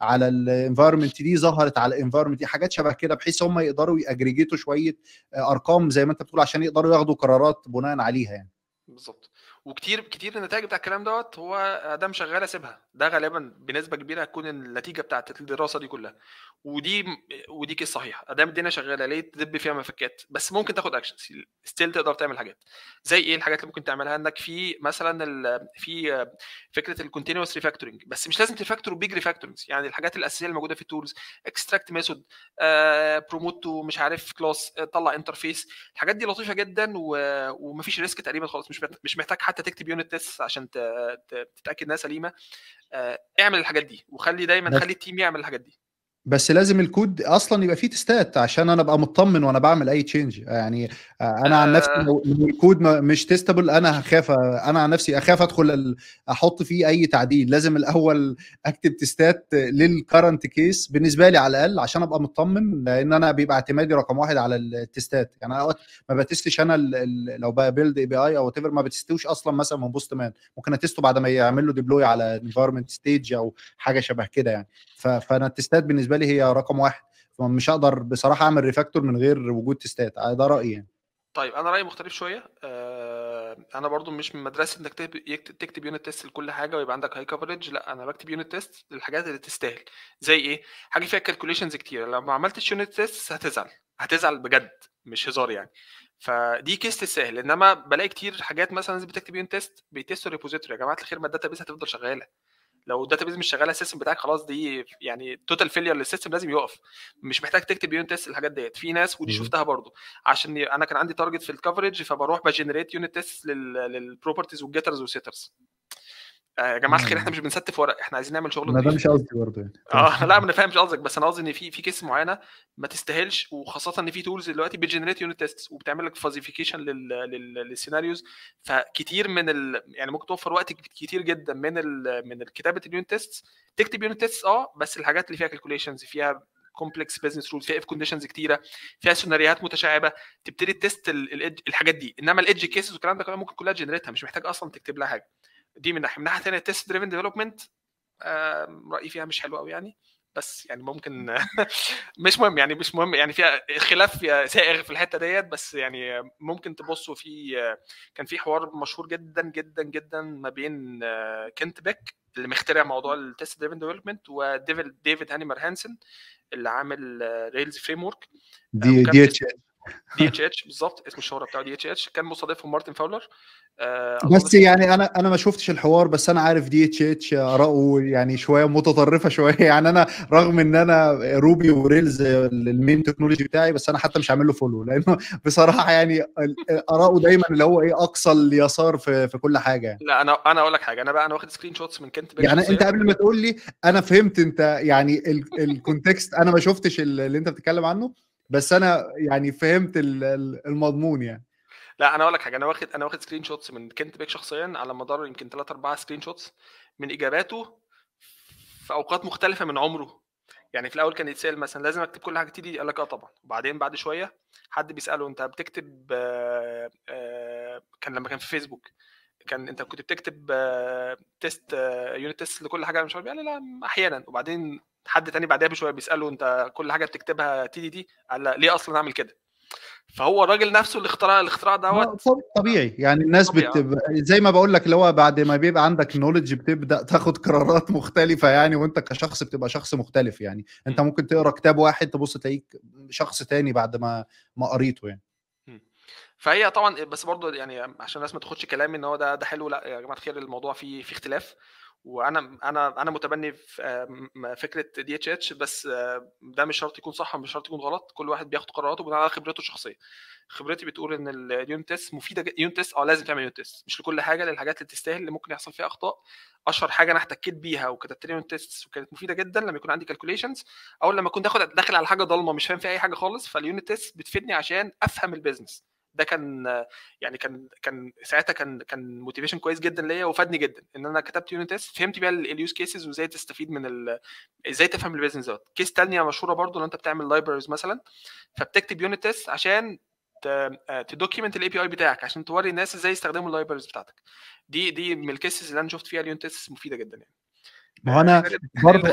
على الانفايرمنت دي، ظهرت على الانفايرمنت دي. حاجات شبه كده بحيث هم يقدروا ياجريجيتوا شويه ارقام زي ما انت بتقول عشان يقدروا ياخدوا قرارات بناء عليها يعني. بالظبط. وكتير كتير النتائج بتاع الكلام دوت هو ادام شغاله سيبها، ده غالبا بنسبه كبيره هتكون النتيجه بتاعت الدراسه دي كلها. ودي ودي كيس صحيح، ادام الدنيا شغاله ليه تدب فيها مفكات؟ بس ممكن تاخد اكشن ستيل، تقدر تعمل حاجات. زي ايه الحاجات اللي ممكن تعملها؟ انك في مثلا في فكره الكونتينوس ريفاكتورنج، بس مش لازم تفاكتور بيج ريفاكتورنجز يعني. الحاجات الاساسيه الموجوده في التولز، اكستراكت ميثود، بروموت تو مش عارف كلاس، طلع انترفيس. الحاجات دي لطيفه جدا ومفيش ريسك تقريبا خالص. مش محتاج حتى تكتب يونت تيست عشان تتاكد انها سليمه. اعمل الحاجات دي، وخلي دايما بس خلي التيم يعمل الحاجات دي. بس لازم الكود اصلا يبقى فيه تستات عشان انا ابقى مطمن وانا بعمل اي تشينج يعني. انا عن نفسي آه، لو الكود مش تيستابل انا هخاف. انا عن نفسي اخاف ادخل احط فيه اي تعديل. لازم الاول اكتب تستات للكرنت كيس بالنسبه لي على الاقل عشان ابقى مطمن، لان انا بيبقى اعتمادي رقم واحد على التستات. يعني انا اوقات ما بتستش انا لو بقى بيلد اي بي اي او وات ايفر، ما بتستوش اصلا مثلا من بوست مان. ممكن اتسته بعد ما يعمل له ديبلوي على انفايرمنت ستيج او حاجه شبه كده يعني. فانا التستات بالنسبه لي هي رقم واحد. فمش هقدر بصراحه اعمل ريفاكتور من غير وجود تستات. ده رايي يعني. طيب انا رايي مختلف شويه. انا برضو مش من مدرسه انك تكتب يونت تيست لكل حاجه ويبقى عندك هاي كفرج. لا، انا بكتب يونت تيست للحاجات اللي تستاهل. زي ايه؟ حاجه فيها كالكوليشنز كتير، لو ما عملتش يونت تيست هتزعل، هتزعل بجد، مش هزار يعني. فدي كيس تستاهل. انما بلاقي كتير حاجات مثلا الناس بتكتب يونت تيست بيتستوا ريبوزيتوري. يا جماعه الخير، ما الداتا بيز هتفضل شغاله. لو الداتا بيز مش شغاله، السيستم بتاعك خلاص دي يعني توتال فيلير للسيستم، لازم يقف. مش محتاج تكتب يونت تيست الحاجات ديت. في ناس ودي بالظبط. شفتها برضو، عشان انا كان عندي تارجت في الكفرج، فبروح بجنريت يونت تيست للبروبرتيز والجيترز والسيترز. يا جماعه الخير، احنا مش بنستف ورق، احنا عايزين نعمل شغل ما ده نظيف. مش قصدي برضه يعني. تمام. لا، ما انا فاهم مش قصدك، بس انا قصدي ان في كيس معينه ما تستاهلش. وخاصه ان في تولز دلوقتي بتجنريت يونت تيست وبتعمل لك فازيفيكيشن للسيناريوز. فكتير يعني ممكن توفر وقت كتير جدا من كتابه اليونت تيست. تكتب يونت تيست بس الحاجات اللي فيها كالكوليشنز، فيها كومبلكس بزنس رول، فيها اف كونديشنز كتيره، فيها سيناريوهات متشعبه، تبتدي تيست الحاجات دي. انما الايدج كيسز والكلام ده كله ممكن كلها جنريتها، مش محتاج اصلا تكتب لها حاجه. دي من ناحيه. من ناحيه ثانيه، التيست دريفن ديفلوبمنت رايي فيها مش حلو قوي يعني. بس يعني ممكن مش مهم يعني، مش مهم يعني، فيها خلاف سائغ في الحته ديت. بس يعني ممكن تبصوا في كان في حوار مشهور جدا جدا جدا ما بين كنت بيك اللي مخترع موضوع التست دريفن ديفلوبمنت، وديفيد هانيمر هانسن اللي عامل ريلز فريم ورك. دي وكان اتش. دي اتش اتش بالظبط، اسم الشهره بتاعه دي اتش اتش. كان مستضيفهم مارتن فاولر. اظن بس في يعني انا ما شفتش الحوار، بس انا عارف دي اتش اتش اراءه يعني شويه متطرفه شويه يعني. انا رغم ان انا روبي وريلز المين تكنولوجي بتاعي، بس انا حتى مش عامل له فولو لانه بصراحه يعني اراءه دايما اللي هو ايه اقصى اليسار في كل حاجه يعني. لا، انا اقول لك حاجه. انا واخد سكرين شوتس من كنت بيك يعني انت شخصيا. قبل ما تقول لي انا فهمت انت يعني الكونتكست. انا ما شفتش اللي انت بتتكلم عنه، بس انا يعني فهمت المضمون يعني. لا، انا اقول لك حاجه. انا واخد سكرين شوتس من كنت بيك شخصيا على مدار يمكن 3 4 سكرين شوتس من اجاباته في اوقات مختلفه من عمره. يعني في الاول كان يتسال مثلا لازم اكتب كل حاجه تي دي، قال لك اه طبعا. وبعدين بعد شويه حد بيساله انت بتكتب كان لما كان في فيسبوك، كان انت كنت بتكتب تيست يونت تيست لكل حاجه مش عارف إيه؟ قال لي لا احيانا. وبعدين حد تاني بعدها بشويه بيساله انت كل حاجه بتكتبها تي دي، قال لا ليه اصلا اعمل كده. فهو الراجل نفسه اللي اخترع دوت. طبيعي يعني الناس طبيعي. زي ما بقول لك اللي هو بعد ما بيبقى عندك نوليدج بتبدا تاخد قرارات مختلفه يعني، وانت كشخص بتبقى شخص مختلف يعني. انت ممكن تقرا كتاب واحد تبص تلاقيك شخص تاني بعد ما قريته يعني. فهي طبعا بس برضه يعني عشان الناس ما تاخدش كلامي ان هو ده حلو، لا يا جماعه الخير، الموضوع فيه اختلاف. وانا متبني في فكره دي اتش اتش، بس ده مش شرط يكون صح ومش شرط يكون غلط. كل واحد بياخد قراراته بناء على خبرته الشخصيه. خبرتي بتقول ان اليونت تيست مفيده يونت تيست لازم تعمل يونت تيست، مش لكل حاجه، للحاجات اللي تستاهل اللي ممكن يحصل فيها اخطاء. اشهر حاجه انا احتكيت بيها وكتبت لي يونت تيست وكانت مفيده جدا لما يكون عندي كالكوليشنز، او لما اكون داخل على حاجه ضلمه مش فاهم فيها اي حاجه خالص، فاليونت تيست بتفيدني عشان افهم البيزنس. ده كان يعني كان ساعتها كان موتيفيشن كويس جدا ليا، وفادني جدا ان انا كتبت يونت تيست فهمت بيها اليوز كيسز وازاي تستفيد من ازاي تفهم البيزنس دوت. كيس تانية مشهوره برضو لو انت بتعمل لايبرز مثلا، فبتكتب يونت تيست عشان تدوكيمنت الاي بي اي بتاعك عشان توري الناس ازاي يستخدموا اللايبرز بتاعتك. دي من الكيسز اللي انا شفت فيها اليونت تيست مفيده جدا يعني. ما هو انا احنا برضو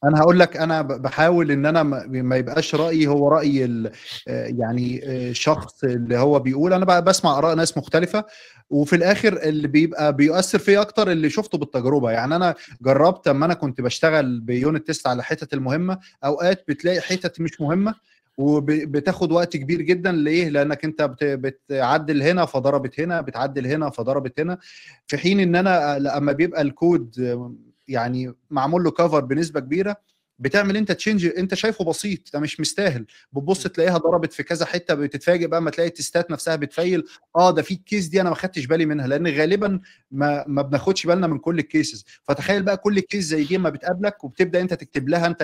انا هقول لك انا بحاول ان انا ما يبقاش رايي هو راي يعني شخص اللي هو بيقول. انا بقى بسمع اراء ناس مختلفه، وفي الاخر اللي بيبقى بيؤثر فيا اكتر اللي شفته بالتجربه. يعني انا جربت اما انا كنت بشتغل بيونت تيست على حتت المهمه، اوقات بتلاقي حتت مش مهمه وبتاخد وقت كبير جدا. ليه؟ لانك انت بتعدل هنا فضربت هنا، بتعدل هنا فضربت هنا، في حين ان انا لما بيبقى الكود يعني معمول له كفر بنسبه كبيره، بتعمل انت تشينج انت شايفه بسيط، ده مش مستاهل، بتبص تلاقيها ضربت في كذا حته، بتتفاجئ بقى ما تلاقي التستات نفسها بتفيل. ده في الكيس دي انا ما خدتش بالي منها، لان غالبا ما بناخدش بالنا من كل الكيسز. فتخيل بقى كل كيس زي دي ما بتقابلك وبتبدا انت تكتب لها انت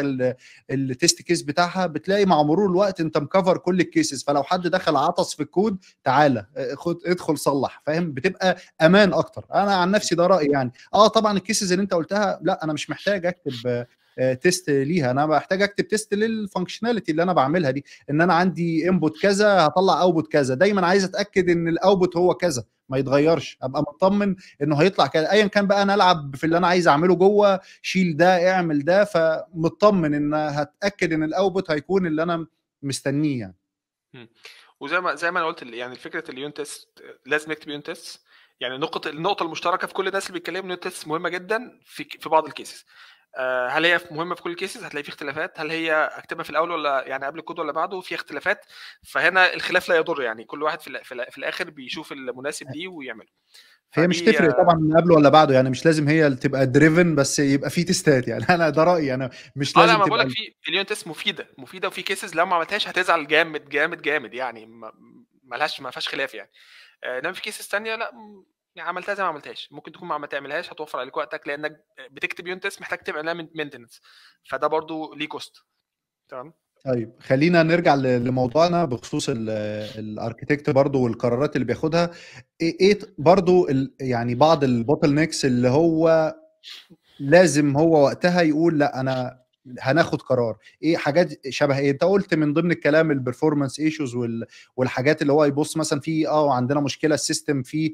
التست كيس بتاعها، بتلاقي مع مرور الوقت انت مكفر كل الكيسز. فلو حد دخل عطس في الكود تعالى خد ادخل صلح، فاهم؟ بتبقى امان اكتر. انا عن نفسي ده رايي يعني. طبعا الكيسز اللي انت قلتها لا انا مش محتاج اكتب تيست ليها، انا محتاج اكتب تيست للفانكشناليتي اللي انا بعملها دي، ان انا عندي انبوت كذا هطلع اوتبوت كذا، دايما عايز اتاكد ان الاوتبوت هو كذا ما يتغيرش، ابقى مطمن انه هيطلع كذا ايا كان بقى. انا العب في اللي انا عايز اعمله جوه، شيل ده اعمل ده، فمطمن ان هتاكد ان الاوتبوت هيكون اللي انا مستنيه يعني. وزي ما انا قلت يعني فكره اليونت تيست لازم نكتب يونت تيست. يعني النقطه المشتركه في كل الناس اللي بيتكلموا ان التيست مهمه جدا في بعض الكيسز. هل هي مهمه في كل الكيسز؟ هتلاقي في اختلافات. هل هي اكتبها في الاول ولا يعني قبل الكود ولا بعده؟ في اختلافات. فهنا الخلاف لا يضر، يعني كل واحد في الاخر بيشوف المناسب ليه ويعمله. هي مش فدي تفرق طبعا من قبله ولا بعده يعني، مش لازم هي اللي تبقى دريفن، بس يبقى في تيستات يعني. انا ده رايي، انا مش لا لازم ما بقول لك تبقى. في اليون تيست مفيده، وفي كيسز لو ما عملتهاش هتزعل جامد جامد جامد يعني، ما فيهاش خلاف يعني. انما في كيسز ثانيه لا، يعني عملتها زي ما عملتهاش، ممكن تكون ما تعملهاش هتوفر عليك وقتك، لانك بتكتب يون تيست محتاج تعمل لها مينتنس، فده برضو ليه كوست. تمام. طيب خلينا نرجع لموضوعنا بخصوص الاركيتكت برضو والقرارات اللي بياخدها. ايه برضو يعني بعض البوتل نيكس اللي هو لازم هو وقتها يقول لا انا هناخد قرار. ايه حاجات شبه ايه؟ انت قلت من ضمن الكلام البرفورمانس ايشوز والحاجات اللي هو يبص مثلا في عندنا مشكله السيستم فيه،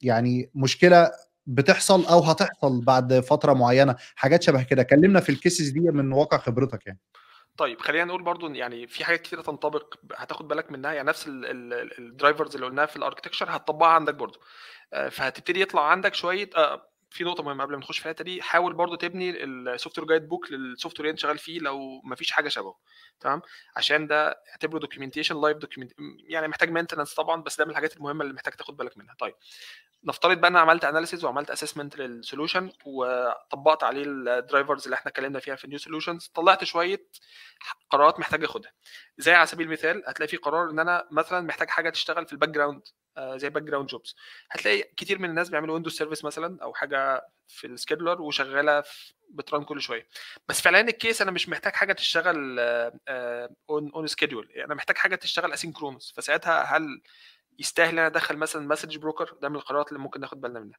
يعني مشكله بتحصل او هتحصل بعد فتره معينه، حاجات شبه كده. كلمنا في الكيسز دي من واقع خبرتك يعني. طيب خلينا نقول برضو يعني في حاجات كتيره تنطبق هتاخد بالك منها، يعني نفس الدرايفرز اللي قلناها في الاركتكشر هتطبقها عندك برضو. فهتبتدي يطلع عندك شويه في نقطه مهمه قبل ما نخش في الحته دي، حاول برضو تبني السوفت وير جايد بوك للسوفت وير اللي انت شغال فيه لو ما فيش حاجه شبهه. تمام. عشان ده اعتبره دوكيومنتيشن لايف دوكيومنت، يعني محتاج مينتنس طبعا، بس ده من الحاجات المهمه اللي محتاج تاخد بالك منها. طيب نفترض بقى انا عملت اناليسيز وعملت اسسمنت للسولوشن وطبقت عليه الدرايفرز اللي احنا اتكلمنا فيها في النيو سولوشنز، طلعت شويه قرارات محتاج اخدها. زي على سبيل المثال هتلاقي في قرار ان انا مثلا محتاج حاجه تشتغل في الباك جراوند، زي باك جراوند جوبز. هتلاقي كتير من الناس بيعملوا ويندوز سيرفيس مثلا او حاجه في السكيدولر وشغاله بتران كل شويه. بس فعليا الكيس انا مش محتاج حاجه تشتغل اون سكيدول، انا محتاج حاجه تشتغل اسينكرونس. فساعتها هل يستاهل ان انا ادخل مثلا مسج بروكر؟ ده من القرارات اللي ممكن ناخد بالنا منها.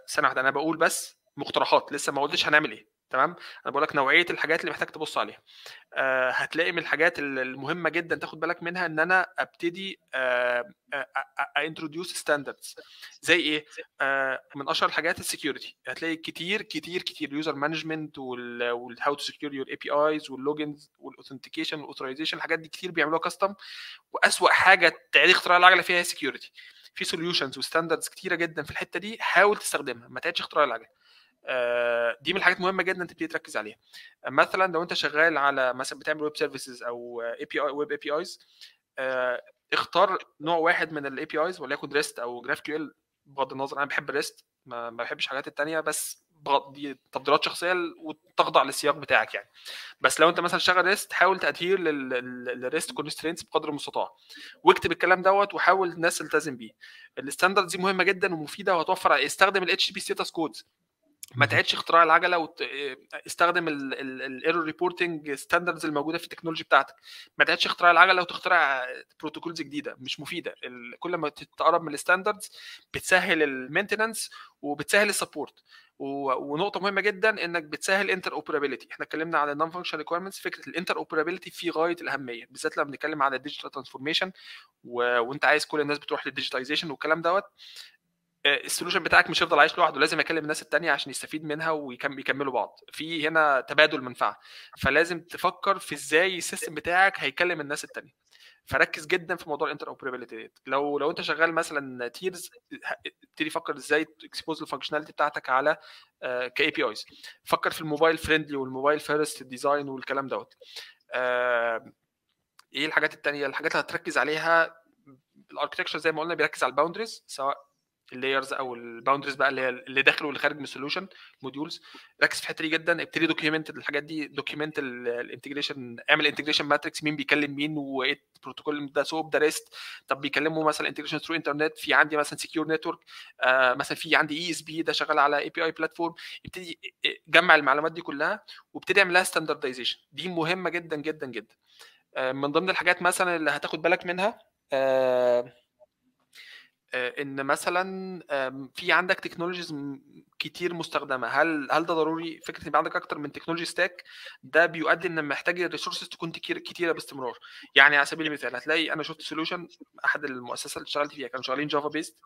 سنه واحده انا بقول بس مقترحات، لسه ما قلتش هنعمل ايه. تمام. انا بقول لك نوعيه الحاجات اللي محتاج تبص عليها. هتلاقي من الحاجات المهمه جدا تاخد بالك منها ان انا ابتدي انتروديوس ستاندردز. زي ايه؟ من اشهر الحاجات السكيورتي. هتلاقي كتير كتير كتير يوزر مانجمنت والهاو تو سكيور يور اي بي ايز واللوجنز والاوثنتيكيشن والاوثرايزيشن، الحاجات دي كتير بيعملوها كاستم. واسوأ حاجه تعيد اختراع العجله فيها هي سكيورتي. في سوليوشنز وستاندردز كتيره جدا في الحته دي، حاول تستخدمها، ما تعيدش اختراع العجله. دي من الحاجات مهمه جدا تبتدي تركز عليها. مثلا لو انت شغال على مثلا بتعمل ويب سيرفيسز او اي بي اي ويب اي بي ايز، اختار نوع واحد من الاي بي ايز، وليكن ريست او جراف كيو ال. بغض النظر انا بحب ريست، ما بحبش الحاجات التانية، بس دي تفضيلات شخصيه وتخضع للسياق بتاعك يعني. بس لو انت مثلا شغال ريست، حاول تادهير للريست كونسترينتس بقدر المستطاع، واكتب الكلام دوت وحاول الناس تلتزم بيه. الستاندردز دي مهمه جدا ومفيده وهتوفر. استخدم الاتش تي بي ستاتس كودز، ما تعيدش اختراع العجله استخدم الايرور ريبورتنج ستاندردز الموجوده في التكنولوجي بتاعتك. ما تعيدش اختراع العجله وتخترع بروتوكولز جديده مش مفيده. كل ما تتقرب من الستاندردز بتسهل المينتننس وبتسهل السبورت. ونقطه مهمه جدا انك بتسهل انتر اوبرابيلتي. احنا اتكلمنا على النون فانكشنال ريكويرمنتس، فكره الانتر اوبرابيلتي في غايه الاهميه، بالذات لما بنتكلم على الديجيتال ترانسفورميشن وانت عايز كل الناس بتروح للديجيتايزيشن والكلام دوت. السولوشن بتاعك مش هيفضل عايش لوحده، لازم يكلم الناس التانية عشان يستفيد منها ويكملوا بعض. في هنا تبادل منفعه، فلازم تفكر في ازاي السيستم بتاعك هيكلم الناس التانية. فركز جدا في موضوع الانتر اوبرابيلتي. لو انت شغال مثلا تيرز، ابتدي فكر ازاي تكسبوز الفانكشناليتي بتاعتك على كاي بي ايز. فكر في الموبايل فريندلي والموبايل فيرست ديزاين والكلام دوت. ايه الحاجات التانية؟ الحاجات اللي هتركز عليها الاركتكتشر زي ما قلنا بيركز على الباوندريز، سواء اللايرز او الباوندريز بقى اللي داخل واللي خارج من السوليوشن موديولز. ركز في الحته دي جدا. ابتدي دوكيومنت الحاجات دي، دوكيومنت الانتجريشن، اعمل انتجريشن ماتريكس، مين بيكلم مين وايه البروتوكول ده، سوب ده ريست. طب بيكلموا مثلا انتجريشن ثرو انترنت، في عندي مثلا سكيور نتورك، مثلا في عندي اي اس بي ده شغال على اي بي اي بلاتفورم. ابتدي جمع المعلومات دي كلها وابتدي اعمل لها ستاندردايزيشن. دي مهمه جدا جدا جدا. من ضمن الحاجات مثلا اللي هتاخد بالك منها ان مثلا في عندك تكنولوجيز كتير مستخدمه. هل ده ضروري؟ فكره ان يبقى عندك اكتر من تكنولوجي ستاك ده بيؤدي ان محتاج الريسورسز تكون كتيره باستمرار. يعني على سبيل المثال هتلاقي انا شفت سوليوشن، احد المؤسسات اللي اشتغلت فيها كانوا شغالين جافا بيست،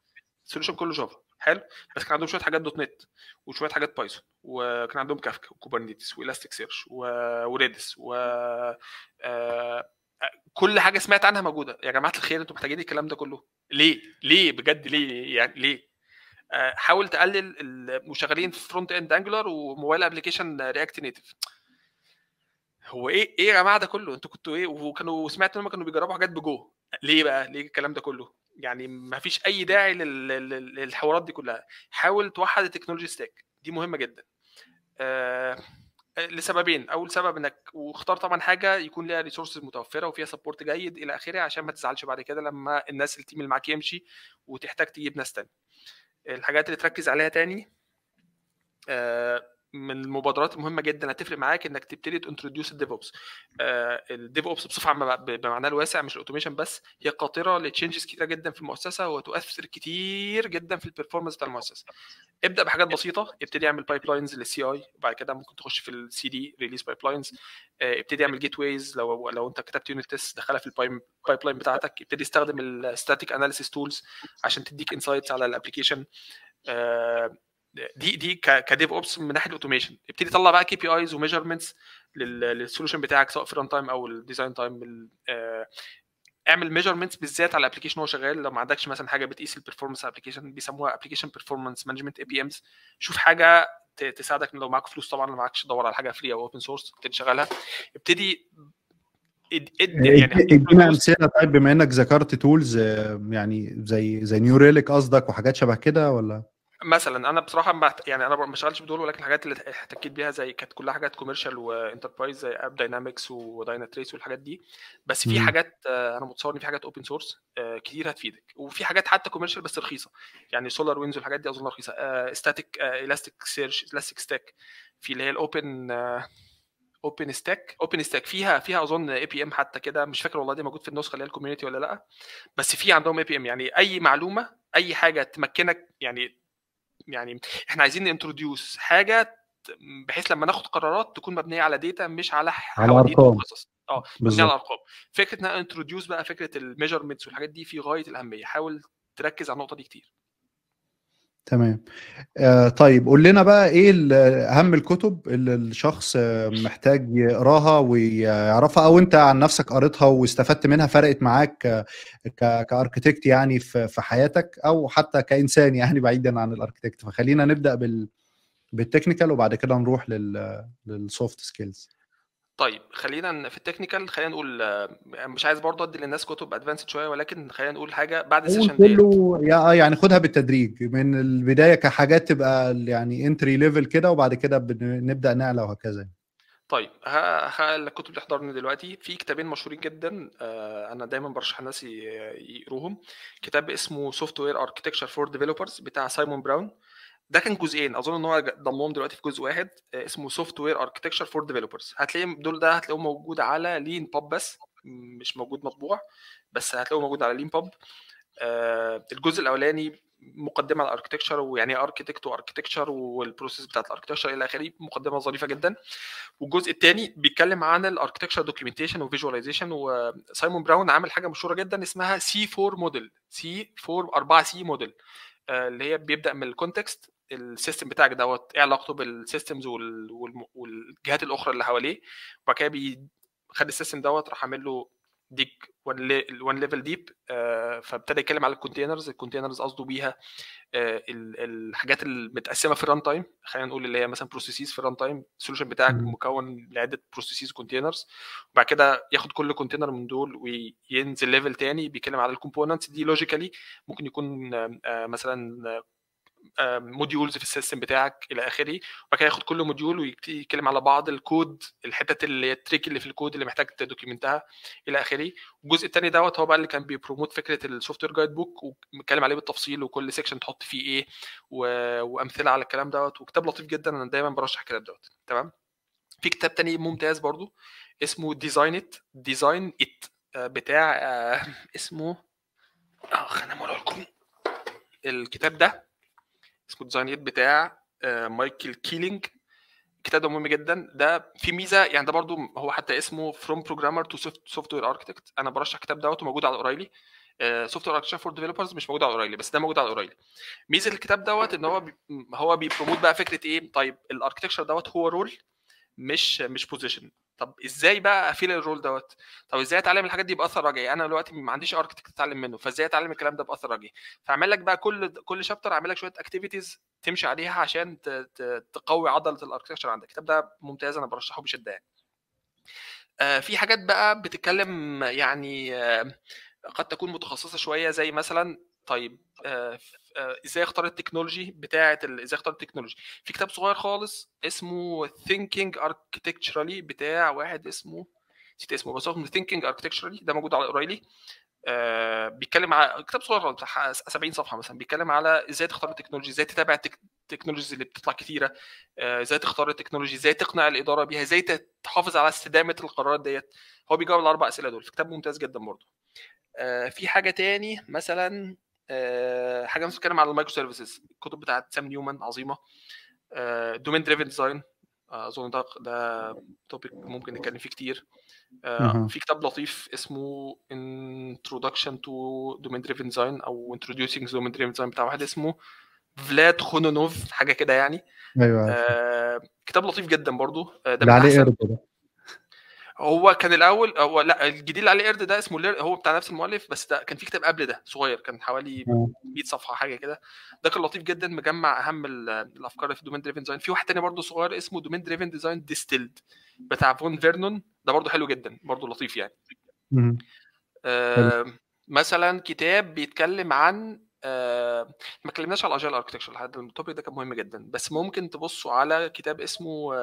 سوليوشن كله جافا حلو، بس كان عندهم شويه حاجات دوت نت وشويه حاجات بايثون، وكان عندهم كافكا وكوبرنيتس والاستيك سيرش وريدس كل حاجه سمعت عنها موجوده. يا جماعه الخير انتوا محتاجين الكلام ده كله ليه بجد؟ ليه يعني ليه؟ حاول تقلل المشغلين في فرونت اند انجلر وموبايل ابلكيشن رياكت نيتف. هو ايه يا جماعه ده كله؟ انتوا كنتوا ايه؟ وكانوا سمعت انهم كانوا بيجربوا حاجات بجو. ليه بقى؟ ليه الكلام ده كله؟ يعني ما فيش اي داعي للحوارات دي كلها. حاول توحد التكنولوجي ستاك، دي مهمه جدا. لسببين. اول سبب انك واختار طبعا حاجه يكون ليها ريسورسز متوفره وفيها سبورت جيد الى اخره، عشان ما تزعلش بعد كده لما الناس التيم اللي معاك يمشي وتحتاج تجيب ناس تاني. الحاجات اللي تركز عليها تاني من المبادرات المهمه جدا هتفرق معاك انك تبتدي تنتروديوس الديف اوبس. الديف اوبس بصفه عامه بمعناه الواسع مش الاوتوميشن بس، هي قاطره لتشينجز كتيره جدا في المؤسسه وتؤثر كتير جدا في البرفورمانس بتاع المؤسسه. ابدا بحاجات بسيطه، ابتدي اعمل بايب لاينز للسي اي، وبعد كده ممكن تخش في السي دي ريليز بايب لاينز. ابتدي اعمل جيت ويز، لو انت كتبت يونت تيست دخلها في البايب لاين بتاعتك. ابتدي استخدم الستاتيك اناليسيس تولز عشان تديك انسايتس على الابلكيشن. دي كديف اوبس من ناحيه الاوتوميشن. ابتدي طلع بقى كي بي ايز وميجرمنتس للسولوشن بتاعك، سواء في ران تايم او الديزاين تايم. اعمل ميجرمنتس بالذات على الابلكيشن وهو شغال. لو ما عندكش مثلا حاجه بتقيس البرفورمانس ابلكيشن، بيسموها ابلكيشن بيرفورمانس مانجمنت اي بي امز. شوف حاجه تساعدك. لو معاك فلوس طبعا، لو معاكش دور على حاجه فري او اوبن سورس ابتدي شغالها. ابتدي يعني ادينا امثله طيب، بما انك ذكرت تولز يعني زي نيو ريليك قصدك وحاجات شبه كده ولا؟ مثلا انا بصراحه يعني انا ما بشتغلش بدول، ولكن الحاجات اللي احتكيت بيها زي كانت كلها حاجات كوميرشال وانتربرايز زي اب داينامكس ودايناتريس والحاجات دي. بس في حاجات انا متصور ان في حاجات اوبن سورس كتير هتفيدك، وفي حاجات حتى كوميرشال بس رخيصه. يعني سولار وينز والحاجات دي اظن رخيصه. ستاتيك الاستيك سيرش، الاستيك ستاك، في اللي هي الاوبن اوبن ستاك فيها اظن اي بي ام حتى كده، مش فاكر والله دي موجود في النسخه اللي هي الكوميونتي ولا لا. بس في عندهم اي بي ام، يعني اي معلومه اي حاجه تمكنك. يعني احنا عايزين ننتروديوس حاجه بحيث لما ناخد قرارات تكون مبنيه على داتا مش على على حواديت ارقام وقصص. مبنيه على بالظبط. ارقام. فكره ان انا انتروديوس بقى فكره الميجرمنتس والحاجات دي في غايه الاهميه، حاول تركز على النقطه دي كتير. تمام. طيب قول لنا بقى ايه اهم الكتب اللي الشخص محتاج يقراها ويعرفها، او انت عن نفسك قريتها واستفدت منها، فرقت معاك كاركتكت يعني في حياتك، او حتى كانسان يعني بعيدا عن الاركتكت. فخلينا نبدا بالتكنيكال وبعد كده نروح للسوفت سكيلز. طيب خلينا في التكنيكال، خلينا نقول مش عايز برضه ادي للناس كتب ادفانسد شويه، ولكن خلينا نقول حاجه بعد قول السيشن ديت. كله يعني خدها بالتدريج من البدايه كحاجات تبقى يعني انتري ليفل كده، وبعد كده نبدا نعلى وهكذا. طيب الكتب اللي حضرني دلوقتي في كتابين مشهورين جدا، انا دايما برشح الناس يقروهم. كتاب اسمه سوفت وير اركتكتشر فور ديفلوبرز بتاع سايمون براون. ده كان جزئين، اظن ان هو ضمهم دلوقتي في جزء واحد، اسمه سوفت وير اركتكتشر فور ديفلوبرز. هتلاقيهم دول، ده هتلاقوه موجود على لين باب بس مش موجود مطبوع، بس هتلاقوه موجود على لين باب. الجزء الاولاني مقدمه على الاركتكتشر ويعني ايه اركتكت واركتكتشر والبروسيس بتاعت الاركتكتشر الى اخره، مقدمه ظريفه جدا. والجزء الثاني بيتكلم عن الاركتكتشر دوكيومنتيشن وفيجواليزيشن. وسايمون براون عامل حاجه مشهوره جدا اسمها سي 4 موديل، سي 4 4 سي موديل، اللي هي بيبدا من الكونتكست، السيستم بتاعك دوت ايه علاقته بالسيستمز والجهات الاخرى اللي حواليه، وبعد كده خد السيستم دوت راح عامل له ديك وان ليفل ديب. فابتدى يتكلم على الكونتينرز. الكونتينرز قصده بيها الحاجات المتقسمه في الران تايم، خلينا نقول اللي هي مثلا بروسيسز في الران تايم. السولوشن بتاعك مكون لعده بروسيسز كونتينرز، وبعد كده ياخد كل كونتينر من دول وينزل ليفل تاني بيتكلم على الكومبوننتس دي. لوجيكالي ممكن يكون مثلا موديولز في السيستم بتاعك الى اخره، وبعد كده ياخد كل موديول ويتكلم على بعض الكود، الحتت اللي التريك اللي في الكود اللي محتاج تدوكيومنتها الى اخره. والجزء الثاني دوت هو بقى اللي كان بيبروموت فكره السوفت وير جايد بوك، ومتكلم عليه بالتفصيل وكل سيكشن تحط فيه ايه وامثله على الكلام دوت. وكتاب لطيف جدا، انا دايما برشح الكتاب دوت. تمام. في كتاب تاني ممتاز برضو اسمه ديزاين ات بتاع اسمه خلينا اقول لكم الكتاب ده اسمه ديزاين ات بتاع مايكل كيلينج. الكتاب ده مهم جدا. ده في ميزه يعني، ده برضو هو حتى اسمه From Programmer to Software Architect. انا برشح الكتاب دوت وموجود على اوريلي. سوفت وير اركتشر فور ديفلوبرز مش موجود على اوريلي، بس ده موجود على اوريلي. ميزه الكتاب دوت ان هو بيبروموت بقى فكره ايه. طيب الاركتكشر دوت هو رول مش بوزيشن. طب ازاي بقى افيل الرول دوت؟ طب ازاي اتعلم الحاجات دي باثر رجعي؟ انا دلوقتي ما عنديش اركتكت اتعلم منه، فازاي اتعلم الكلام ده باثر رجعي؟ فاعمل لك بقى كل شابتر اعمل لك شويه اكتيفيتيز تمشي عليها عشان تقوي عضله الاركتكشر عندك. الكتاب ده ممتاز، انا برشحه بشده يعني. في حاجات بقى بتتكلم يعني قد تكون متخصصه شويه، زي مثلا طيب ازاي اختار التكنولوجي بتاعه ازاي اختار التكنولوجي. في كتاب صغير خالص اسمه Thinking Architecturally بتاع واحد اسمه نسيت اسمه، بس هو Thinking Architecturally ده موجود على اوريلي. بيتكلم على كتاب صغير بتاع 70 صفحه مثلا، بيتكلم على ازاي تختار التكنولوجي، ازاي تتابع التكنولوجيز اللي بتطلع كتيره، ازاي تختار التكنولوجي، ازاي تقنع الاداره بيها، ازاي تحافظ على استدامه القرارات ديت. هو بيجاوب على 4 اسئله دول في كتاب ممتاز جدا برضه. في حاجه تاني مثلا حاجه بتتكلم على المايكرو سيرفيسز، الكتب بتاعت سام نيومان عظيمه. دومين دريفن ديزاين اظن ده توبيك ممكن نتكلم فيه كتير. في كتاب لطيف اسمه Introduction to Domain Driven Design او Introducing Domain Driven Design بتاع واحد اسمه فلاد خونونوف حاجه كده يعني. ايوه كتاب لطيف جدا برضو. ده اللي من عليه احسن. قرد ده. هو كان الاول، هو لا الجديد اللي عليه قرد ده اسمه هو بتاع نفس المؤلف، بس ده كان في كتاب قبل ده صغير كان حوالي 100 صفحه حاجه كده. ده كان لطيف جدا، مجمع اهم الافكار في دومين دريفن ديزاين. في واحد تاني برضو صغير اسمه دومين دريفن ديزاين ديستيلد بتاع فون فيرنون، ده برضو حلو جدا، برضو لطيف يعني. مثلا كتاب بيتكلم عن ما اتكلمناش على الاجايل اركتكشر لحد التوبيك ده كان مهم جدا، بس ممكن تبصوا على كتاب اسمه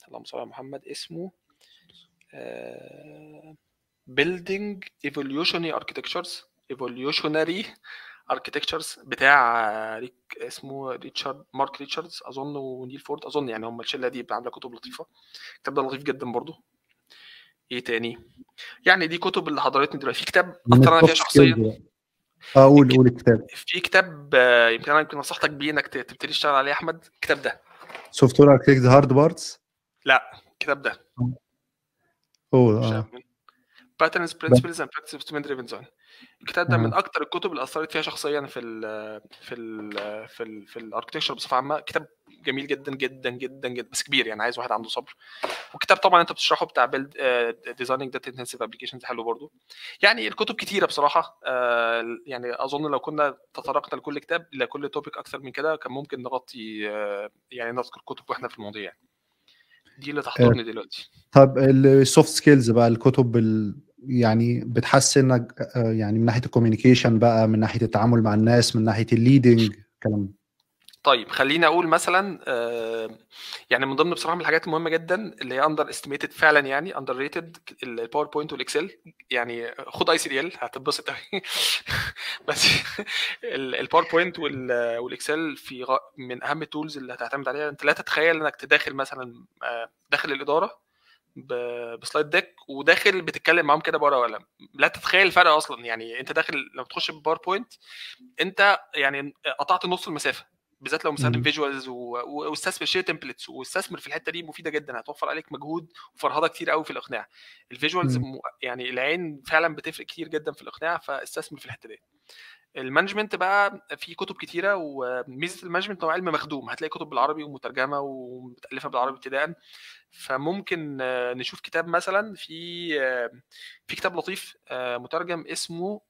اللهم صل على محمد، اسمه Building Evolutionary Architectures بتاع اسمه مارك ريتشاردز اظن ونيل فورد اظن، يعني هم الشله دي عامله كتب لطيفه. الكتاب ده لطيف جدا برضو. ايه تاني يعني؟ دي كتب اللي حضرتني دلوقتي. في كتاب اكتر انا فيها شخصيا قول الكتاب. في كتاب يمكن نصحتك بيه انك تبتدي تشتغل عليه يا احمد. الكتاب ده سوفت وير اركتكت هارد بارتس. لا، الكتاب ده مش اه Patterns Principles and Practices of Domain Driven Design. الكتاب ده من اه اكتر الكتب اللي اثرت فيها شخصيا في الاركتكشر بصفه عامه. كتاب جميل جدا جدا جدا جدا، بس كبير يعني، عايز واحد عنده صبر. وكتاب طبعا انت بتشرحه بتاع بيلد ديزايننج داتا انتنسيف ابلكيشنز حلو برضو. يعني الكتب كتيره بصراحه. يعني اظن لو كنا تطرقنا لكل كتاب لكل توبيك اكثر من كده كان ممكن نغطي يعني نذكر كتب واحنا في المواضيع يعني. دي اللي تحضرني دلوقتي. طب السوفت سكيلز بقى، الكتب يعني بتحسنك يعني من ناحيه الكوميونيكيشن بقى، من ناحيه التعامل مع الناس، من ناحيه الليدنج الكلام ده. طيب خليني اقول مثلا يعني من ضمن بصراحه من الحاجات المهمه جدا اللي هي اندر استيميتد فعلا، يعني اندر ريتد، الباوربوينت والاكسل. يعني خد ICDL هتتبسط قوي. بس الباوربوينت والاكسل من اهم التولز اللي هتعتمد عليها. انت لا تتخيل انك تداخل مثلا داخل الاداره بسلايد ديك وداخل بتتكلم معاهم كده بورقه وقلم. لا تتخيل الفرق اصلا. يعني انت داخل لما تخش بباوربوينت انت يعني قطعت نص المسافه، بالذات لو مستخدم فيجوالز واستثمر شير تمبلتس. واستثمر في الحته دي، مفيده جدا، هتوفر عليك مجهود وفرهده كتير قوي في الاقناع. الفيجوالز يعني العين فعلا بتفرق كتير جدا في الاقناع، فاستثمر في الحته دي. المانجمنت بقى في كتب كتيره، وميزه المانجمنت هو علم مخدوم. هتلاقي كتب بالعربي ومترجمه ومتالفه بالعربي ابتداء. فممكن نشوف كتاب مثلا في كتاب لطيف مترجم اسمه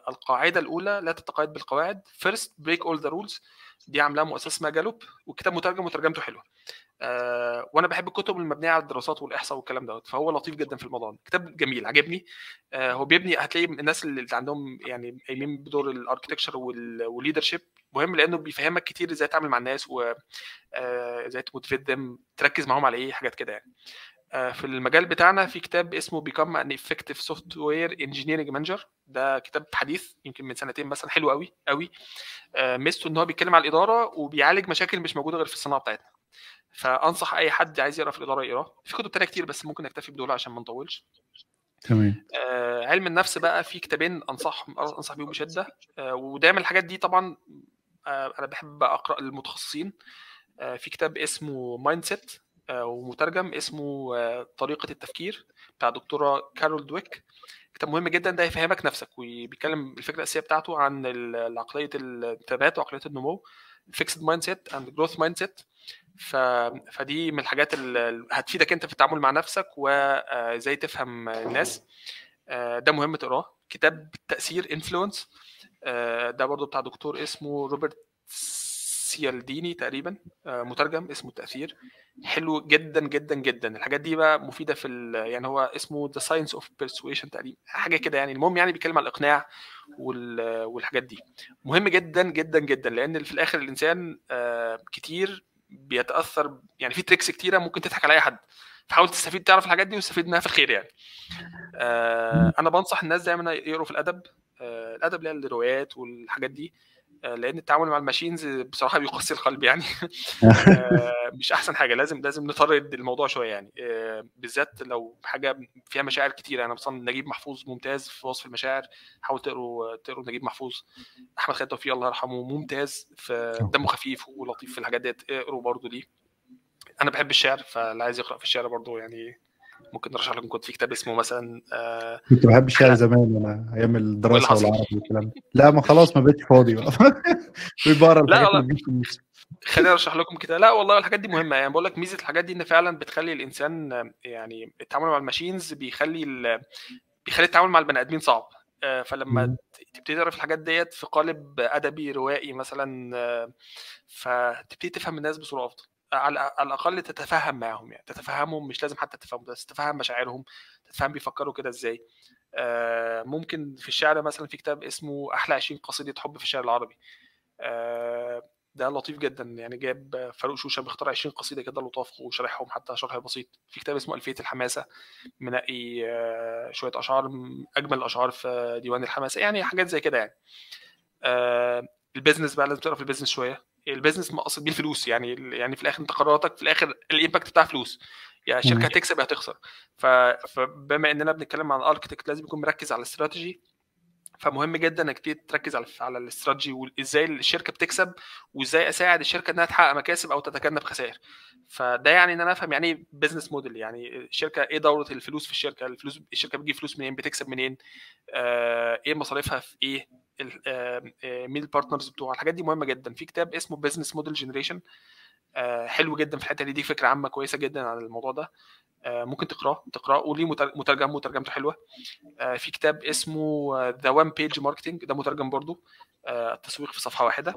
القاعده الاولى لا تتقيد بالقواعد، First Break All the Rules. دي عاملاه مؤسسه اسمها جالوب، والكتاب مترجم وترجمته حلوه. وانا بحب الكتب المبنيه على الدراسات والاحصاء والكلام دوت، فهو لطيف جدا في الموضوع ده. كتاب جميل عجبني. هو بيبني، هتلاقي الناس اللي عندهم يعني قايمين بدور الاركتكشر والليدرشيب مهم، لانه بيفهمك كتير ازاي تتعامل مع الناس وازاي تموتيفيت تركز معاهم على ايه، حاجات كده يعني. في المجال بتاعنا في كتاب اسمه Become an Effective Software Engineering Manager. ده كتاب حديث يمكن من سنتين مثلا، حلو قوي قوي. ميزته ان هو بيتكلم على الاداره وبيعالج مشاكل مش موجوده غير في الصناعه بتاعتنا. فانصح اي حد عايز يقرا في الاداره يقراه. في كتب تانية كتير بس ممكن نكتفي بدول عشان ما نطولش. تمام. علم النفس بقى في كتابين انصح بيهم بشده. ودايما الحاجات دي طبعا انا بحب اقرا المتخصصين. في كتاب اسمه مايند سيت ومترجم اسمه طريقه التفكير بتاع دكتوره كارول دويك. كتاب مهم جدا، ده يفهمك نفسك وبيتكلم الفكره الاساسيه بتاعته عن عقليه الثبات وعقليه النمو، فيكسد مايند سيت اند جروث مايند سيت. فدي من الحاجات اللي هتفيدك انت في التعامل مع نفسك وازاي تفهم الناس. ده مهم تقراه. كتاب التأثير انفلونس، ده برضو بتاع دكتور اسمه روبرت سيالديني تقريبا، مترجم اسمه التأثير. حلو جدا جدا جدا. الحاجات دي بقى مفيدة يعني هو اسمه The Science of Persuasion تقريبا، حاجة كده يعني. المهم يعني بيتكلم عن الإقناع والحاجات دي. مهم جدا جدا جدا، لأن في الآخر الإنسان كتير بيتأثر يعني في تريكس كتيرة ممكن تضحك على أي حد. فحاول تستفيد، تعرف الحاجات دي وتستفيد منها في الخير يعني. أنا بنصح الناس دايما يقروا في الأدب. الأدب اللي هي الروايات والحاجات دي، لان التعامل مع الماشينز بصراحه بيقسي القلب يعني. مش احسن حاجه. لازم نطرد الموضوع شويه يعني، بالذات لو حاجه فيها مشاعر كتير. انا مثلا نجيب محفوظ ممتاز في وصف المشاعر. حاول تقروا نجيب محفوظ. احمد خالد توفيق الله يرحمه ممتاز، في دمه خفيف ولطيف في الحاجات ديت. اقروا برضو دي. انا بحب الشعر، فاللي عايز يقرا في الشعر برضو يعني ممكن نرشح لكم. كنت في كتاب اسمه مثلا كنت بحب الشعر زمان وانا ايام الدراسه والعربي والكلام ده. لا ما خلاص ما بقتش فاضي بقى. بقرا الحاجات اللي بتجيب فلوس. خليني ارشح لكم كده. لا والله الحاجات دي مهمه يعني. بقول لك ميزه الحاجات دي ان فعلا بتخلي الانسان يعني التعامل مع الماشينز بيخلي التعامل مع البني ادمين صعب. فلما تبتدي تعرف الحاجات ديت في قالب ادبي روائي مثلا، فتبتدي تفهم الناس بصوره افضل. على الاقل تتفهم معاهم يعني، تتفهمهم. مش لازم حتى تفهم، بس تتفهم مشاعرهم، تتفهم بيفكروا كده ازاي. ممكن في الشعر مثلا في كتاب اسمه احلى 20 قصيده حب في الشعر العربي. ده لطيف جدا يعني. جاب فاروق شوشه بيختار 20 قصيده كده لطاف وشرحهم حتى شرح بسيط. في كتاب اسمه الفيه الحماسه، منقي شويه اشعار اجمل الاشعار في ديوان الحماسه، يعني حاجات زي كده يعني. البيزنس بقى لازم تعرف البيزنس شويه. البيزنس مقصد بيه الفلوس يعني في الاخر انت قراراتك في الاخر الامباكت بتاع فلوس. يعني الشركه هتكسب هتخسر. فبما اننا بنتكلم عن اركتكت لازم يكون مركز على الاستراتيجي. فمهم جدا انك تركز على الاستراتيجي وازاي الشركه بتكسب وازاي اساعد الشركه انها تحقق مكاسب او تتجنب خسائر. فده يعني ان انا افهم يعني ايه بزنس موديل، يعني الشركه ايه دوره الفلوس في الشركه، الشركه بتجيب فلوس منين، بتكسب منين، ايه مصاريفها في ايه، مين البارتنرز بتوعها. الحاجات دي مهمه جدا. في كتاب اسمه بزنس موديل جنريشن، حلو جدا في الحته دي فكره عامه كويسه جدا عن الموضوع ده. ممكن تقراه وليه مترجمته حلوه. في كتاب اسمه ذا وان بيج ماركتنج، ده مترجم برضو، التسويق في صفحه واحده.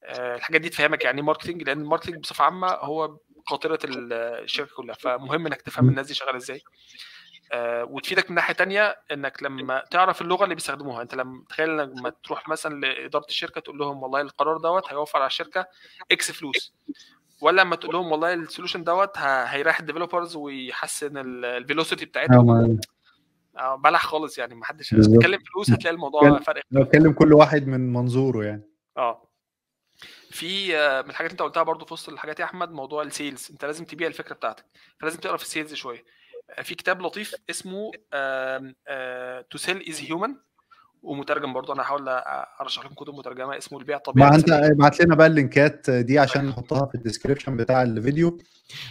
الحاجات دي تفهمك يعني ايه ماركتنج، لان الماركتنج بصفه عامه هو قاطره الشركه كلها، فمهم انك تفهم الناس دي شغاله ازاي. وتفيدك من ناحيه تانية انك لما تعرف اللغه اللي بيستخدموها. انت لما تخيل لما تروح مثلا لاداره الشركه تقول لهم والله القرار دوت هيوفر على الشركه اكس فلوس، ولا لما تقول لهم والله السولوشن دوت هيريح الديفلوبرز ويحسن الفيلوسيتي بتاعتهم. بلح خالص يعني، ما حدش بالظبط. تتكلم فلوس هتلاقي الموضوع فرق اختلاف. بتكلم كل واحد من منظوره يعني. في من الحاجات اللي انت قلتها برضو في وسط الحاجات يا احمد، موضوع السيلز. انت لازم تبيع الفكره بتاعتك، فلازم تقرا في السيلز شويه. في كتاب لطيف اسمه تو سيل از هيومن، ومترجم برضو. انا هحاول ارشح لكم كتب مترجمه، اسمه البيع الطبيعي ما انت الانسانيه. ابعت لنا بقى اللينكات دي عشان طيب. نحطها في الديسكريبشن بتاع الفيديو. طيب.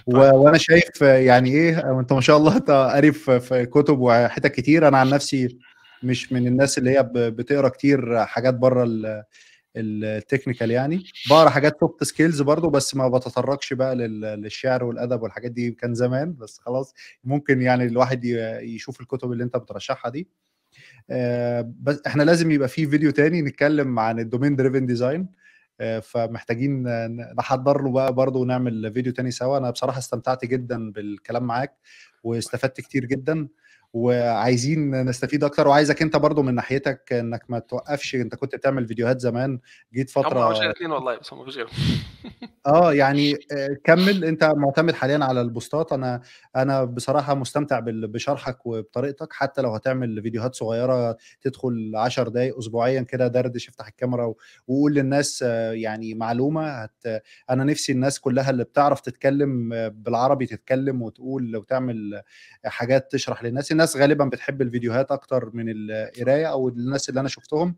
وانا شايف يعني ايه، انت ما شاء الله انت قاري في كتب وحتت كتير. انا عن نفسي مش من الناس اللي هي بتقرا كتير حاجات بره التكنيكال، يعني بقرا حاجات سوفت سكيلز برضو، بس ما بتطرقش بقى للشعر والادب والحاجات دي، كان زمان بس خلاص. ممكن يعني الواحد يشوف الكتب اللي انت بترشحها دي. بس احنا لازم يبقى في فيديو تاني نتكلم عن الدومين دريفن ديزاين، فمحتاجين نحضر له بقى برضه ونعمل فيديو تاني سوا. انا بصراحة استمتعت جدا بالكلام معاك واستفدت كتير جدا، وعايزين نستفيد اكتر. وعايزك انت برضه من ناحيتك انك ما توقفش. انت كنت بتعمل فيديوهات زمان، جيت هم مش فترة. الاثنين والله، بس هم مفيش غيرهم. يعني كمل. انت معتمد حاليا على البوستات. انا بصراحه مستمتع بشرحك وبطريقتك. حتى لو هتعمل فيديوهات صغيره تدخل 10 دقائق اسبوعيا كده، دردش، افتح الكاميرا وقول للناس يعني معلومه انا نفسي الناس كلها اللي بتعرف تتكلم بالعربي تتكلم وتقول وتعمل حاجات تشرح للناس. الناس غالبا بتحب الفيديوهات اكتر من القرايه، او الناس اللي انا شفتهم.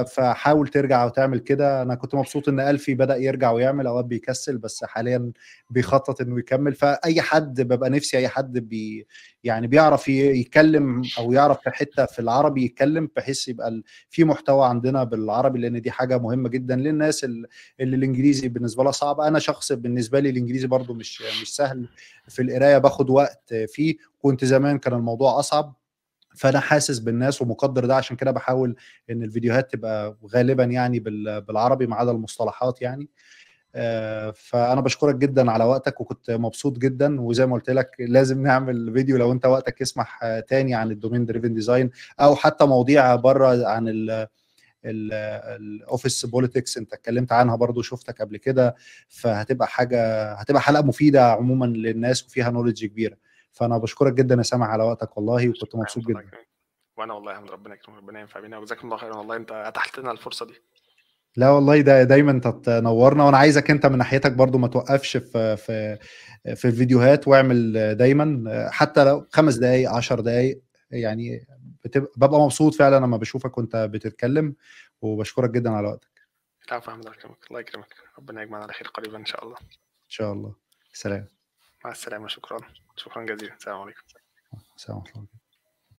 فحاول ترجع وتعمل كده. انا كنت مبسوط ان ألفي بدأ يرجع ويعمل، اوقات بيكسل بس حاليا بيخطط انه يكمل. فاي حد ببقى نفسي اي حد يعني بيعرف يتكلم او يعرف في حتة في العربي يتكلم، بحيث يبقى في محتوى عندنا بالعربي، لان دي حاجة مهمة جدا للناس اللي الانجليزي بالنسبة لها صعب. انا شخص بالنسبة لي الانجليزي برضو مش سهل في القراية، باخد وقت فيه. كنت زمان كان الموضوع اصعب. فانا حاسس بالناس ومقدر ده، عشان كده بحاول ان الفيديوهات تبقى غالبا يعني بالعربي ما عدا المصطلحات يعني. فانا بشكرك جدا على وقتك، وكنت مبسوط جدا. وزي ما قلت لك لازم نعمل فيديو لو انت وقتك يسمح تاني عن الدومين دريفن ديزاين، او حتى مواضيع بره عن الاوفيس بوليتكس انت اتكلمت عنها برضو، شفتك قبل كده. هتبقى حلقة مفيدة عموما للناس وفيها نوليدج كبيرة. فانا بشكرك جدا يا سامح على وقتك والله، وكنت مبسوط الله جدا. يكرمك. وانا والله يا احمد ربنا يكرمك، ربنا ينفع بينا، وجزاكم الله خيرا والله، انت اتحت لنا الفرصه دي. لا والله، ده دايما انت تنورنا. وانا عايزك انت من ناحيتك برضو ما توقفش في الفيديوهات، واعمل دايما حتى لو 5 دقائق 10 دقائق يعني. ببقى مبسوط فعلا لما بشوفك وانت بتتكلم. وبشكرك جدا على وقتك. العفو يا احمد، الله يكرمك، الله يكرمك، ربنا يجمعنا على خير قريبا ان شاء الله. ان شاء الله. سلام. مع السلامه، شكرا، شكرا جزيلا، السلام عليكم. سلام.